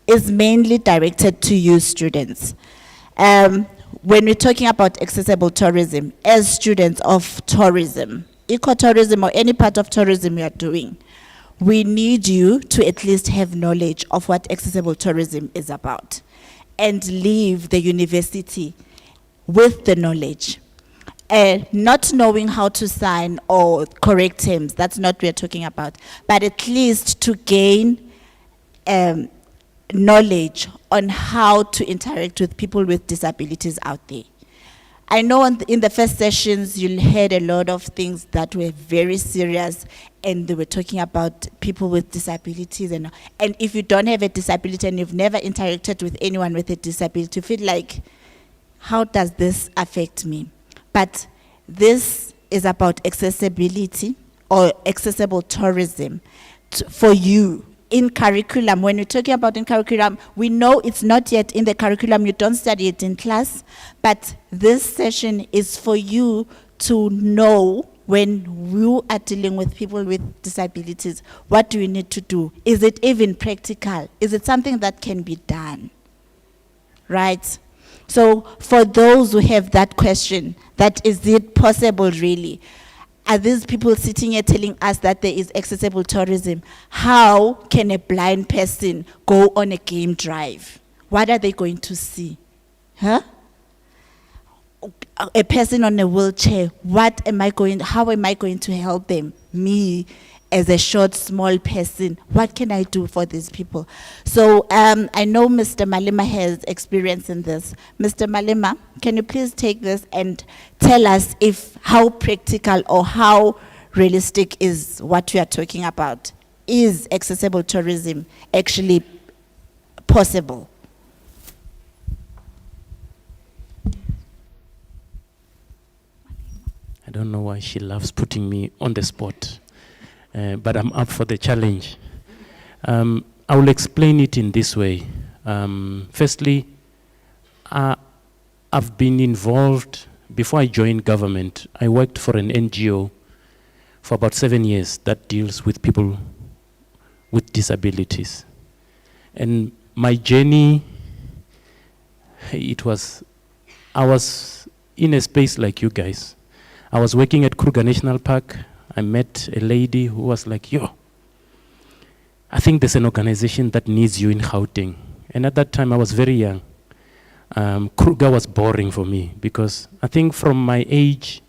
is mainly directed to you students. When we're talking about accessible tourism, as students of tourism, ecotourism or any part of tourism you are doing, we need you to at least have knowledge of what accessible tourism is about and leave the university with the knowledge. Not knowing how to sign or correct terms, that's not what we're talking about, but at least to gain knowledge on how to interact with people with disabilities out there. I know in the first sessions you heard a lot of things that were very serious, and they were talking about people with disabilities, and if you don't have a disability and you've never interacted with anyone with a disability, you feel like, how does this affect me? But this is about accessibility or accessible tourism for you. In curriculum, when we're talking about in curriculum, we know it's not yet in the curriculum, you don't study it in class, but this session is for you to know when you are dealing with people with disabilities, what do you need to do? Is it even practical? Is it something that can be done? Right? So for those who have that question, that is it possible really? Are these people sitting here telling us that there is accessible tourism? How can a blind person go on a game drive? What are they going to see? Huh? A person on a wheelchair, how am I going to help them? Me, as a short, small person, what can I do for these people? So I know Mr. Malema has experience in this. Mr. Malema, can you please take this and tell us how practical or how realistic is what we are talking about? Is accessible tourism actually possible? I don't know why she loves putting me on the spot. But I'm up for the challenge. I will explain it in this way. Firstly, I've been involved, before I joined government, I worked for an NGO for about 7 years that deals with people with disabilities. And my journey, I was in a space like you guys. I was working at Kruger National Park. I met a lady who was like, yo, I think there's an organization that needs you in Gauteng. And at that time, I was very young. Kruger was boring for me because I think from my age,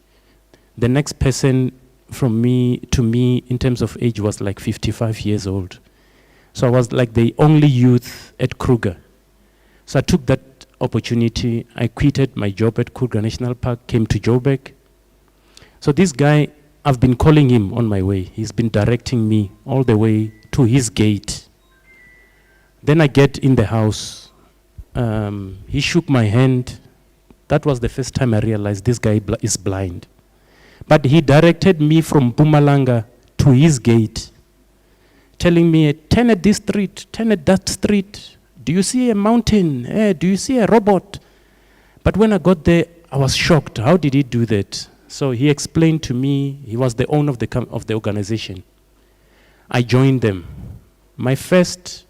the next person from me to me in terms of age was like 55 years old. So I was like the only youth at Kruger. So I took that opportunity. I quitted my job at Kruger National Park, came to Joburg. So this guy, I've been calling him on my way. He's been directing me all the way to his gate. Then I get in the house. He shook my hand. That was the first time I realized this guy is blind. But he directed me from Mpumalanga to his gate, telling me, turn at this street, turn at that street. Do you see a mountain? Do you see a robot? But when I got there, I was shocked. How did he do that? So he explained to me, he was the owner of the organization. I joined them. My first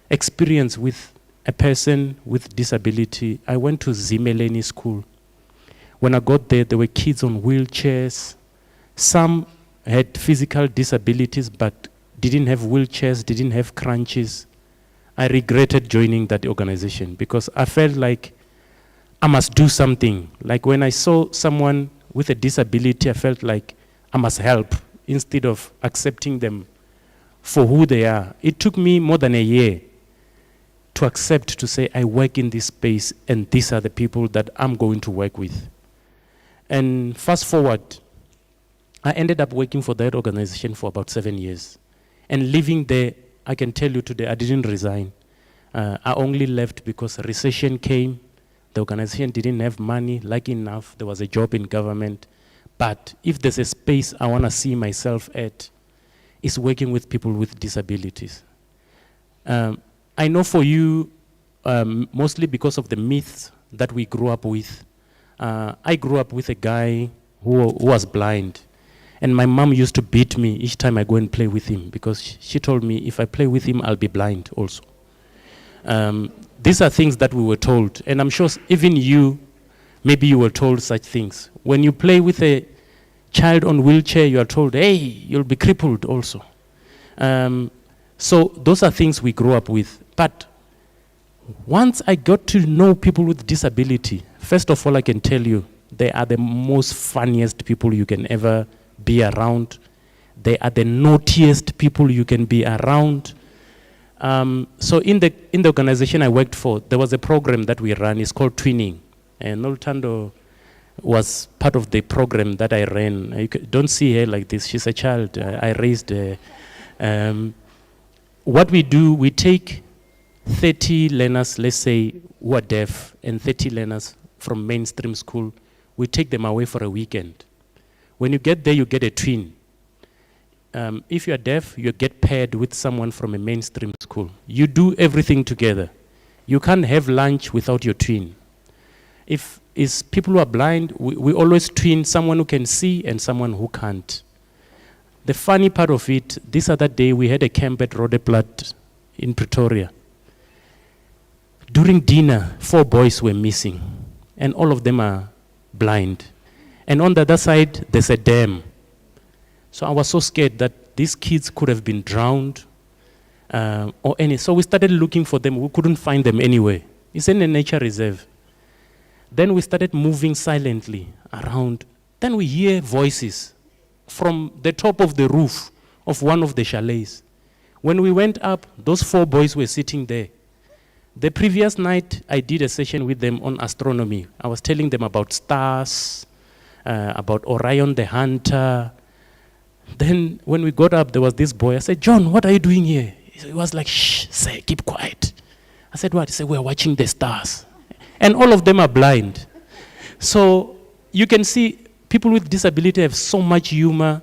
experience with a person with disability, I went to Zimeleni School. When I got there, there were kids on wheelchairs. Some had physical disabilities but didn't have wheelchairs, didn't have crutches. I regretted joining that organization because I felt like I must do something. Like when I saw someone with a disability, I felt like I must help instead of accepting them for who they are. It took me more than a year to accept, to say, I work in this space and these are the people that I'm going to work with. And fast forward, I ended up working for that organization for about 7 years. And living there, I can tell you today, I didn't resign. I only left because a recession came. The organization didn't have money. Lucky enough, there was a job in government. But if there's a space I want to see myself at, it's working with people with disabilities. I know for you, mostly because of the myths that we grew up with. I grew up with a guy who was blind. And my mom used to beat me each time I go and play with him because she told me if I play with him, I'll be blind also. These are things that we were told. And I'm sure even you, maybe you were told such things. When you play with a child on wheelchair, you are told, hey, you'll be crippled also. So those are things we grew up with. But once I got to know people with disability, first of all, I can tell you, they are the most funniest people you can ever be around. They are the naughtiest people you can be around. So in the organization I worked for, there was a program that we ran. It's called Twinning. And Nolutando was part of the program that I ran. You don't see her like this. She's a child. I raised her. What we do, we take 30 learners, let's say, who are deaf, and 30 learners from mainstream school. We take them away for a weekend. When you get there, you get a twin. If you're deaf, you get paired with someone from a mainstream school. You do everything together. You can't have lunch without your twin. If it's people who are blind, we always twin someone who can see and someone who can't. The funny part of it, this other day we had a camp at Rodeplat in Pretoria. During dinner, 4 boys were missing, and all of them are blind. And on the other side, there's a dam. So I was so scared that these kids could have been drowned or any. So we started looking for them. We couldn't find them anywhere. It's in a nature reserve. Then we started moving silently around. Then we hear voices from the top of the roof of one of the chalets. When we went up, those 4 boys were sitting there. The previous night, I did a session with them on astronomy. I was telling them about stars, about Orion the Hunter. Then when we got up, there was this boy. I said, John, what are you doing here? He was like, shh, say, keep quiet. I said, what? He said, we're watching the stars. And all of them are blind. So you can see people with disability have so much humor.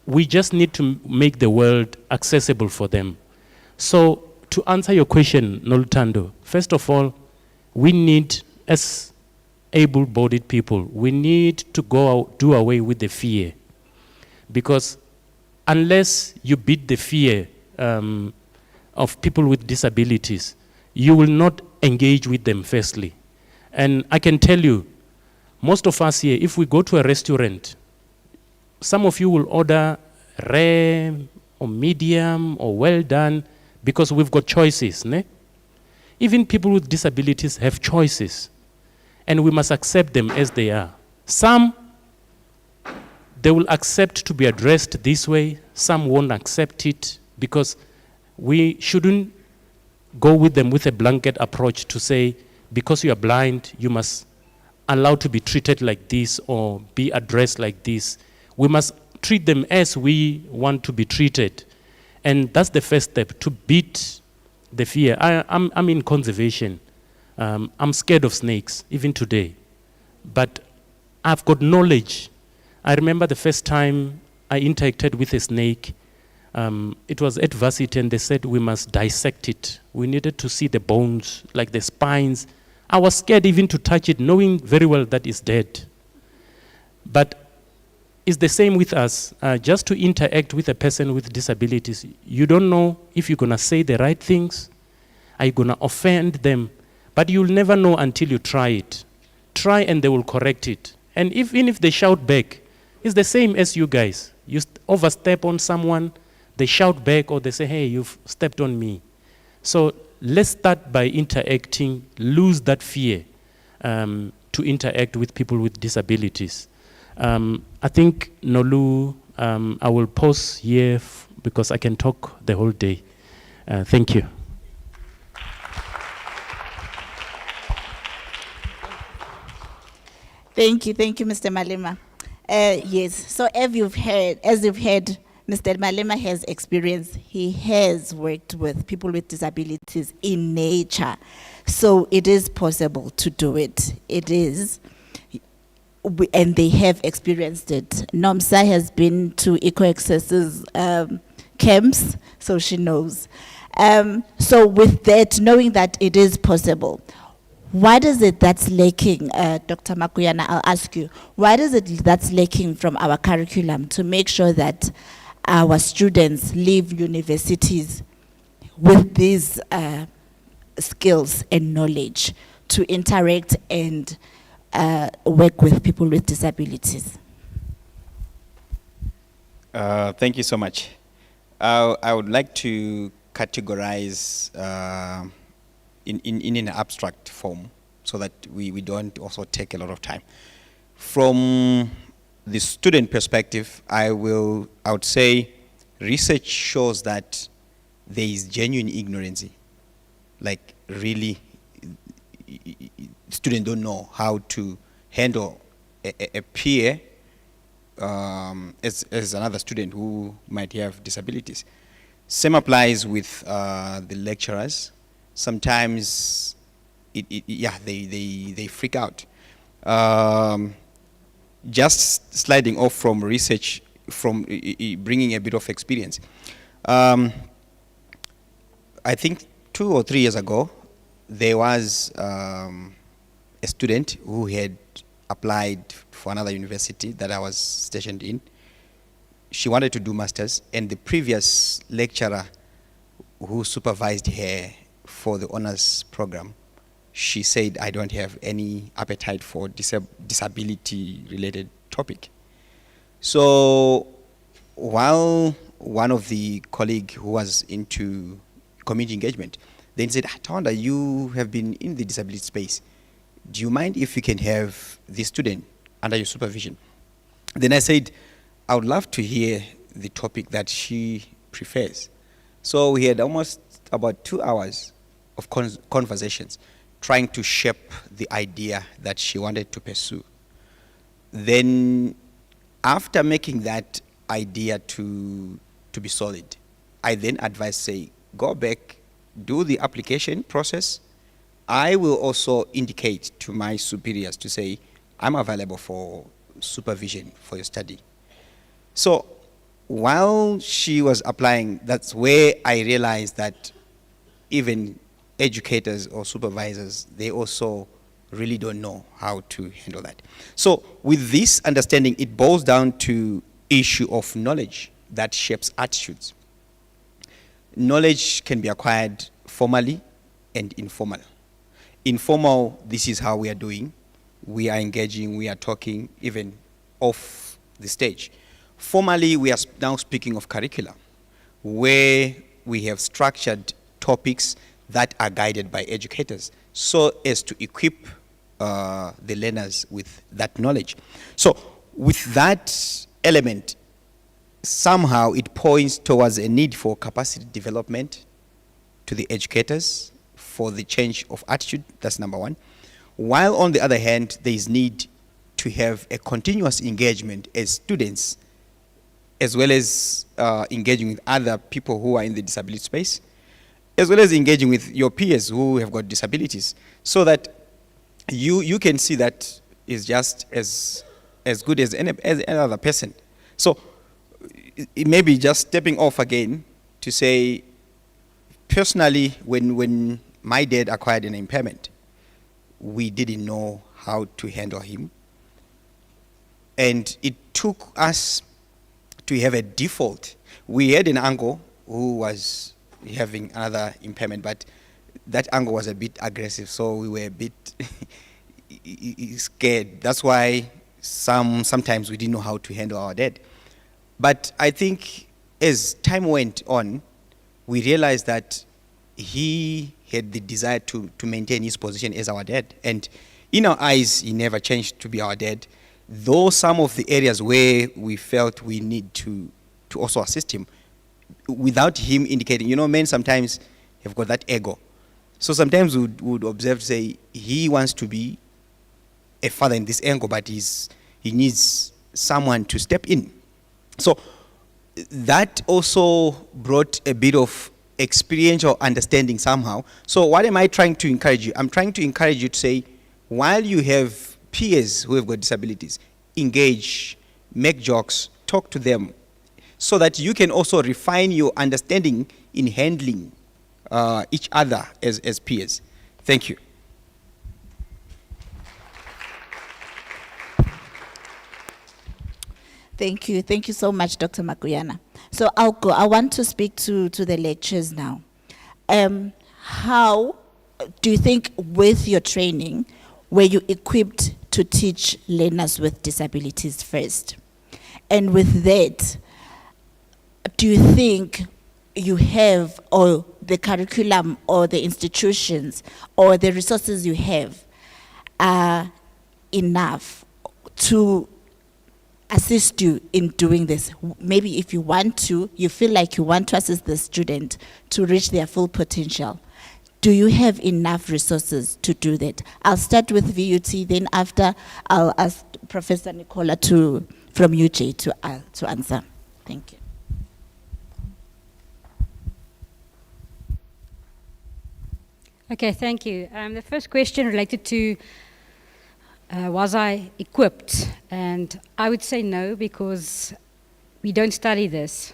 We just need to make the world accessible for them. So to answer your question, Nolutando, first of all, we need, as able-bodied people, we need to do away with the fear. Because unless you beat the fear of people with disabilities, you will not engage with them firstly. And I can tell you, most of us here, if we go to a restaurant, some of you will order rare or medium or well done because we've got choices. Ne? Even people with disabilities have choices, and we must accept them as they are. Some, they will accept to be addressed this way. Some won't accept it because we shouldn't go with them with a blanket approach to say, because you are blind, you must allow to be treated like this or be addressed like this. We must treat them as we want to be treated. And that's the first step, to beat the fear. I'm in conservation. I'm scared of snakes, even today. But I've got knowledge. I remember the first time I interacted with a snake. It was at varsity, and they said we must dissect it. We needed to see the bones, like the spines. I was scared even to touch it, knowing very well that it's dead. But it's the same with us. Just to interact with a person with disabilities, you don't know if you're going to say the right things, are you going to offend them, but you'll never know until you try it. Try and they will correct it. And even if they shout back, it's the same as you guys. You overstep on someone, they shout back, or they say, hey, you've stepped on me. So let's start by interacting, lose that fear to interact with people with disabilities. I think, Nolu, I will pause here because I can talk the whole day. Thank you. Thank you, Mr. Malema. Yes, so as you've heard, Mr. Malema has experience. He has worked with people with disabilities in nature. So it is possible to do it. It is. And they have experienced it. Nomsa has been to Eco-Access's camps, so she knows. So with that, knowing that it is possible, what is it that's lacking, Dr. Makuyana, I'll ask you, what is it that's lacking from our curriculum to make sure that our students leave universities with these skills and knowledge to interact and work with people with disabilities? Thank you so much. I would like to categorize in an abstract form so that we don't also take a lot of time. From the student perspective, I would say research shows that there is genuine ignorance. Like really, students don't know how to handle a peer as another student who might have disabilities. Same applies with the lecturers. Sometimes, they freak out. Just sliding off from research, from bringing a bit of experience. I think 2 or 3 years ago, there was a student who had applied for another university that I was stationed in. She wanted to do masters, and the previous lecturer who supervised her for the honors program, she said, I don't have any appetite for disability-related topic. So while one of the colleagues who was into community engagement then said, Tawanda, you have been in the disability space. Do you mind if you can have this student under your supervision? Then I said, I would love to hear the topic that she prefers. So we had almost about 2 hours of conversations trying to shape the idea that she wanted to pursue. Then after making that idea to be solid, I then advised, say, go back, do the application process. I will also indicate to my superiors to say, I'm available for supervision for your study. So while she was applying, that's where I realized that even educators or supervisors, they also really don't know how to handle that. So with this understanding, it boils down to issue of knowledge that shapes attitudes. Knowledge can be acquired formally and informal. Informal, this is how we are doing. We are engaging, we are talking, even off the stage. Formally, we are now speaking of curriculum, where we have structured topics that are guided by educators so as to equip the learners with that knowledge. So with that element, somehow it points towards a need for capacity development to the educators for the change of attitude. That's number one. While on the other hand, there is need to have a continuous engagement as students, as well as engaging with other people who are in the disability space, as well as engaging with your peers who have got disabilities, so that you can see that is just as good as any other person. So it may be just stepping off again to say, personally, when my dad acquired an impairment, we didn't know how to handle him. And it took us to have a default. We had an uncle who was having another impairment, but that uncle was a bit aggressive, so we were a bit scared. That's why sometimes we didn't know how to handle our dad. But I think as time went on, we realized that he had the desire to maintain his position as our dad. And in our eyes, he never changed to be our dad. Though some of the areas where we felt we need to also assist him, without him indicating, men sometimes have got that ego. So sometimes we would observe, say, he wants to be a father in this angle, but he needs someone to step in. So that also brought a bit of experiential understanding somehow. So what am I trying to encourage you? I'm trying to encourage you to say, while you have peers who have got disabilities, engage, make jokes, talk to them, so that you can also refine your understanding in handling each other as peers. Thank you. Thank you. Thank you so much, Dr. Makuyana. So I'll go. I want to speak to the lectures now. How do you think with your training, were you equipped to teach learners with disabilities first? And with that, do you think you have, or the curriculum or the institutions or the resources you have are enough to assist you in doing this? Maybe if you want to, you feel like you want to assist the student to reach their full potential, do you have enough resources to do that? I'll start with VUT, then after I'll ask Professor Nicola from UJ to answer. Thank you. Okay, thank you. The first question related to was I equipped? And I would say no, because we don't study this.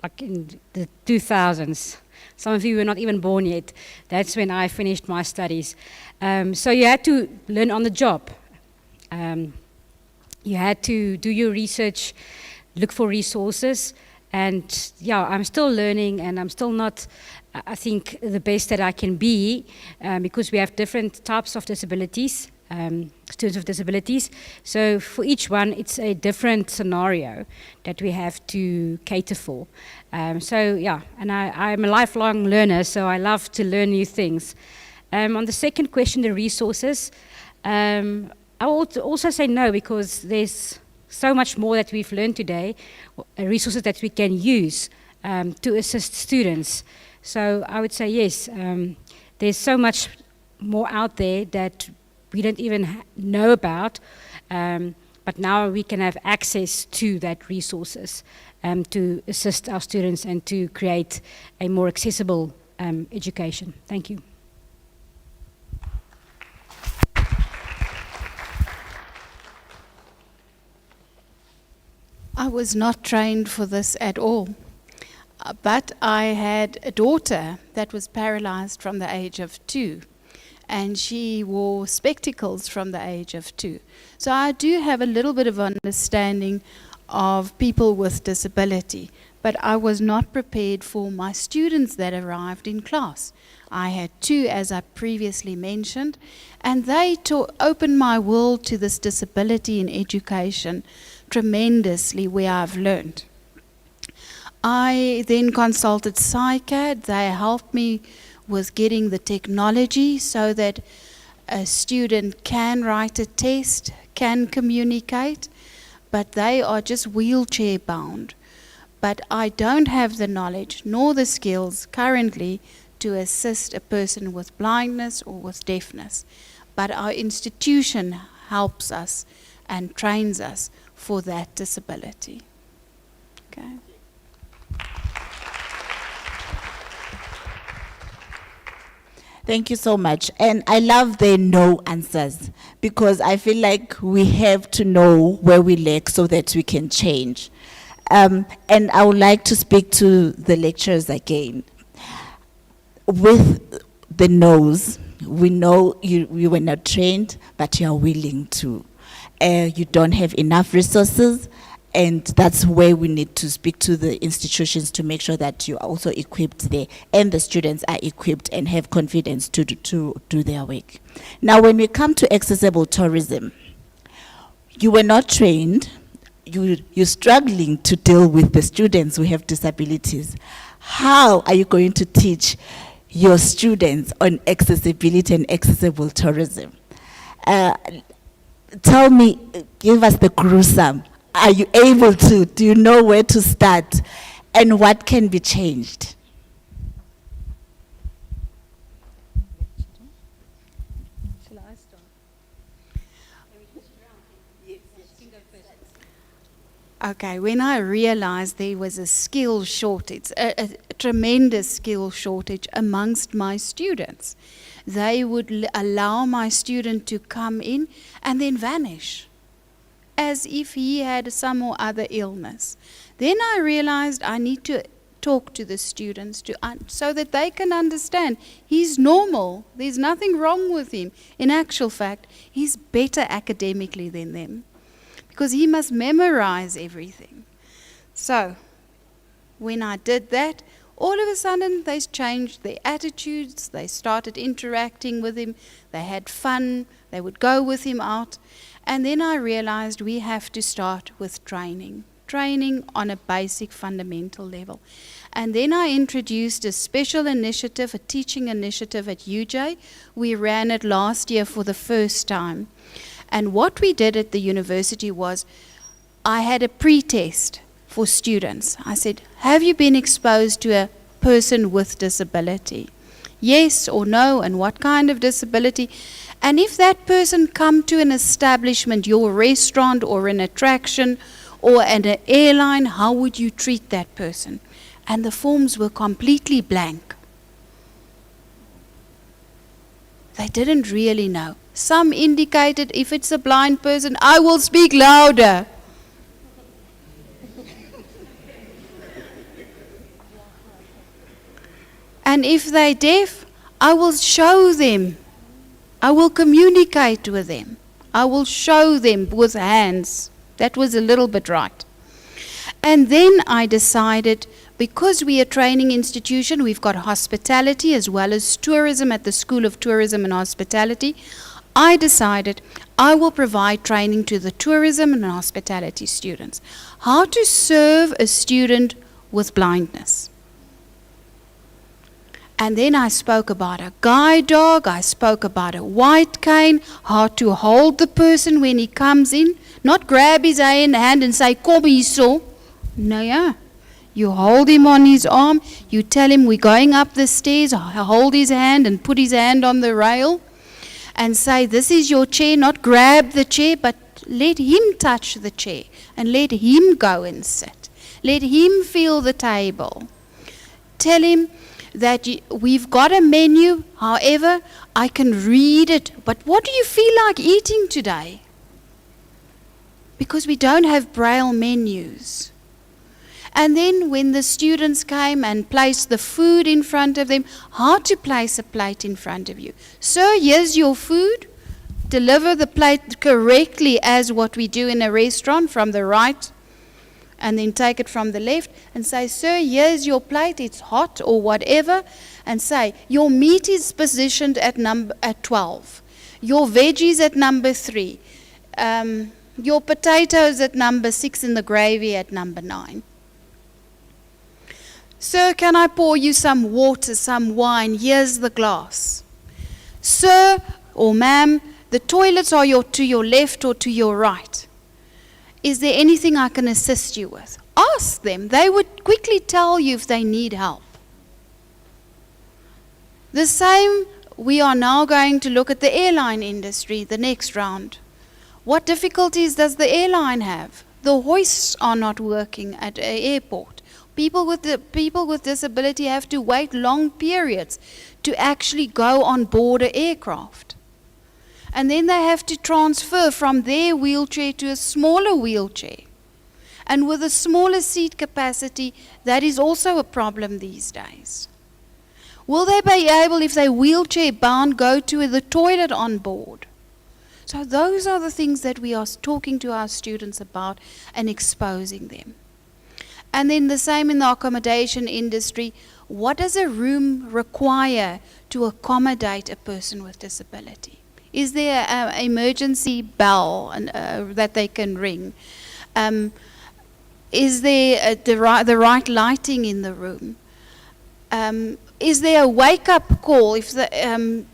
Like in the 2000s, some of you were not even born yet. That's when I finished my studies. So you had to learn on the job. You had to do your research, look for resources, and yeah, I'm still learning, and I'm still not, I think, the best that I can be, because we have different types of disabilities, students with disabilities. So for each one, it's a different scenario that we have to cater for. So yeah, and I'm a lifelong learner, so I love to learn new things. On the second question, the resources, I will also say no, because there's so much more that we've learned today, resources that we can use to assist students. So I would say yes, there's so much more out there that we don't even know about, but now we can have access to that resources to assist our students and to create a more accessible education. Thank you. I was not trained for this at all, but I had a daughter that was paralyzed from the age of 2, and she wore spectacles from the age of 2. So I do have a little bit of understanding of people with disability, but I was not prepared for my students that arrived in class. I had 2, as I previously mentioned, and they opened my world to this disability in education tremendously, where I've learned. I then consulted PsyCAD. They helped me with getting the technology so that a student can write a test, can communicate, but they are just wheelchair bound. But I don't have the knowledge nor the skills currently to assist a person with blindness or with deafness. But our institution helps us and trains us for that disability. Okay. Thank you so much. And I love the no answers, because I feel like we have to know where we lack so that we can change. And I would like to speak to the lecturers again. With the no's, we know you were not trained, but you are willing to. You don't have enough resources, and that's where we need to speak to the institutions to make sure that you are also equipped there, and the students are equipped and have confidence to do their work. Now, when we come to accessible tourism, you were not trained, you're struggling to deal with the students who have disabilities. How are you going to teach your students on accessibility and accessible tourism? Tell me, give us the gruesome. Are you able to? Do you know where to start? And what can be changed? Shall I start? Okay, when I realized there was a skill shortage, a tremendous skill shortage amongst my students, they would allow my student to come in and then vanish, as if he had some or other illness. Then I realized I need to talk to the students so that they can understand he's normal, there's nothing wrong with him. In actual fact, he's better academically than them, because he must memorize everything. So, when I did that, all of a sudden they changed their attitudes, they started interacting with him, they had fun, they would go with him out. And then I realized we have to start with training on a basic fundamental level. And then I introduced a special initiative, a teaching initiative at UJ. We ran it last year for the first time. And what we did at the university was, I had a pre-test for students. I said, have you been exposed to a person with disability? Yes or no, and what kind of disability? And if that person come to an establishment, your restaurant or an attraction or an airline, how would you treat that person? And the forms were completely blank. They didn't really know. Some indicated, if it's a blind person, I will speak louder. And if they're deaf, I will show them. I will communicate with them. I will show them with hands. That was a little bit right. And then I decided, because we are a training institution, we've got hospitality as well as tourism at the School of Tourism and Hospitality. I decided I will provide training to the tourism and hospitality students. How to serve a student with blindness. And then I spoke about a guide dog, I spoke about a white cane, how to hold the person when he comes in, not grab his hand and say, kom hier so. No, yeah. You hold him on his arm, you tell him we're going up the stairs, hold his hand and put his hand on the rail and say, this is your chair, not grab the chair, but let him touch the chair and let him go and sit. Let him feel the table. Tell him that we've got a menu, however, I can read it, but what do you feel like eating today? Because we don't have braille menus. And then when the students came and placed the food in front of them, how to place a plate in front of you. Sir, here's your food. Deliver the plate correctly as what we do in a restaurant, from the right, and then take it from the left and say, sir, here's your plate, it's hot or whatever, and say, your meat is positioned at 12, your veggies at number 3, your potatoes at number 6, and the gravy at number 9. Sir, can I pour you some water, some wine? Here's the glass. Sir or ma'am, the toilets are to your left or to your right. Is there anything I can assist you with? Ask them. They would quickly tell you if they need help. The same, we are now going to look at the airline industry, the next round. What difficulties does the airline have? The hoists are not working at an airport. People with disability have to wait long periods to actually go on board an aircraft. And then they have to transfer from their wheelchair to a smaller wheelchair. And with a smaller seat capacity, that is also a problem these days. Will they be able, if they're wheelchair bound, go to the toilet on board? So those are the things that we are talking to our students about and exposing them. And then the same in the accommodation industry. What does a room require to accommodate a person with disability? Is there an emergency bell that they can ring? Is there the right lighting in the room? Is there a wake-up call if the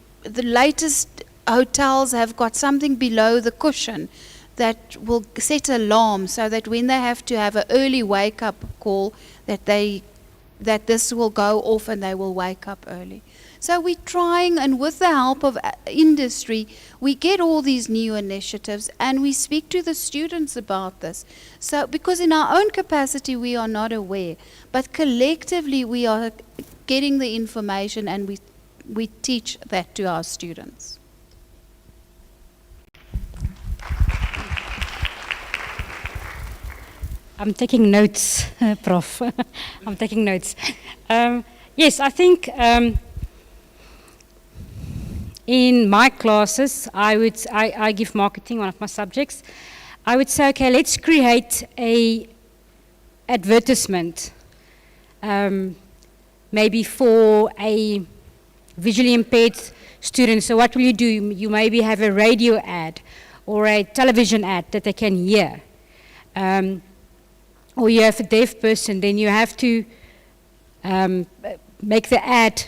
latest hotels have got something below the cushion that will set alarm so that when they have to have an early wake-up call that they that this will go off and they will wake up early. So we're trying, and with the help of industry, we get all these new initiatives and we speak to the students about this. So, because in our own capacity we are not aware, but collectively we are getting the information and we teach that to our students. I'm taking notes, Prof. I'm taking notes. Yes, I think in my classes, I give marketing, one of my subjects. I would say, okay, let's create a advertisement, maybe for a visually impaired student. So what will you do? You maybe have a radio ad or a television ad that they can hear. Or you have a deaf person, then you have to make the ad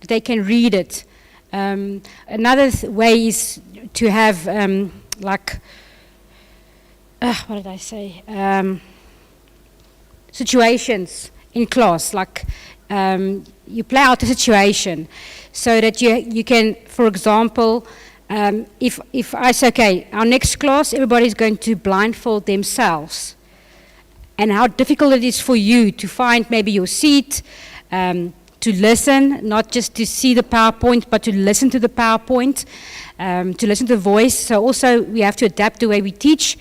that they can read it. Another way is to have like, what did I say? Situations in class, like you play out a situation so that you can, for example, if I say, okay, our next class, everybody's going to blindfold themselves, and how difficult it is for you to find maybe your seat, to listen, not just to see the PowerPoint, but to listen to the PowerPoint, to listen to the voice. So also we have to adapt the way we teach.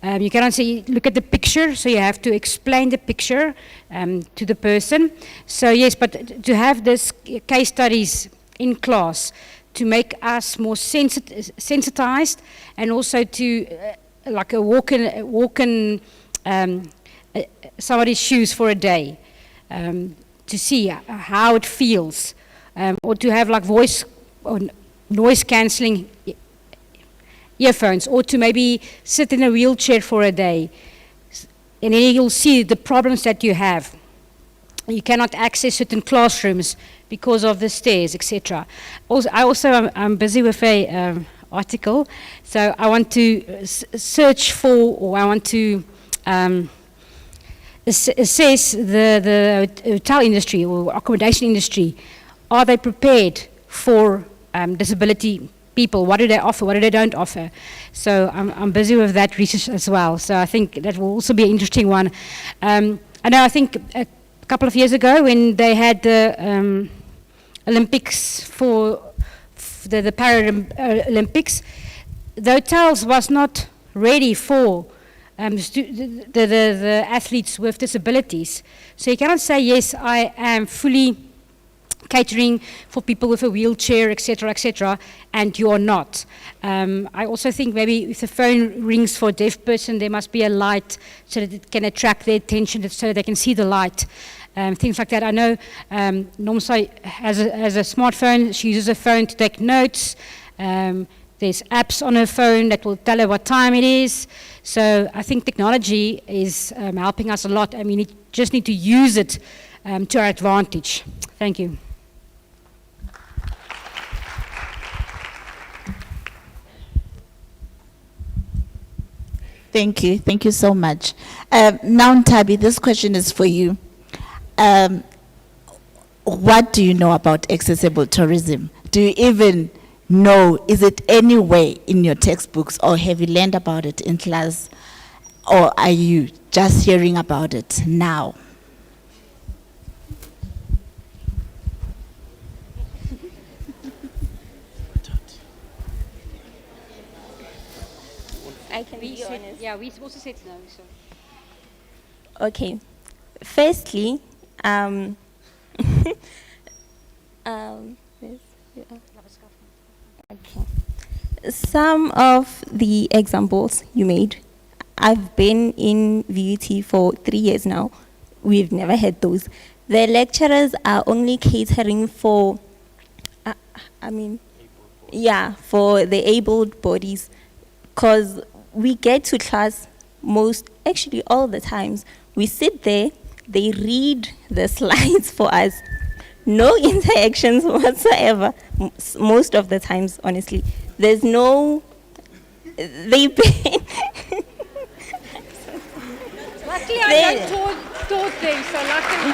You cannot say, look at the picture, so you have to explain the picture to the person. So yes, but to have this case studies in class to make us more sensitized, and also to like a walk in somebody's shoes for a day, to see how it feels, or to have like voice or noise cancelling earphones, or to maybe sit in a wheelchair for a day, and then you'll see the problems that you have. You cannot access certain classrooms because of the stairs, etc. Also, I'm busy with a article, so I want to search for, or I want to assess the hotel industry or accommodation industry. Are they prepared for disability people? What do they offer? What do they don't offer? So I'm busy with that research as well. So I think that will also be an interesting one. I think a couple of years ago when they had the Olympics for the Paralympics, the hotels was not ready for the athletes with disabilities. So you cannot say, yes, I am fully catering for people with a wheelchair, etc., and you are not. I also think maybe if the phone rings for a deaf person, there must be a light so that it can attract their attention, so they can see the light. Things like that. I know Nomsa has a smartphone. She uses a phone to take notes. There's apps on her phone that will tell her what time it is. So I think technology is helping us a lot, and we just need to use it to our advantage. Thank you. Thank you. Thank you so much. Now, Ntabi, this question is for you. What do you know about accessible tourism? Do you even know, is it anywhere in your textbooks, or have you learned about it in class, or are you just hearing about it now? I can be honest. Yeah, we also said no. So. Okay. Firstly, okay. Some of the examples you made, I've been in VUT for 3 years now. We've never had those. The lecturers are only catering for, for the abled bodies, because we get to class actually all the times. We sit there, they read the slides for us. No interactions whatsoever, most of the times, honestly. There's no, they pay. Luckily I taught them, so luckily.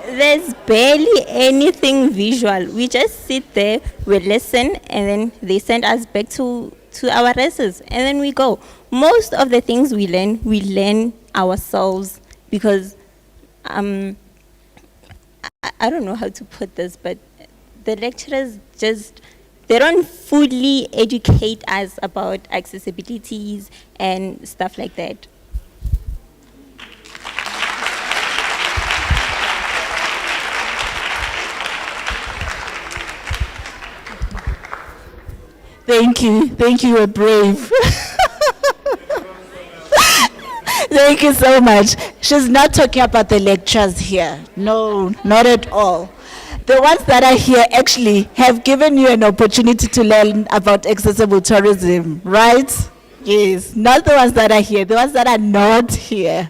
There's barely anything visual. We just sit there, we listen, and then they send us back to our races, and then we go. Most of the things we learn ourselves because I don't know how to put this, but the lecturers just, they don't fully educate us about accessibilities and stuff like that. Thank you, you're brave. Thank you so much. She's not talking about the lectures here. No, not at all. The ones that are here actually have given you an opportunity to learn about accessible tourism, right? Yes, not the ones that are here. The ones that are not here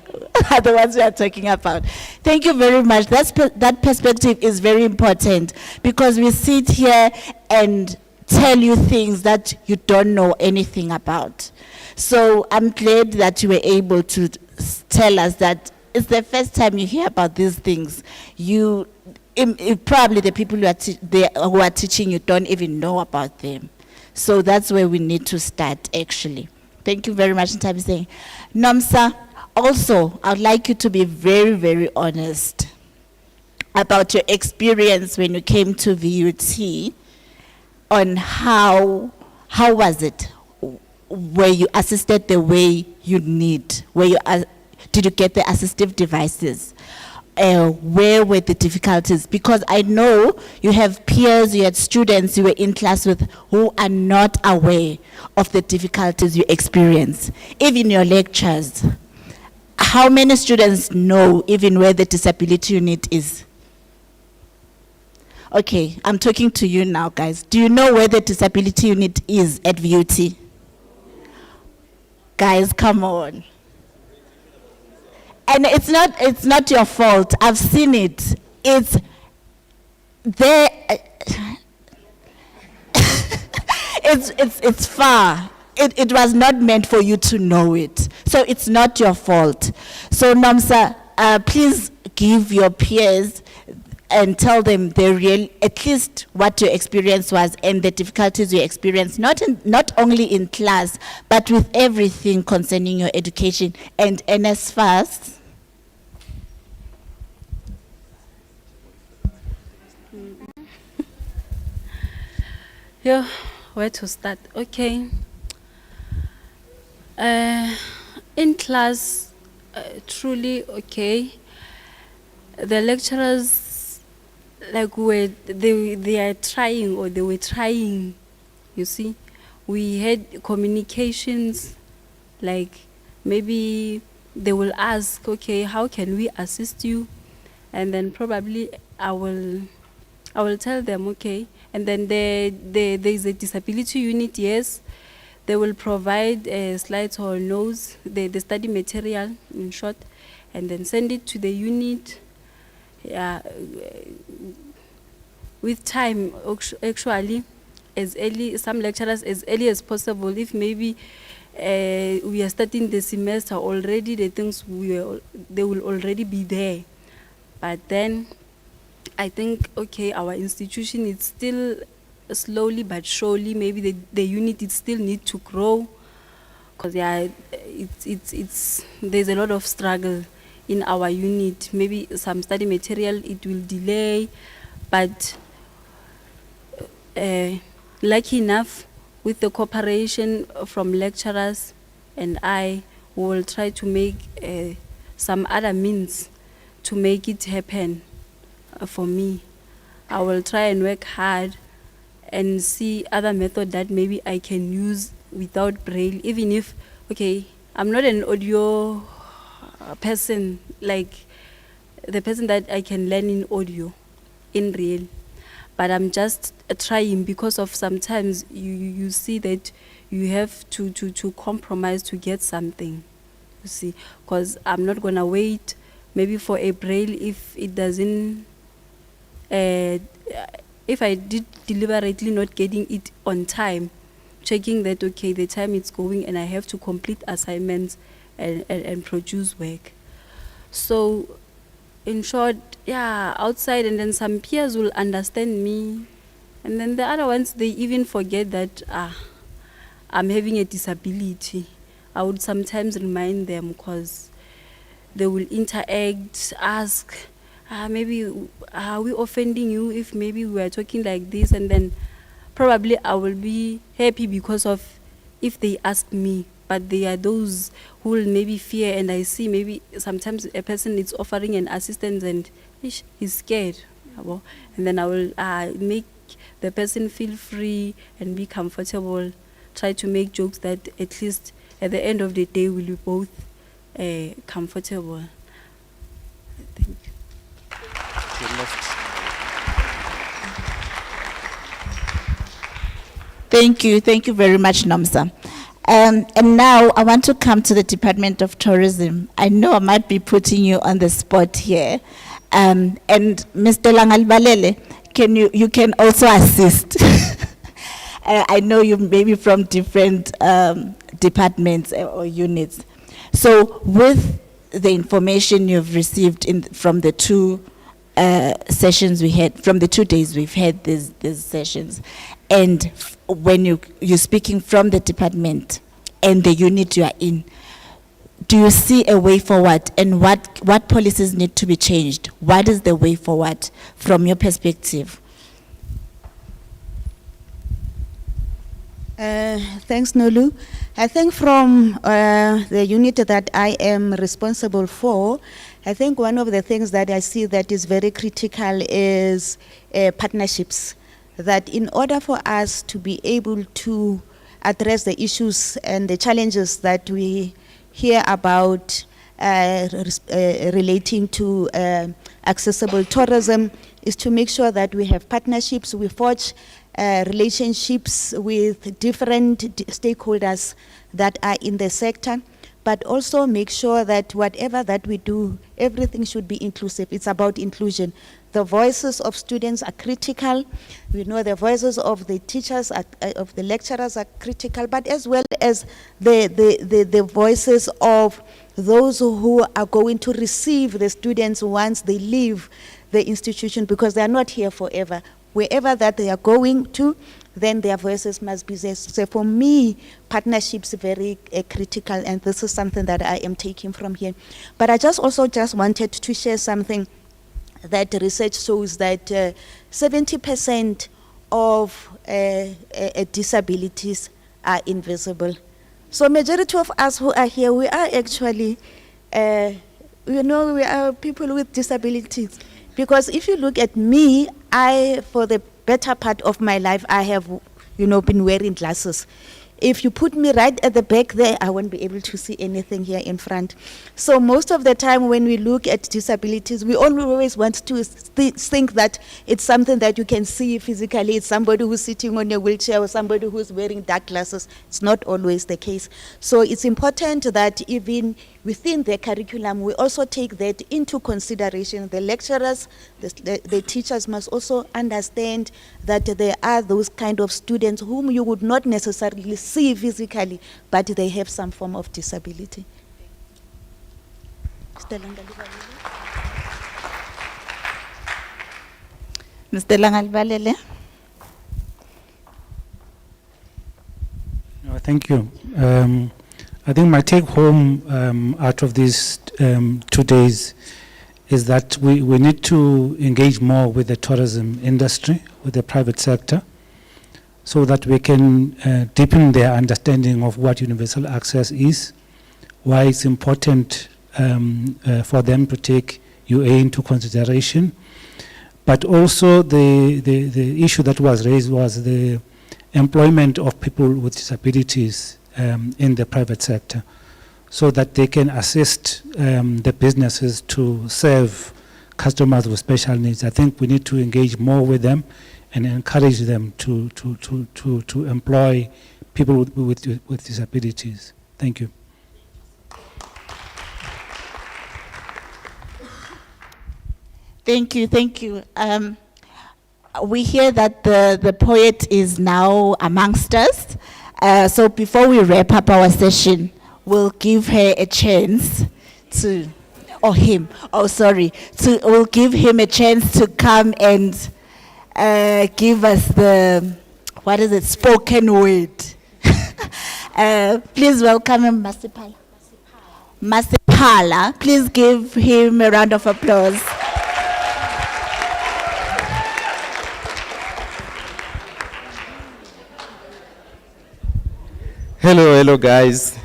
are the ones we are talking about. Thank you very much. That perspective is very important because we sit here and tell you things that you don't know anything about. So I'm glad that you were able to tell us that it's the first time you hear about these things. Probably the people who are teaching you don't even know about them. So that's where we need to start, actually. Thank you very much, Ntabiseng. Nomsa, also, I'd like you to be very, very honest about your experience when you came to VUT, on how was it? Were you assisted the way you need? Did you get the assistive devices? Where were the difficulties? Because I know you have peers, you had students you were in class with who are not aware of the difficulties you experience. Even your lectures, how many students know even where the disability unit is? Okay, I'm talking to you now, guys. Do you know where the disability unit is at VUT? Guys, come on. And it's not your fault. I've seen it. It's there. It's far. It was not meant for you to know it. So it's not your fault. So Nomsa, please give your peers and tell them at least what your experience was and the difficulties you experienced, not only in class, but with everything concerning your education. And NS first. Yeah, where to start? Okay. In class, truly okay. The lecturers, like they are trying, or they were trying. You see, we had communications, like maybe they will ask, okay, how can we assist you? And then probably I will tell them, okay. And then there is a disability unit, yes. They will provide slides or notes, the study material, in short, and then send it to the unit. With time, actually, some lecturers as early as possible. If maybe we are starting the semester already, the things they will already be there. But then, I think, okay, our institution is still slowly but surely, maybe the unit it still need to grow, because there's a lot of struggle in our unit. Maybe some study material it will delay, but lucky enough, with the cooperation from lecturers and I will try to make some other means to make it happen for me. I will try and work hard and see other method that maybe I can use without braille, even if, okay, I'm not an audio person, like the person that I can learn in audio, in real. But I'm just trying, because of sometimes you see that you have to compromise to get something, you see, because I'm not gonna wait maybe for a braille if it doesn't, if I did deliberately not getting it on time, checking that, okay, the time it's going and I have to complete assignments and produce work. So, in short, yeah, outside, and then some peers will understand me, and then the other ones, they even forget that I'm having a disability. I would sometimes remind them because they will interact, ask, maybe are we offending you if maybe we are talking like this, and then probably I will be happy because of if they ask me. But there are those who will maybe fear, and I see maybe sometimes a person is offering an assistance and he's scared. And then I will make the person feel free and be comfortable, try to make jokes that at least at the end of the day we'll be both comfortable. Thank you. Thank you very much, Nomsa. And now I want to come to the Department of Tourism. I know I might be putting you on the spot here. And Mr. Langalbalele, you can also assist. I know you maybe from different departments or units. So with the information you've received from the two sessions we had, from the 2 days we've had these sessions, and when you're speaking from the department and the unit you are in, do you see a way forward, and what policies need to be changed? What is the way forward from your perspective? Thanks, Nolu. I think from the unit that I am responsible for, I think one of the things that I see that is very critical is partnerships. That in order for us to be able to address the issues and the challenges that we hear about relating to accessible tourism, is to make sure that we have partnerships, we forge relationships with different stakeholders that are in the sector, but also make sure that whatever that we do, everything should be inclusive. It's about inclusion. The voices of students are critical. We know the voices of the teachers, of the lecturers are critical, but as well as the voices of those who are going to receive the students once they leave the institution, because they are not here forever. Wherever that they are going to, then their voices must be there. So for me, partnerships are very critical, and this is something that I am taking from here. But I just wanted to share something that research shows that 70% of disabilities are invisible. So majority of us who are here, we are actually, we are people with disabilities. Because if you look at me, for the better part of my life, I have, been wearing glasses. If you put me right at the back there, I won't be able to see anything here in front. So most of the time when we look at disabilities, we always want to think that it's something that you can see physically. It's somebody who's sitting on a wheelchair or somebody who's wearing dark glasses. It's not always the case. So it's important that even within the curriculum, we also take that into consideration. The lecturers, the teachers must also understand that there are those kind of students whom you would not necessarily see physically, but they have some form of disability. Mr. Langalbalele. Thank you. I think my take home out of these 2 days is that we need to engage more with the tourism industry, with the private sector, so that we can deepen their understanding of what universal access is, why it's important for them to take UA into consideration. But also the issue that was raised was the employment of people with disabilities in the private sector, so that they can assist the businesses to serve customers with special needs. I think we need to engage more with them and encourage them to employ people with disabilities. Thank you. Thank you. We hear that the poet is now amongst us. So before we wrap up our session, will give her a chance to, or him, oh sorry, we'll give him a chance to come and give us the, what is it, spoken word. Please welcome him, Masipala. Masipala, please give him a round of applause. Hello guys.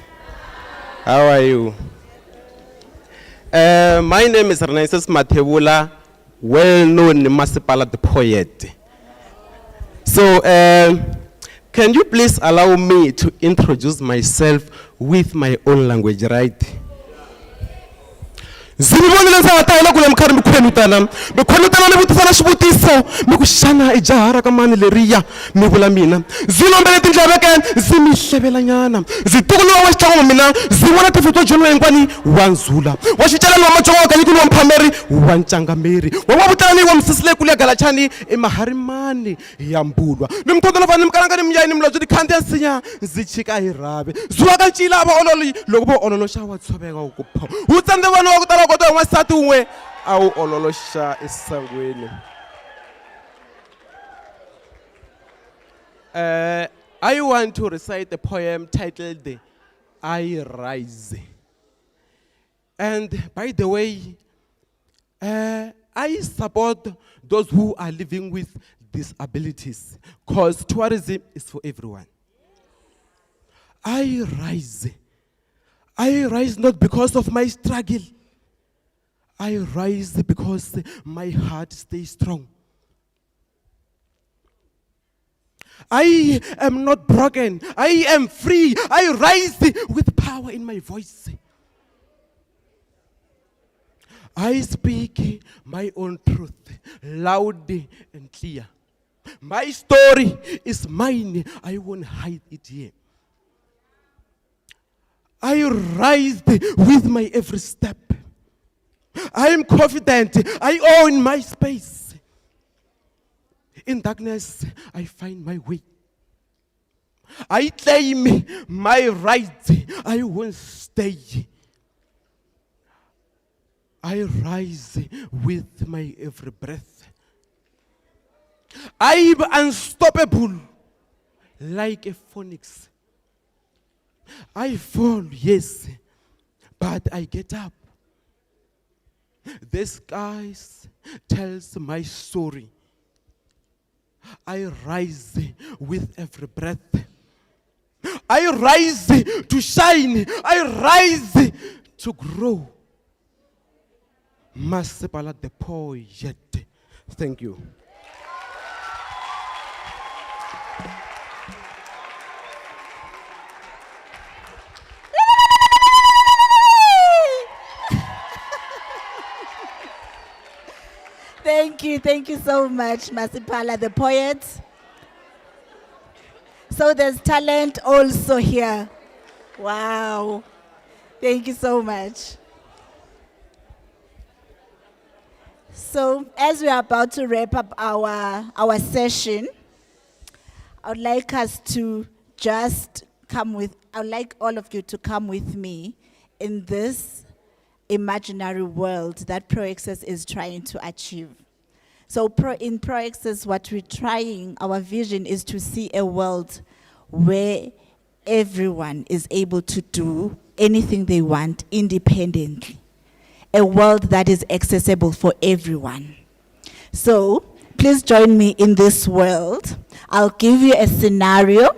How are you? My name is Renaissance Matebula, well-known Masipala the poet. So, can you please allow me to introduce myself with my own language, right? Zilibonile nzatayela kule mkhari mkhwenutana nivutisana xivutiso mikuxana ijahara ka mani leriya mi vula mina zilombele tindlavekene zi mi hlevelanyana zitukuliwa wa xitlangu mina zi vona tifoto joniwa hinkwani wa nzula wa xicelani wa matsonga wa kanyikini wa mphameri wa ncangameri wa n'wavutelani wa misisile kule galachani emaharimani ya mbulwa ni mthoto lofana ni mikalanga ni miyani mulobyi dikhanti ya nsinya ndzi chika hi rhavi ziwaka ncila va ololi loko vo ololoxa wa tshoveka wa ku pho wu tsandze vanhu va ku tala kodwa n'wansati wun'we a wu ololoxa esangweni. I want to recite a poem titled I Rise. And by the way, I support those who are living with disabilities because tourism is for everyone. I rise. I rise not because of my struggle. I rise because my heart stays strong. I am not broken. I am free. I rise with power in my voice. I speak my own truth, loud and clear. My story is mine. I won't hide it here. I rise with my every step. I am confident. I own my space. In darkness, I find my way. I claim my rights. I won't stay. I rise with my every breath. I'm unstoppable like a phoenix. I fall, yes, but I get up. The skies tells my story. I rise with every breath. I rise to shine. I rise to grow. Masipala the poet. Thank you. Thank you so much, Masipala the poet. So there's talent also here. Wow. Thank you so much. So as we are about to wrap up our session, I would like us to just I would like all of you to come with me in this imaginary world that ProAccess is trying to achieve. So in ProAccess, what we're trying, our vision is to see a world where everyone is able to do anything they want independently. A world that is accessible for everyone. So please join me in this world. I'll give you a scenario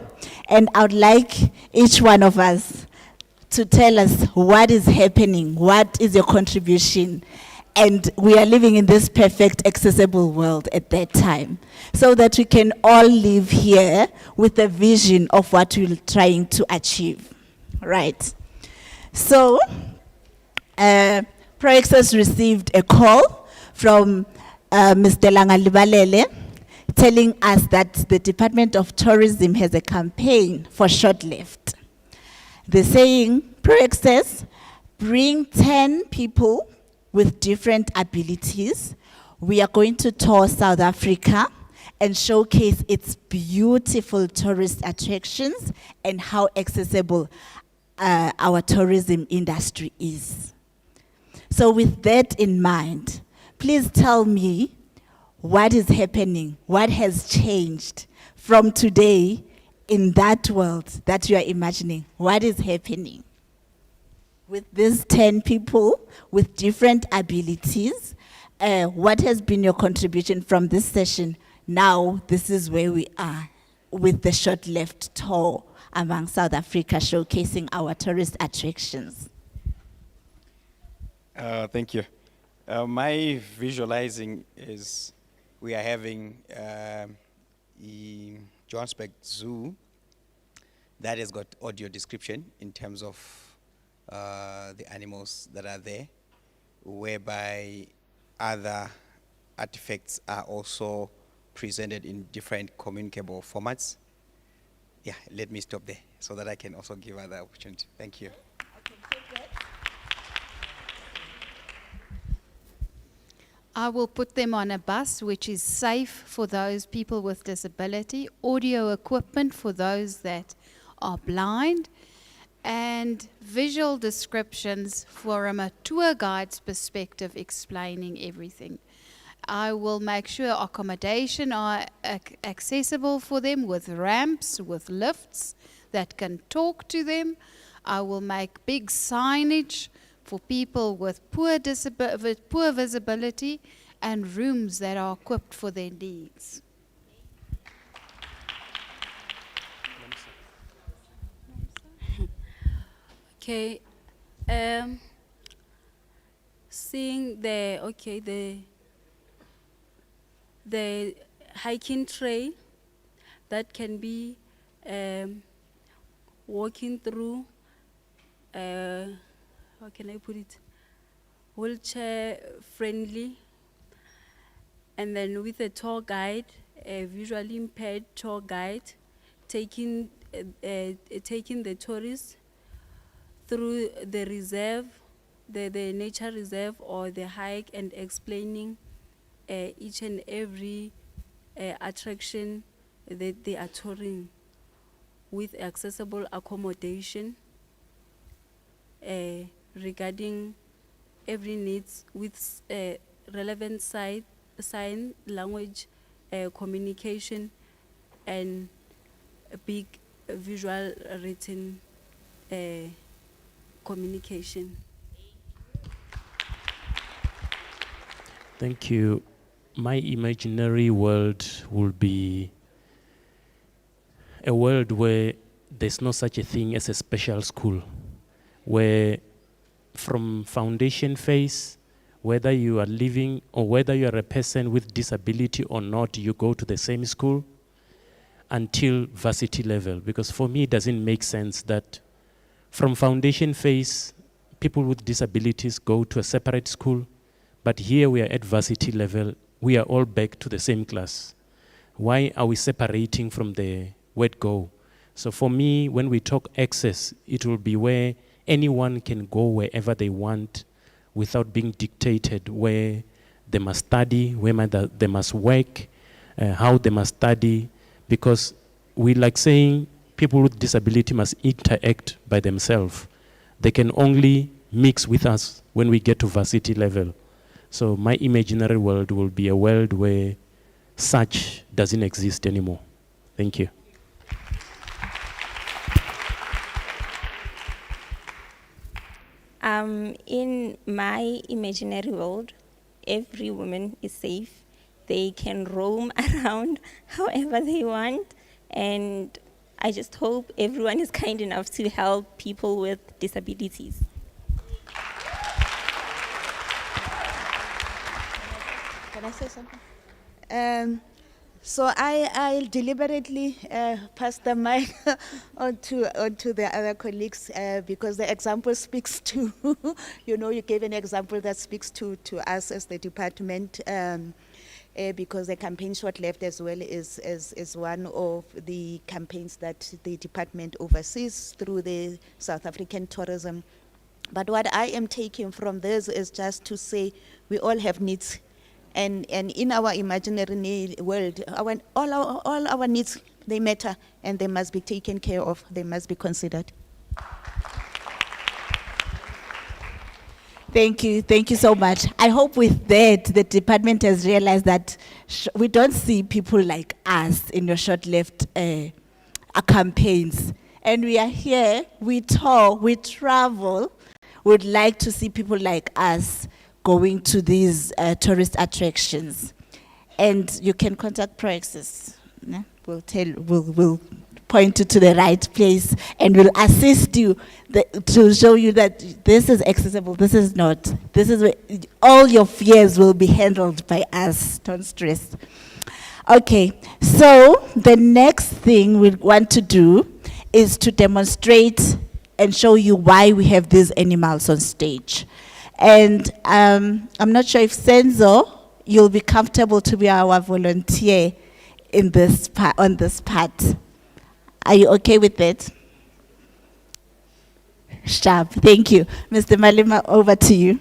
and I would like each one of us to tell us what is happening, what is your contribution, and we are living in this perfect accessible world at that time, so that we can all live here with a vision of what we're trying to achieve, right? So, ProAccess received a call from Mr. Langalibalele telling us that the Department of Tourism has a campaign for short-lived. They're saying, ProAccess, bring 10 people with different abilities. We are going to tour South Africa and showcase its beautiful tourist attractions and how accessible our tourism industry is. So with that in mind, please tell me what is happening, what has changed from today in that world that you are imagining. What is happening with these 10 people with different abilities? What has been your contribution from this session? Now, this is where we are with the short left tour among South Africa, showcasing our tourist attractions. Thank you. My visualizing is we are having the Johannesburg Zoo that has got audio description in terms of the animals that are there, whereby other artifacts are also presented in different communicable formats. Yeah, let me stop there so that I can also give other opportunity. Thank you. I will put them on a bus which is safe for those people with disability, audio equipment for those that are blind, and visual descriptions from a tour guide's perspective explaining everything. I will make sure accommodation are accessible for them with ramps, with lifts that can talk to them. I will make big signage for people with poor visibility and rooms that are equipped for their needs. Okay, seeing the hiking trail that can be walking through, how can I put it, wheelchair friendly, and then with a tour guide, a visually impaired tour guide, taking the tourists through the reserve, the nature reserve or the hike, and explaining each and every attraction that they are touring with accessible accommodation, regarding every needs with relevant sign language communication, and a big visual written communication. Thank you. My imaginary world will be a world where there's no such a thing as a special school, where from foundation phase, whether you are living or whether you are a person with disability or not, you go to the same school until varsity level. Because for me, it doesn't make sense that from foundation phase, people with disabilities go to a separate school, but here we are at varsity level, we are all back to the same class. Why are we separating from the word go? So for me, when we talk access, it will be where anyone can go wherever they want without being dictated where they must study, where they must work, how they must study, because we like saying people with disability must interact by themselves. They can only mix with us when we get to varsity level. So my imaginary world will be a world where such doesn't exist anymore. Thank you. In my imaginary world, every woman is safe. They can roam around however they want, and I just hope everyone is kind enough to help people with disabilities. Can I say something? So I deliberately passed the mic onto the other colleagues because the example speaks to, you gave an example that speaks to us as the department, because the campaign Short Left as well is one of the campaigns that the department oversees through the South African tourism. But what I am taking from this is just to say we all have needs. And in our imaginary world, all our needs, they matter, and they must be taken care of. They must be considered. Thank you so much. I hope with that the department has realized that we don't see people like us in your short-lived campaigns. And we are here, we tour, we travel. We'd like to see people like us going to these tourist attractions. And you can contact ProAccess. Yeah? We'll point you to the right place and we'll assist you to show you that this is accessible, this is not. This is all your fears will be handled by us. Don't stress. Okay, so the next thing we want to do is to demonstrate and show you why we have these animals on stage. And I'm not sure if Senzo, you'll be comfortable to be our volunteer in this on this part. Are you okay with that? Sharp, thank you. Mr. Malima, over to you.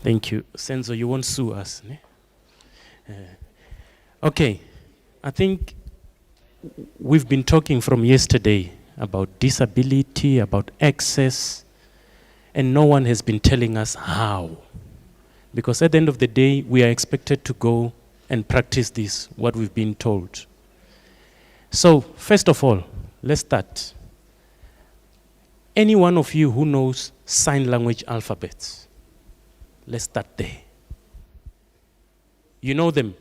Thank you. Senzo, you won't sue us, ne? Okay, I think we've been talking from yesterday about disability, about access, and no one has been telling us how. Because at the end of the day, we are expected to go and practice this, what we've been told. So, first of all, let's start. Any one of you who knows sign language alphabets, let's start there. You know them?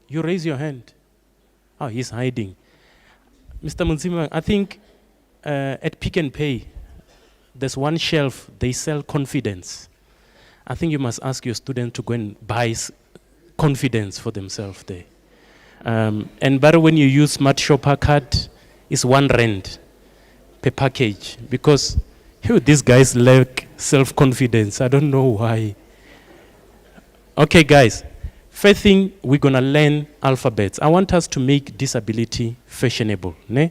You raise your hand. Oh, he's hiding. Mr. Munzima, I think at Pick and Pay, there's one shelf, they sell confidence. I think you must ask your student to go and buy confidence for themselves there. And but when you use Smart Shopper card, it's R1 per package because these guys lack self-confidence. I don't know why. Okay, guys. First thing, we're going to learn alphabets. I want us to make disability fashionable, ne?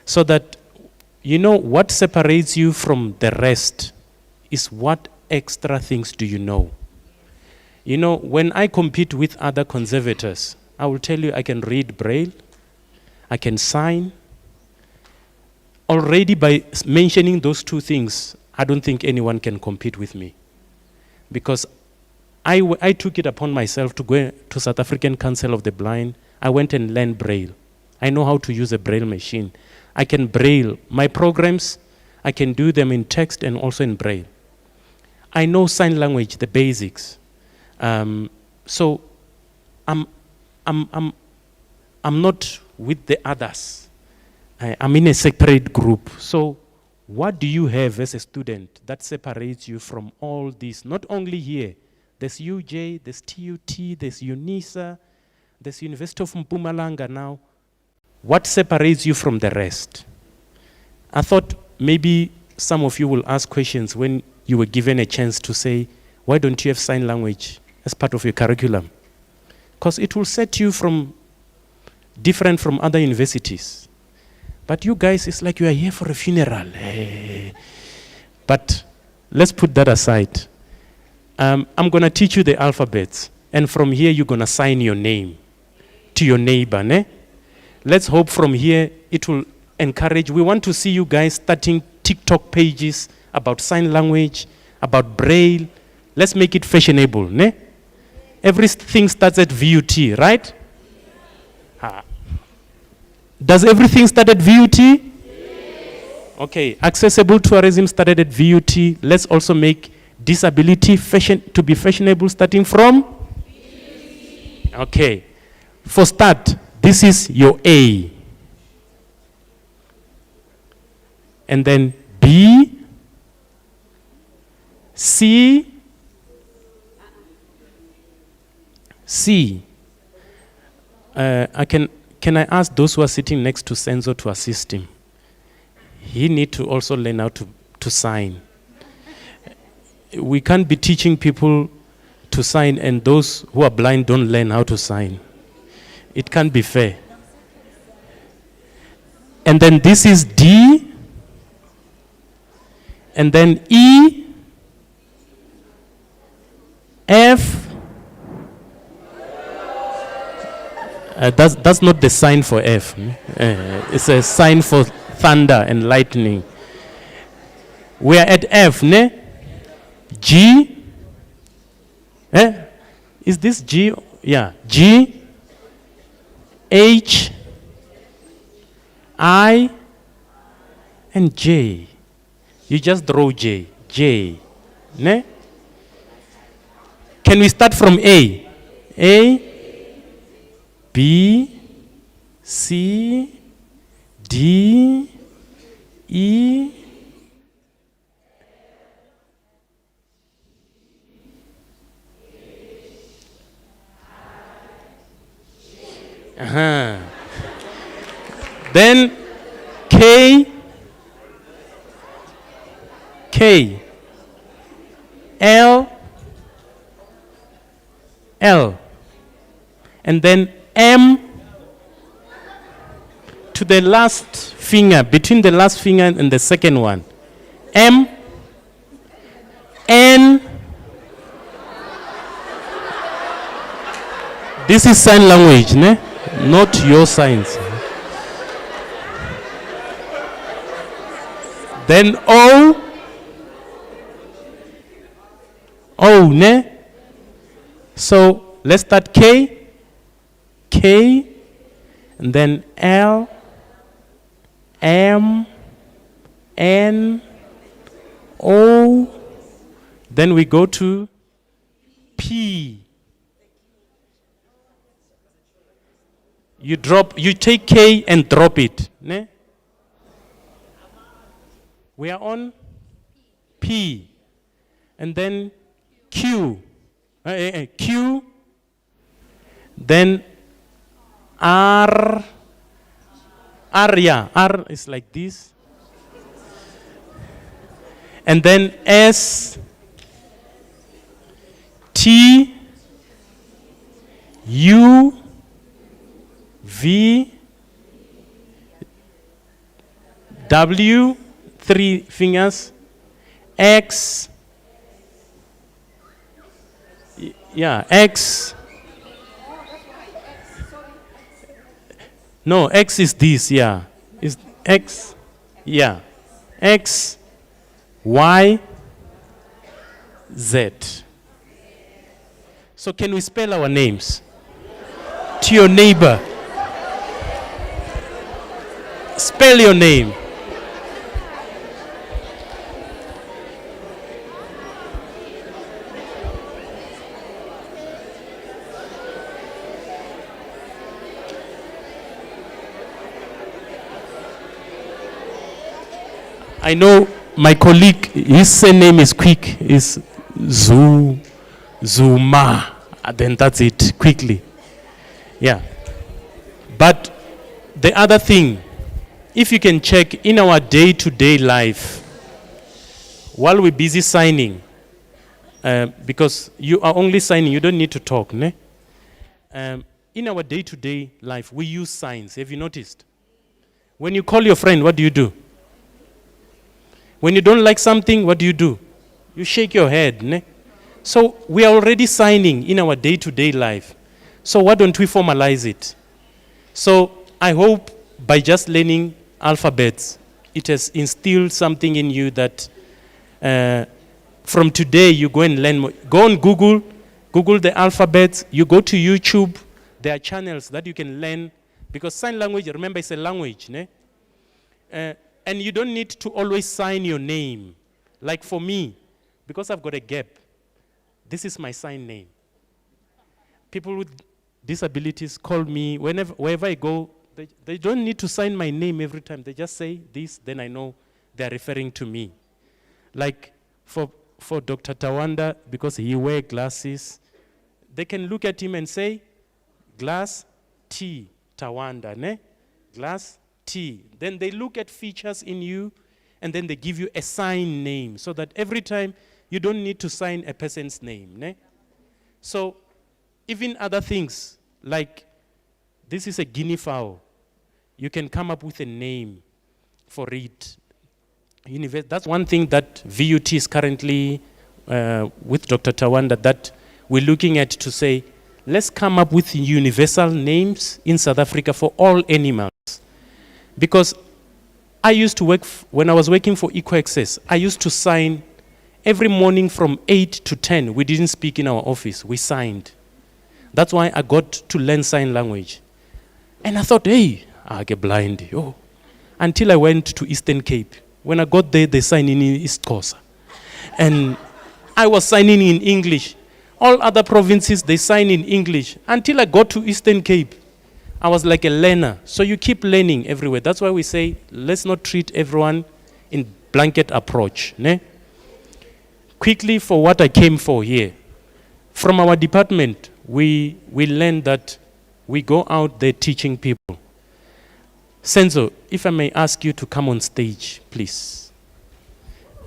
So that you know what separates you from the rest is what extra things do you know. You know, when I compete with other conservators, I will tell you I can read Braille, I can sign. Already by mentioning those two things, I don't think anyone can compete with me. Because I took it upon myself to go to South African Council of the Blind. I went and learned Braille. I know how to use a Braille machine. I can Braille. My programs, I can do them in text and also in Braille. I know sign language, the basics. So I'm not with the others. I'm in a separate group. So what do you have as a student that separates you from all these? Not only here. There's UJ, there's TUT, there's UNISA, there's University of Mpumalanga now. What separates you from the rest? I thought maybe some of you will ask questions when you were given a chance to say, why don't you have sign language as part of your curriculum? Because it will set you from different from other universities. But you guys, it's like you are here for a funeral. But let's put that aside. I'm going to teach you the alphabets. And from here, you're going to sign your name to your neighbor. Ne? Let's hope from here it will encourage. We want to see you guys starting TikTok pages about sign language, about Braille. Let's make it fashionable. Ne? Everything starts at VUT, right? Does everything start at VUT? Yes. Okay, accessible tourism started at VUT. Let's also make disability to be fashionable starting from? VUT. Okay, for start, this is your A. And then B, C, C. Can I ask those who are sitting next to Senzo to assist him? He needs to also learn how to sign. We can't be teaching people to sign and those who are blind don't learn how to sign. It can't be fair. And then this is D. And then E, F. That's not the sign for F. It's a sign for thunder and lightning. We are at F, ne? G. Is this G? Yeah. G, H, I, and J. You just draw J. J. Ne? Can we start from A? A, B, C, D, E, then K, L, and then M to the last finger, between the last finger and the second one. M, N. This is sign language, ne? Not your signs. Then O, ne? So let's start K, and then L, M, N, O, then we go to P. You take K and drop it. Ne? We are on P. And then Q. Q. Then R. R is like this. And then S. T. U. V, W, 3 fingers, X, X. No, X is this, is X, X, Y, Z. So can we spell our names? To your neighbor. Spell your name. I know my colleague, his surname is quick, is Zuma. Then that's it, quickly. Yeah. But the other thing, if you can check in our day-to-day life, while we're busy signing, because you are only signing, you don't need to talk, ne? In our day-to-day life, we use signs. Have you noticed? When you call your friend, what do you do? When you don't like something, what do? You shake your head, ne? So we are already signing in our day-to-day life. So why don't we formalize it? So I hope by just learning alphabets, it has instilled something in you that from today you go and learn more. Go on Google the alphabets, you go to YouTube, there are channels that you can learn, because sign language, remember, it's a language, ne? And you don't need to always sign your name. Like for me, because I've got a gap, this is my sign name. People with disabilities call me wherever I go. They don't need to sign my name every time. They just say this, then I know they're referring to me. Like for Dr. Tawanda, because he wears glasses, they can look at him and say, glass T, Tawanda, ne? Glass T. Then they look at features in you, and then they give you a sign name, so that every time you don't need to sign a person's name, ne? So even other things, like this is a guinea fowl. You can come up with a name for it. That's one thing that VUT is currently, with Dr. Tawanda, that we're looking at to say, let's come up with universal names in South Africa for all animals. Because I used to work, when I was working for EcoAccess, I used to sign every morning from 8 to 10. We didn't speak in our office, we signed. That's why I got to learn sign language. And I thought, hey, I get blind. Oh. Until I went to Eastern Cape. When I got there, they signed in East Coast. And I was signing in English. All other provinces, they sign in English. Until I got to Eastern Cape, I was like a learner. So you keep learning everywhere. That's why we say, let's not treat everyone in blanket approach. Ne? Quickly for what I came for here. From our department, we learned that we go out there teaching people. Senzo, if I may ask you to come on stage, please.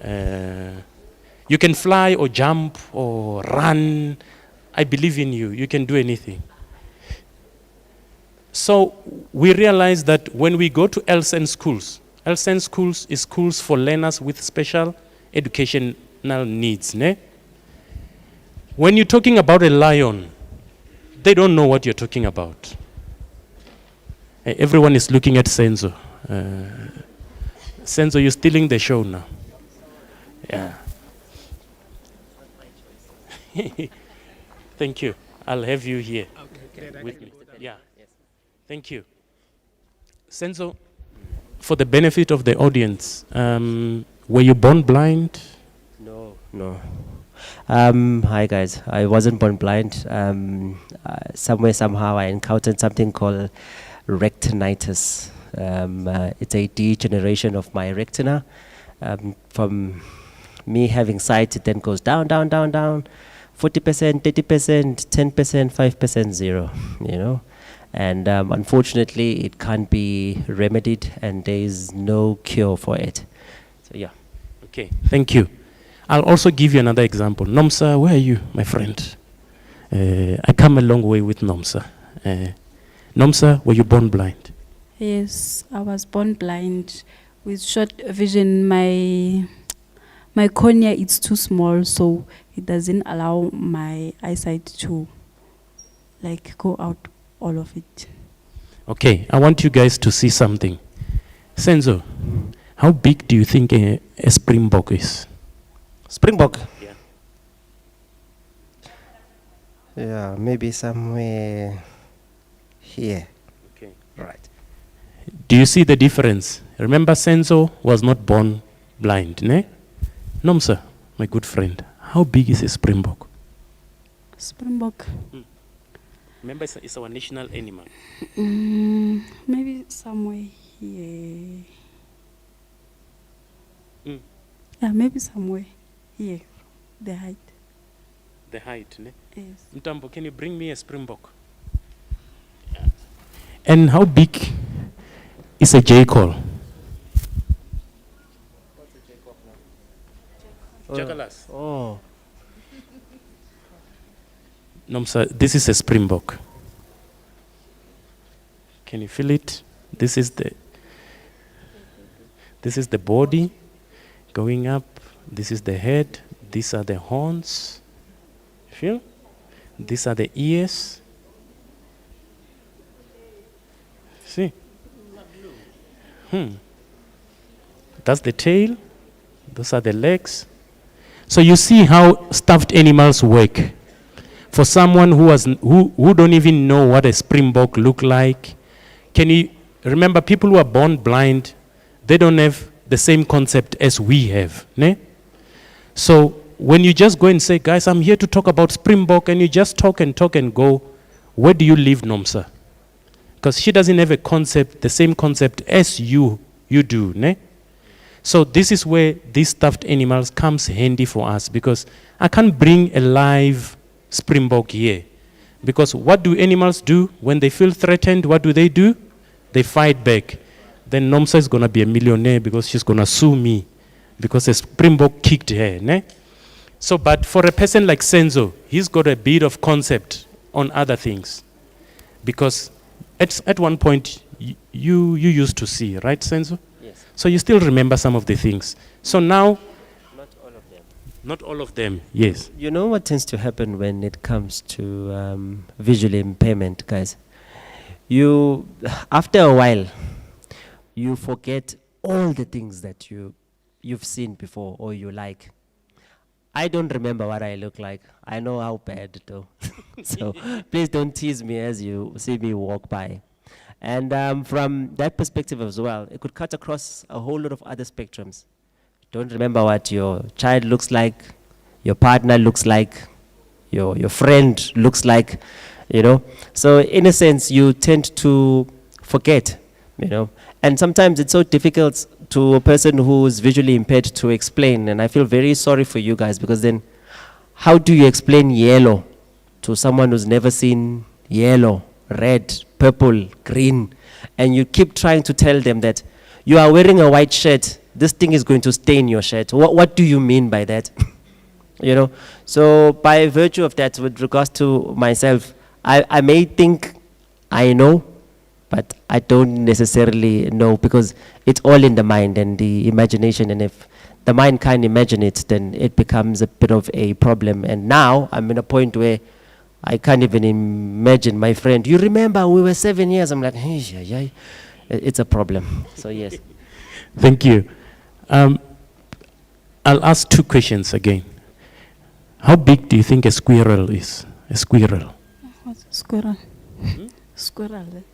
You can fly or jump or run. I believe in you. You can do anything. So we realize that when we go to LSN schools is schools for learners with special educational needs. Ne? When you're talking about a lion, they don't know what you're talking about. Everyone is looking at Senzo. Senzo, you're stealing the show now. Yeah. Thank you. I'll have you here with me. Yeah. Thank you. Senzo, for the benefit of the audience, were you born blind? No. Hi guys. I wasn't born blind. Somewhere, somehow, I encountered something called retinitis. It's a degeneration of my retina. From me having sight, it then goes down, 40%, 30%, 10%, 5%, 0, you know. And unfortunately, it can't be remedied and there is no cure for it. So yeah. Okay, thank you. I'll also give you another example. Nomsa, where are you, my friend? I come a long way with Nomsa. Nomsa, were you born blind? Yes, I was born blind with short vision. My cornea is too small, so it doesn't allow my eyesight to like go out all of it. Okay, I want you guys to see something. Senzo, how big do you think a springbok is? Springbok? Yeah. Yeah, maybe somewhere here. Okay. Right. Do you see the difference? Remember, Senzo was not born blind, ne? Nomsa, my good friend, how big is a springbok? Springbok. Remember, it's our national animal. Maybe somewhere here. Yeah, maybe somewhere here. The height. The height, ne? Yes. Mtambo, can you bring me a springbok? Yeah. And how big is a jackal? What's a jackal now? Jackalas. Oh. Nomsa, this is a springbok. Can you feel it? This is the body going up. This is the head. These are the horns. Feel? These are the ears. See? That's the tail. Those are the legs. So you see how stuffed animals work. For someone who don't even know what a springbok look like, can you remember people who are born blind? They don't have the same concept as we have, ne? So when you just go and say, guys, I'm here to talk about springbok, and you just talk and go, where do you live, Nomsa? Because she doesn't have a concept, the same concept as you do, ne? So this is where these stuffed animals comes handy for us, because I can't bring a live springbok here. Because what do animals do when they feel threatened? What do? They fight back. Then Nomsa is going to be a millionaire because she's going to sue me because a springbok kicked her. Ne? So, but for a person like Senzo, he's got a bit of concept on other things. Because at one point, you used to see, right, Senzo? Yes. So you still remember some of the things. So now, Not all of them. not all of them, yes. You know what tends to happen when it comes to visual impairment, guys? After a while, you forget all the things that you've seen before or you like. I don't remember what I look like. I know how bad though. So please don't tease me as you see me walk by. And from that perspective as well, it could cut across a whole lot of other spectrums. Don't remember what your child looks like, your partner looks like, your friend looks like, you know. So in a sense, you tend to forget, you know. And sometimes it's so difficult to a person who is visually impaired to explain. And I feel very sorry for you guys, because then how do you explain yellow to someone who's never seen yellow, red, purple, green? And you keep trying to tell them that you are wearing a white shirt, this thing is going to stain your shirt. What do you mean by that? You know, so by virtue of that, with regards to myself, I may think I know, but I don't necessarily know, because it's all in the mind and the imagination. And if the mind can't imagine it, then it becomes a bit of a problem. And now I'm in a point where I can't even imagine my friend. You remember we were 7 years? I'm like, hey, it's a problem. So yes. Thank you. I'll ask two questions again. How big do you think a squirrel is? A squirrel. What's a squirrel? Squirrel.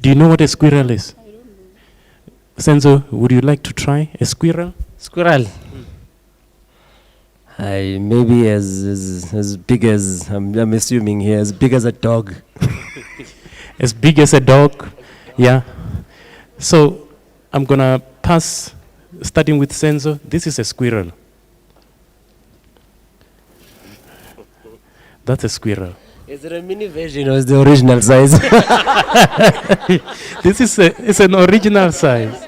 Do you know what a squirrel is? I don't know. Senzo, would you like to try a squirrel? Squirrel. Maybe as big as, I'm assuming here, as big as a dog. As big as a dog? Yeah. So I'm going to pass, starting with Senzo. This is a squirrel. That's a squirrel. Is it a mini version or is the original size? This is it's an original size.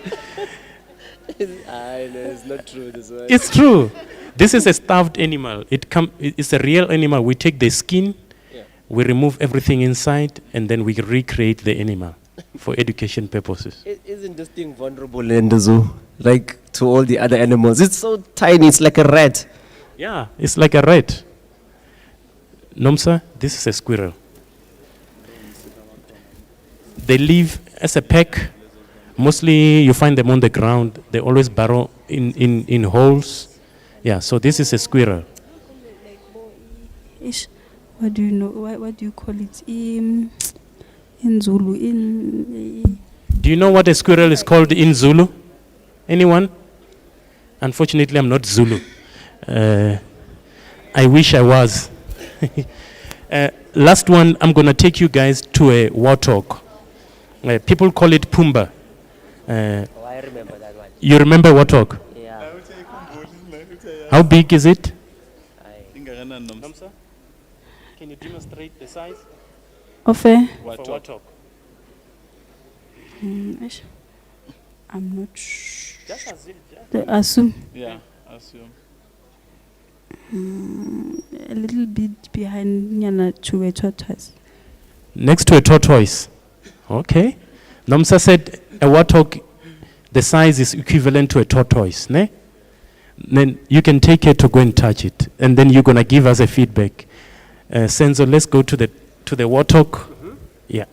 I know, it's not true this way. It's true. This is a stuffed animal. It's a real animal. We take the skin, we remove everything inside, and then we recreate the animal for education purposes. Isn't this thing vulnerable in the zoo? Like to all the other animals? It's so tiny, it's like a rat. Yeah, it's like a rat. Nomsa, this is a squirrel. They live as a pack. Mostly you find them on the ground. They always burrow in holes. Yeah, so this is a squirrel. What do you know? What do you call it? In Zulu. Do you know what a squirrel is called in Zulu? Anyone? Unfortunately, I'm not Zulu. I wish I was. Last one, I'm going to take you guys to a warthog. People call it Pumba. I remember that one. You remember warthog? Yeah. How big is it? Can you demonstrate the size? Of a warthog. I'm not sure. Just assume. Yeah, assume. A little bit behind Nyana to a tortoise. Next to a tortoise. Okay. Nomsa said a warthog, the size is equivalent to a tortoise. Ne? Then you can take it to go and touch it. And then you're going to give us a feedback. Senzo, let's go to the warthog. Yeah.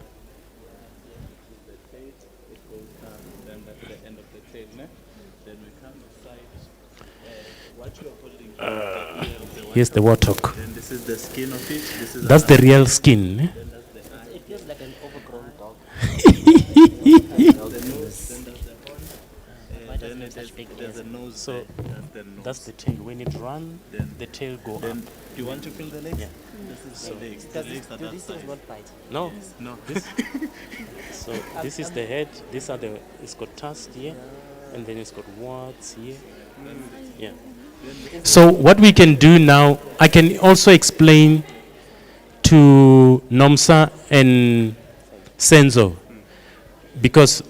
Here's the warthog. Then this is the skin of it. This is That's the real skin. It feels like an overgrown dog. There's a nose. So that's the tail. When it runs, the tail go up. Do you want to feel the legs? Yeah. This is the legs. The legs are that side. No. No. So this is the head. These are it's got tusks here, and then it's got warts here. Yeah. So what we can do now, I can also explain to Nomsa and Senzo, because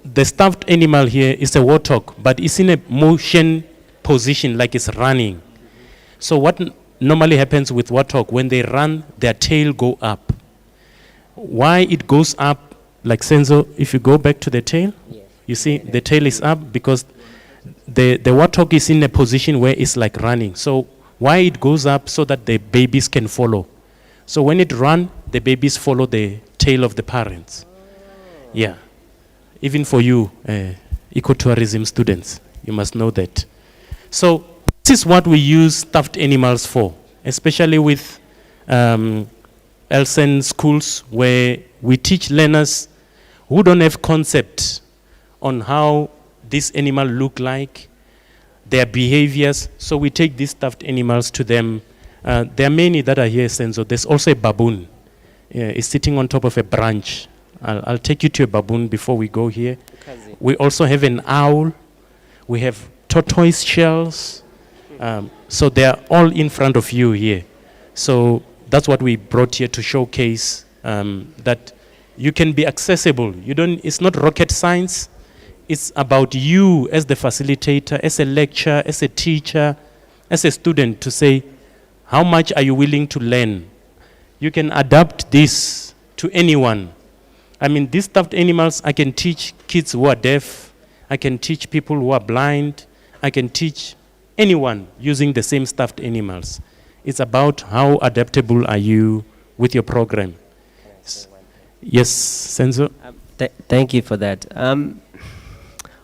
the stuffed animal here is a warthog, but it's in a motion position like it's running. So what normally happens with warthog, when they run, their tail go up. Why it goes up, like Senzo, if you go back to the tail, you see the tail is up because the warthog is in a position where it's like running. So why it goes up? So that the babies can follow. So when it runs, the babies follow the tail of the parents. Yeah. Even for you, ecotourism students. You must know that. So this is what we use stuffed animals for, especially with Elsen schools, where we teach learners who don't have concept on how this animal look like, their behaviors. So we take these stuffed animals to them. There are many that are here, Senzo. There's also a baboon. It's sitting on top of a branch. I'll take you to a baboon before we go here. We also have an owl. We have tortoise shells. So they're all in front of you here. So that's what we brought here to showcase that you can be accessible. It's not rocket science. It's about you as the facilitator, as a lecturer, as a teacher, as a student to say, how much are you willing to learn? You can adapt this to anyone. I mean, these stuffed animals, I can teach kids who are deaf. I can teach people who are blind. I can teach anyone using the same stuffed animals. It's about how adaptable are you with your program. Yes, Senzo? Thank you for that.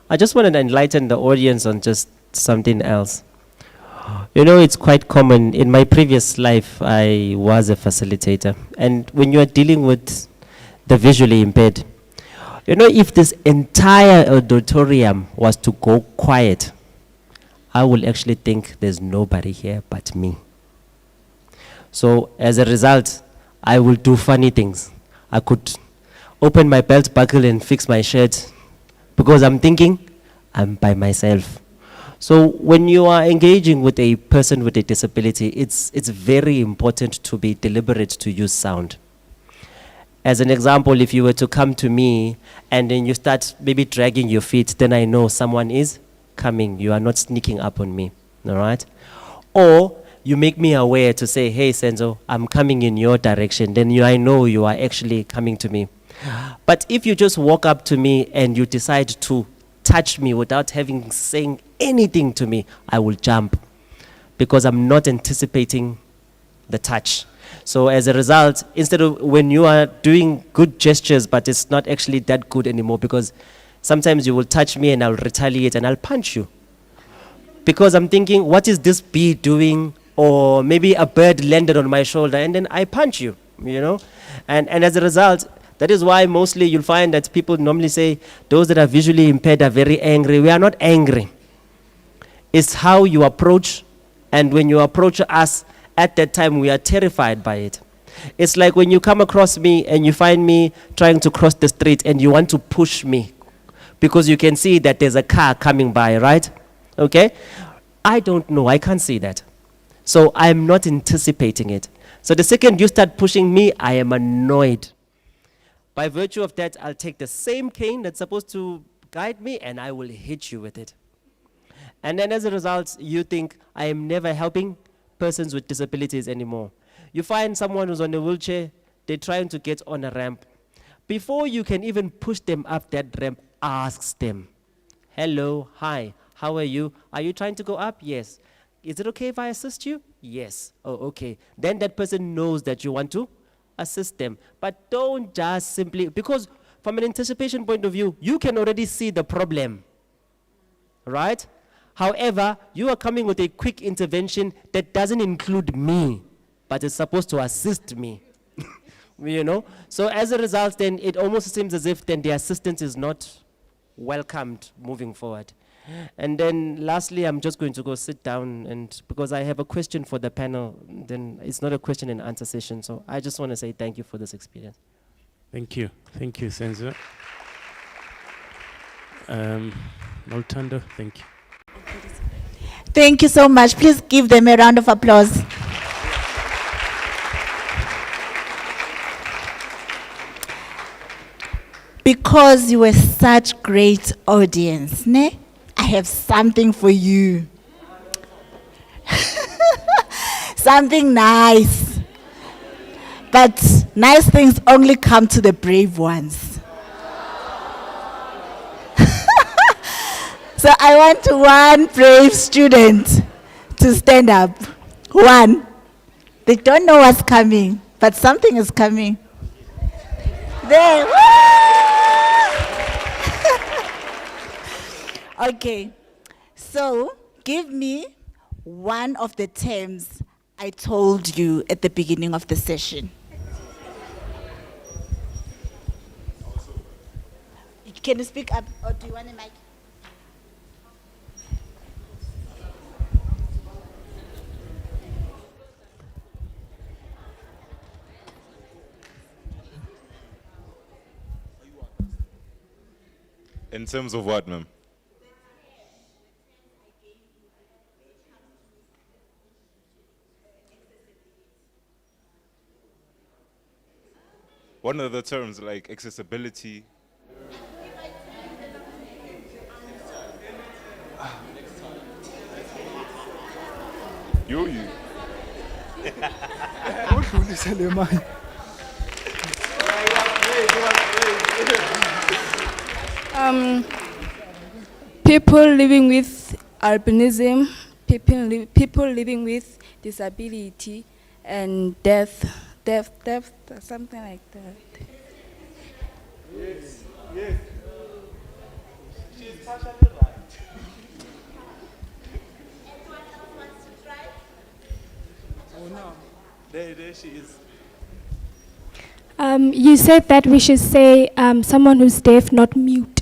I just wanted to enlighten the audience on just something else. You know, it's quite common. In my previous life, I was a facilitator. And when you are dealing with the visually impaired, you know, if this entire auditorium was to go quiet, I will actually think there's nobody here but me. So as a result, I will do funny things. I could open my belt buckle and fix my shirt because I'm thinking I'm by myself. So when you are engaging with a person with a disability, it's very important to be deliberate to use sound. As an example, if you were to come to me and then you start maybe dragging your feet, then I know someone is coming. You are not sneaking up on me, all right? Or you make me aware to say, hey, Senzo, I'm coming in your direction. Then I know you are actually coming to me. But if you just walk up to me and you decide to touch me without saying anything to me, I will jump because I'm not anticipating the touch. So as a result, instead of when you are doing good gestures, but it's not actually that good anymore because sometimes you will touch me and I'll retaliate and I'll punch you. Because I'm thinking, what is this bee doing? Or maybe a bird landed on my shoulder and then I punch you, you know? And as a result, that is why mostly you'll find that people normally say, those that are visually impaired are very angry. We are not angry. It's how you approach, and when you approach us, at that time we are terrified by it. It's like when you come across me and you find me trying to cross the street and you want to push me because you can see that there's a car coming by, right? Okay? I don't know, I can't see that. So I'm not anticipating it. So the second you start pushing me, I am annoyed. By virtue of that, I'll take the same cane that's supposed to guide me and I will hit you with it. And then as a result, you think, I am never helping persons with disabilities anymore. You find someone who's on a wheelchair, they're trying to get on a ramp. Before you can even push them up that ramp, ask them, hello, hi, how are you? Are you trying to go up? Yes. Is it okay if I assist you? Yes. Oh, okay. Then that person knows that you want to assist them. But don't just simply, because from an anticipation point of view, you can already see the problem, right? However, you are coming with a quick intervention that doesn't include me, but is supposed to assist me, you know? So as a result, then it almost seems as if then the assistance is not welcomed moving forward. And then lastly, I'm just going to go sit down, and because I have a question for the panel, then it's not a question and answer session. So I just want to say thank you for this experience. Thank you. Thank you, Senzo. Moltando, thank you. Thank you so much. Please give them a round of applause. Because you were such great audience, ne? I have something for you. Something nice. But nice things only come to the brave ones. So I want one brave student to stand up. One. They don't know what's coming, but something is coming. There. Okay, so give me one of the terms I told you at the beginning of the session. Can you speak up, or do you want a mic? In terms of what, ma'am? One of the terms like accessibility. You. People living with albinism, people living with disability, and death, something like that. Yes, yes. She's partially right. Oh no, there she is. You said that we should say someone who's deaf, not mute.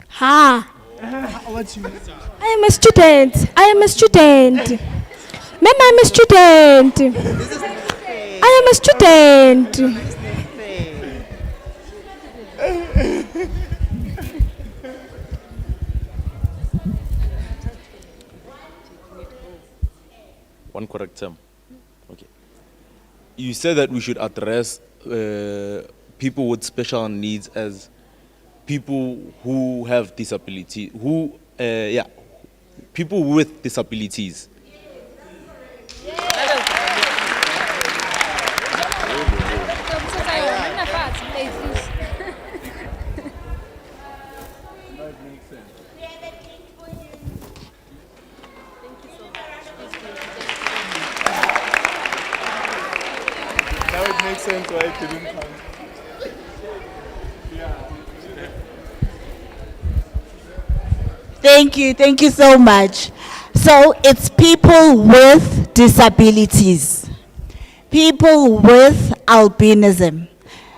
Ha! I am a student. I am a student. Ma'am, I'm a student. I am a student. One correct term. Okay. You said that we should address people with special needs as people who have disability, people with disabilities. Now it makes sense why it didn't come. Thank you so much. So it's people with disabilities, people with albinism.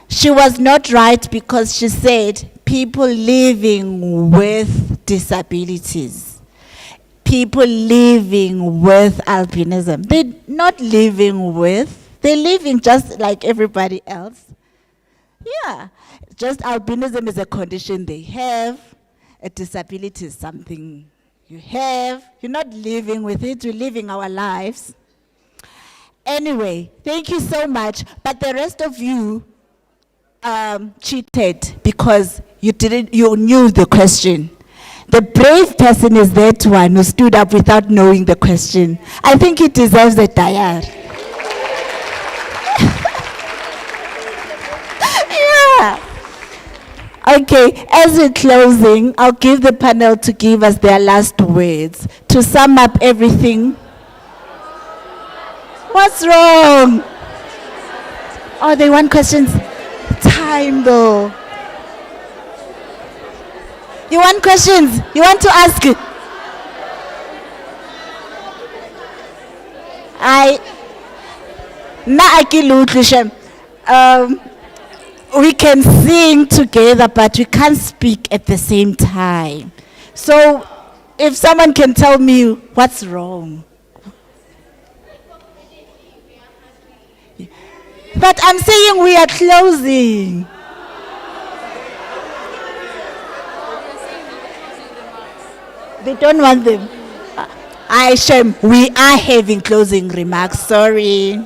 She was not right because she said people living with disabilities, people living with albinism. They're not living with, they're living just like everybody else. Yeah, just albinism is a condition they have. A disability is something you have. You're not living with it, we're living our lives. Anyway, thank you so much. But the rest of you cheated because you knew the question. The brave person is that one who stood up without knowing the question. I think he deserves a diary. Yeah. Okay, as we're closing, I'll give the panel to give us their last words. To sum up everything. What's wrong? Oh, they want questions. Time though. You want questions? You want to ask? We can sing together, but we can't speak at the same time. So, if someone can tell me what's wrong. But I'm saying we are closing. They don't want them. Shame. We are having closing remarks. Sorry.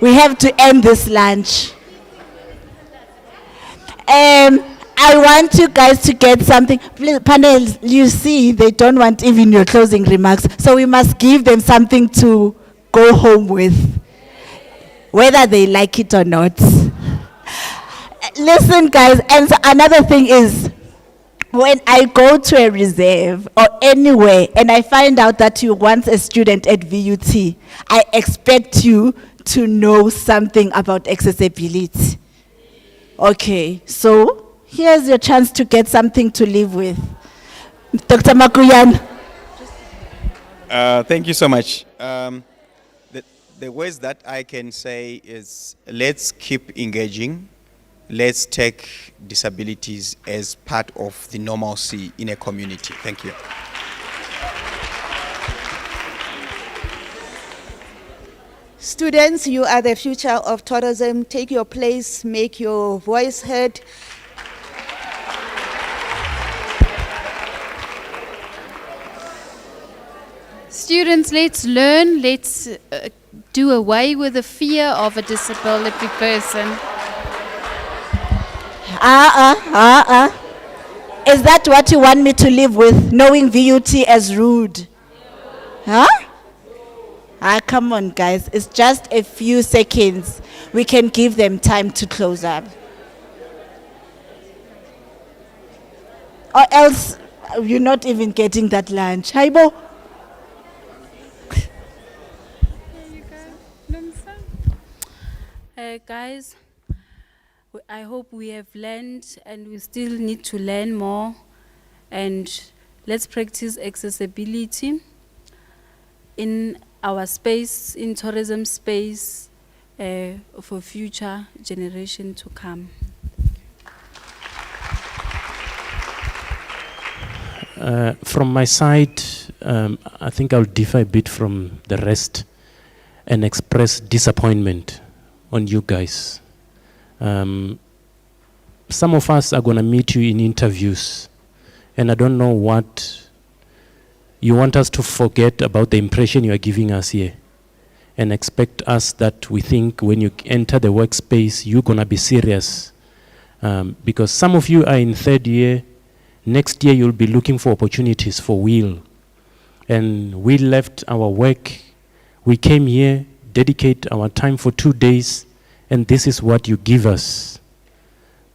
We have to end this lunch. I want you guys to get something. Please, panel, you see, they don't want even your closing remarks. So we must give them something to go home with, whether they like it or not. Listen, guys, and so another thing is, when I go to a reserve or anywhere and I find out that you once a student at VUT, I expect you to know something about accessibility. Okay, so here's your chance to get something to live with. Dr. Makuyan. Thank you so much. The words that I can say is let's keep engaging. Let's take disabilities as part of the normalcy in a community. Thank you. Students, you are the future of tourism. Take your place, make your voice heard. Students, let's learn, let's do away with the fear of a disability person. Is that what you want me to live with, knowing VUT as rude? Huh? Come on, guys. It's just a few seconds. We can give them time to close up. Or else, you're not even getting that lunch. Haibo? Guys, I hope we have learned and we still need to learn more. And let's practice accessibility in our space, in tourism space, for future generation to come. From my side, I think I'll differ a bit from the rest and express disappointment on you guys. Some of us are going to meet you in interviews, and I don't know what you want us to forget about the impression you are giving us here, and expect us that we think when you enter the workspace, you're going to be serious. Because some of you are in third year. Next year, you'll be looking for opportunities for Will. And we left our work. We came here, dedicate our time for 2 days, and this is what you give us.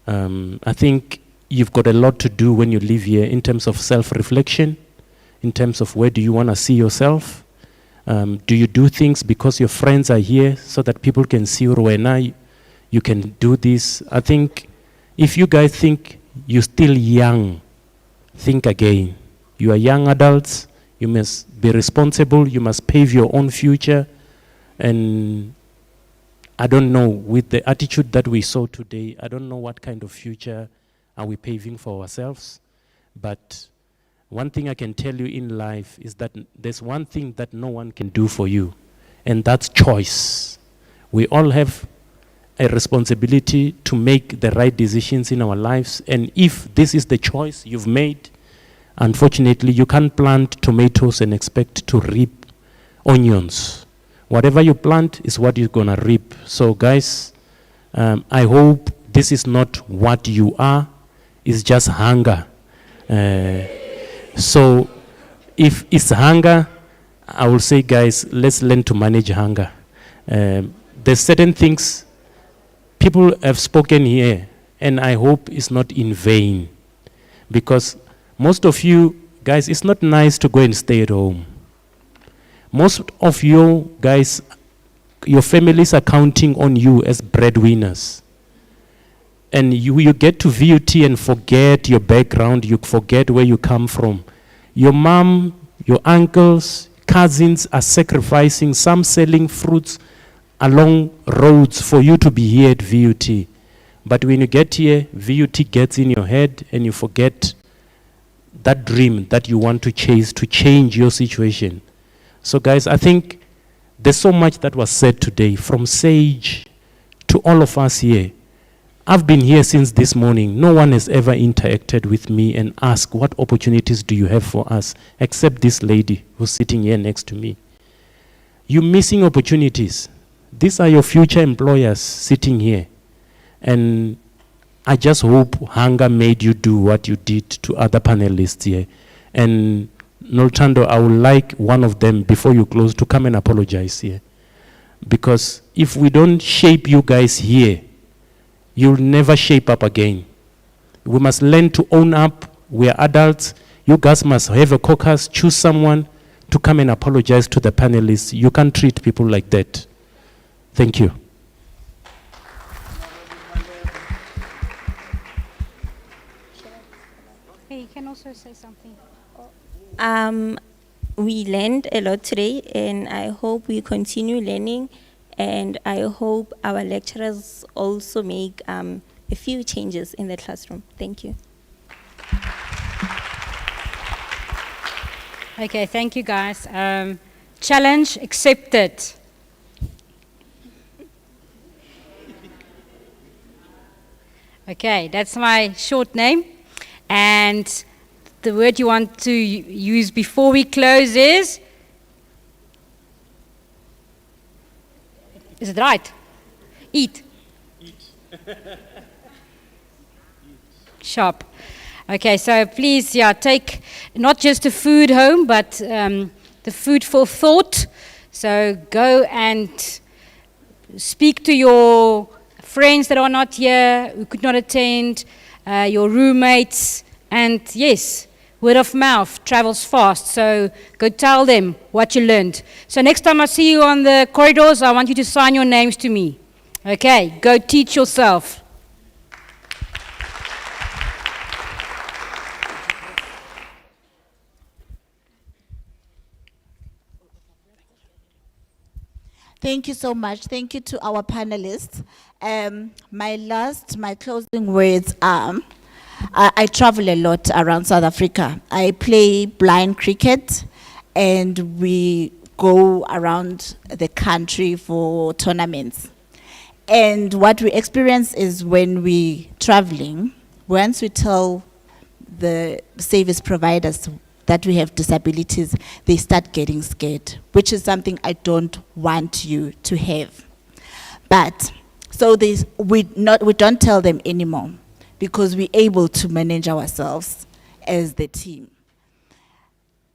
I think you've got a lot to do when you live here in terms of self-reflection, in terms of where do you want to see yourself. Do you do things because your friends are here so that people can see Rowena, you can do this? I think if you guys think you're still young, think again. You are young adults. You must be responsible. You must pave your own future. And I don't know, with the attitude that we saw today, I don't know what kind of future are we paving for ourselves. But one thing I can tell you in life is that there's one thing that no one can do for you, and that's choice. We all have a responsibility to make the right decisions in our lives, and if this is the choice you've made, unfortunately, you can't plant tomatoes and expect to reap onions. Whatever you plant is what you're going to reap. So guys, I hope this is not what you are, it's just hunger. So if it's hunger, I will say, guys, let's learn to manage hunger. There's certain things people have spoken here, and I hope it's not in vain. Because most of you guys, it's not nice to go and stay at home. Most of you guys, your families are counting on you as breadwinners. And you get to VUT and forget your background, you forget where you come from. Your mom, your uncles, cousins are sacrificing, some selling fruits along roads for you to be here at VUT. But when you get here, VUT gets in your head and you forget that dream that you want to chase to change your situation. So guys, I think there's so much that was said today, from Sage to all of us here. I've been here since this morning. No one has ever interacted with me and asked, what opportunities do you have for us, except this lady who's sitting here next to me. You're missing opportunities. These are your future employers sitting here. And I just hope hunger made you do what you did to other panelists here. And Noltando, I would like one of them, before you close, to come and apologize here. Because if we don't shape you guys here, you'll never shape up again. We must learn to own up. We are adults. You guys must have a caucus, choose someone to come and apologize to the panelists. You can't treat people like that. Thank you. Hey, you can also say something. We learned a lot today, and I hope we continue learning, and I hope our lecturers also make a few changes in the classroom. Thank you. Okay, thank you guys. Challenge accepted. Okay, that's my short name. And the word you want to use before we close is it right? Eat. Sharp. Okay, so please, take not just the food home, but the food for thought. So go and speak to your friends that are not here, who could not attend, your roommates, and yes, word of mouth travels fast. So go tell them what you learned. So next time I see you on the corridors, I want you to sign your names to me. Okay, go teach yourself. Thank you so much. Thank you to our panelists. My closing words are, I travel a lot around South Africa. I play blind cricket, and we go around the country for tournaments. And what we experience is when we traveling, once we tell the service providers that we have disabilities, they start getting scared, which is something I don't want you to have. But so we don't tell them anymore, because we're able to manage ourselves as the team.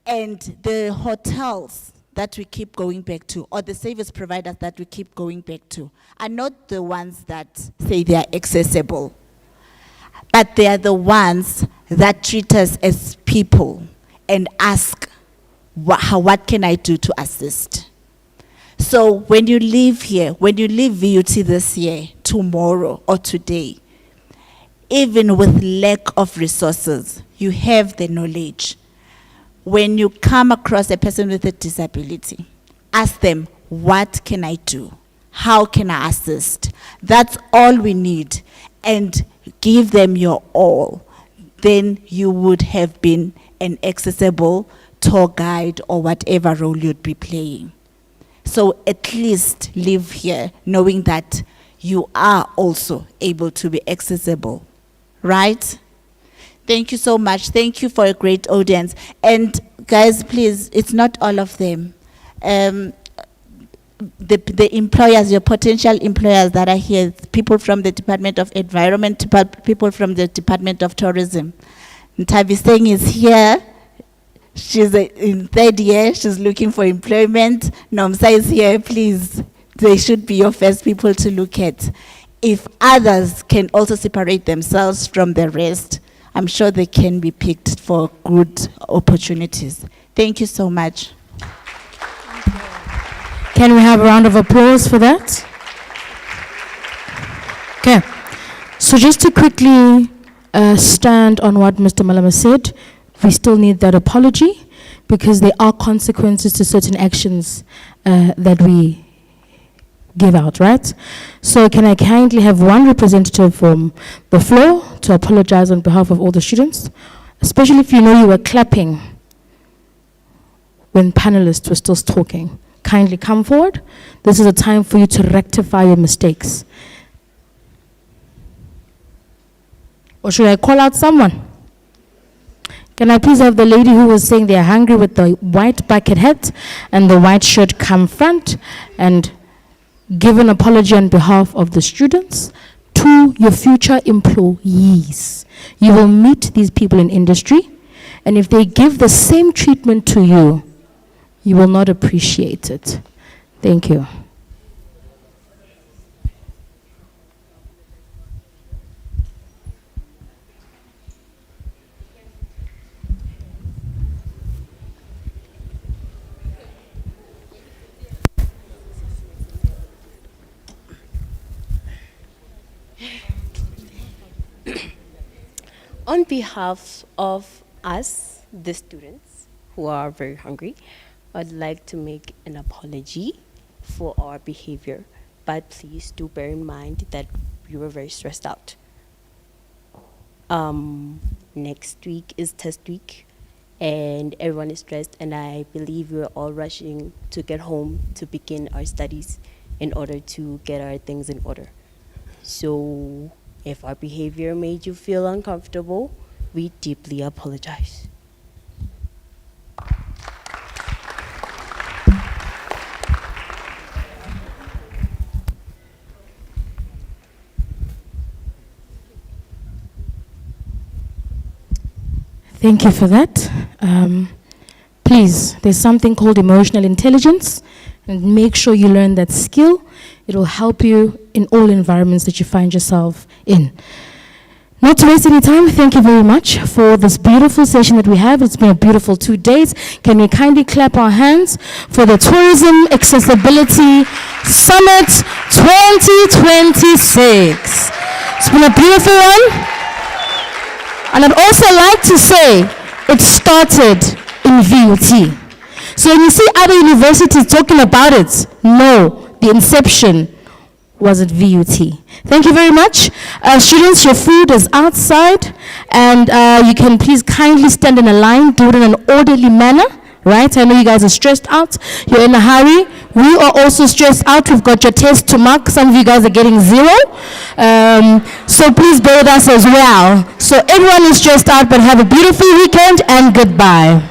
And the hotels that we keep going back to, or the service providers that we keep going back to, are not the ones that say they are accessible, but they are the ones that treat us as people and ask, what can I do to assist? So when you leave here, when you leave VUT this year, tomorrow or today, even with lack of resources, you have the knowledge. When you come across a person with a disability, ask them, what can I do? How can I assist? That's all we need. And give them your all. Then you would have been an accessible tour guide or whatever role you'd be playing. So at least live here knowing that you are also able to be accessible, right? Thank you so much. Thank you for a great audience. And guys, please, it's not all of them. The employers, your potential employers that are here, people from the Department of Environment, people from the Department of Tourism. Ntavi Singh is here. She's in third year. She's looking for employment. Nomsa is here. Please, they should be your first people to look at. If others can also separate themselves from the rest, I'm sure they can be picked for good opportunities. Thank you so much. Can we have a round of applause for that? Okay. So just to quickly stand on what Mr. Malama said, we still need that apology, because there are consequences to certain actions that we give out, right? So can I kindly have one representative from the floor to apologize on behalf of all the students, especially if you know you were clapping when panelists were still talking. Kindly come forward. This is a time for you to rectify your mistakes. Or should I call out someone? Can I please have the lady who was saying they're hungry with the white bucket hat and the white shirt come front and give an apology on behalf of the students to your future employees. You will meet these people in industry, and if they give the same treatment to you, you will not appreciate it. Thank you. On behalf of us, the students who are very hungry, I'd like to make an apology for our behavior, but please do bear in mind that we were very stressed out. Next week is test week, and everyone is stressed, and I believe we're all rushing to get home to begin our studies in order to get our things in order. So if our behavior made you feel uncomfortable, we deeply apologize. Thank you for that. Please, there's something called emotional intelligence, and make sure you learn that skill. It will help you in all environments that you find yourself in. Not to waste any time, thank you very much for this beautiful session that we have. It's been a beautiful 2 days. Can we kindly clap our hands for the Tourism Accessibility Summit 2026. It's been a beautiful one. And I'd also like to say it started in VUT. So when you see other universities talking about it, no, the inception was at VUT. Thank you very much. Students, your food is outside, and you can please kindly stand in a line, do it in an orderly manner, right? I know you guys are stressed out. You're in a hurry. We are also stressed out. We've got your test to mark. Some of you guys are getting 0. So please bear with us as well. So everyone is stressed out, but have a beautiful weekend and goodbye.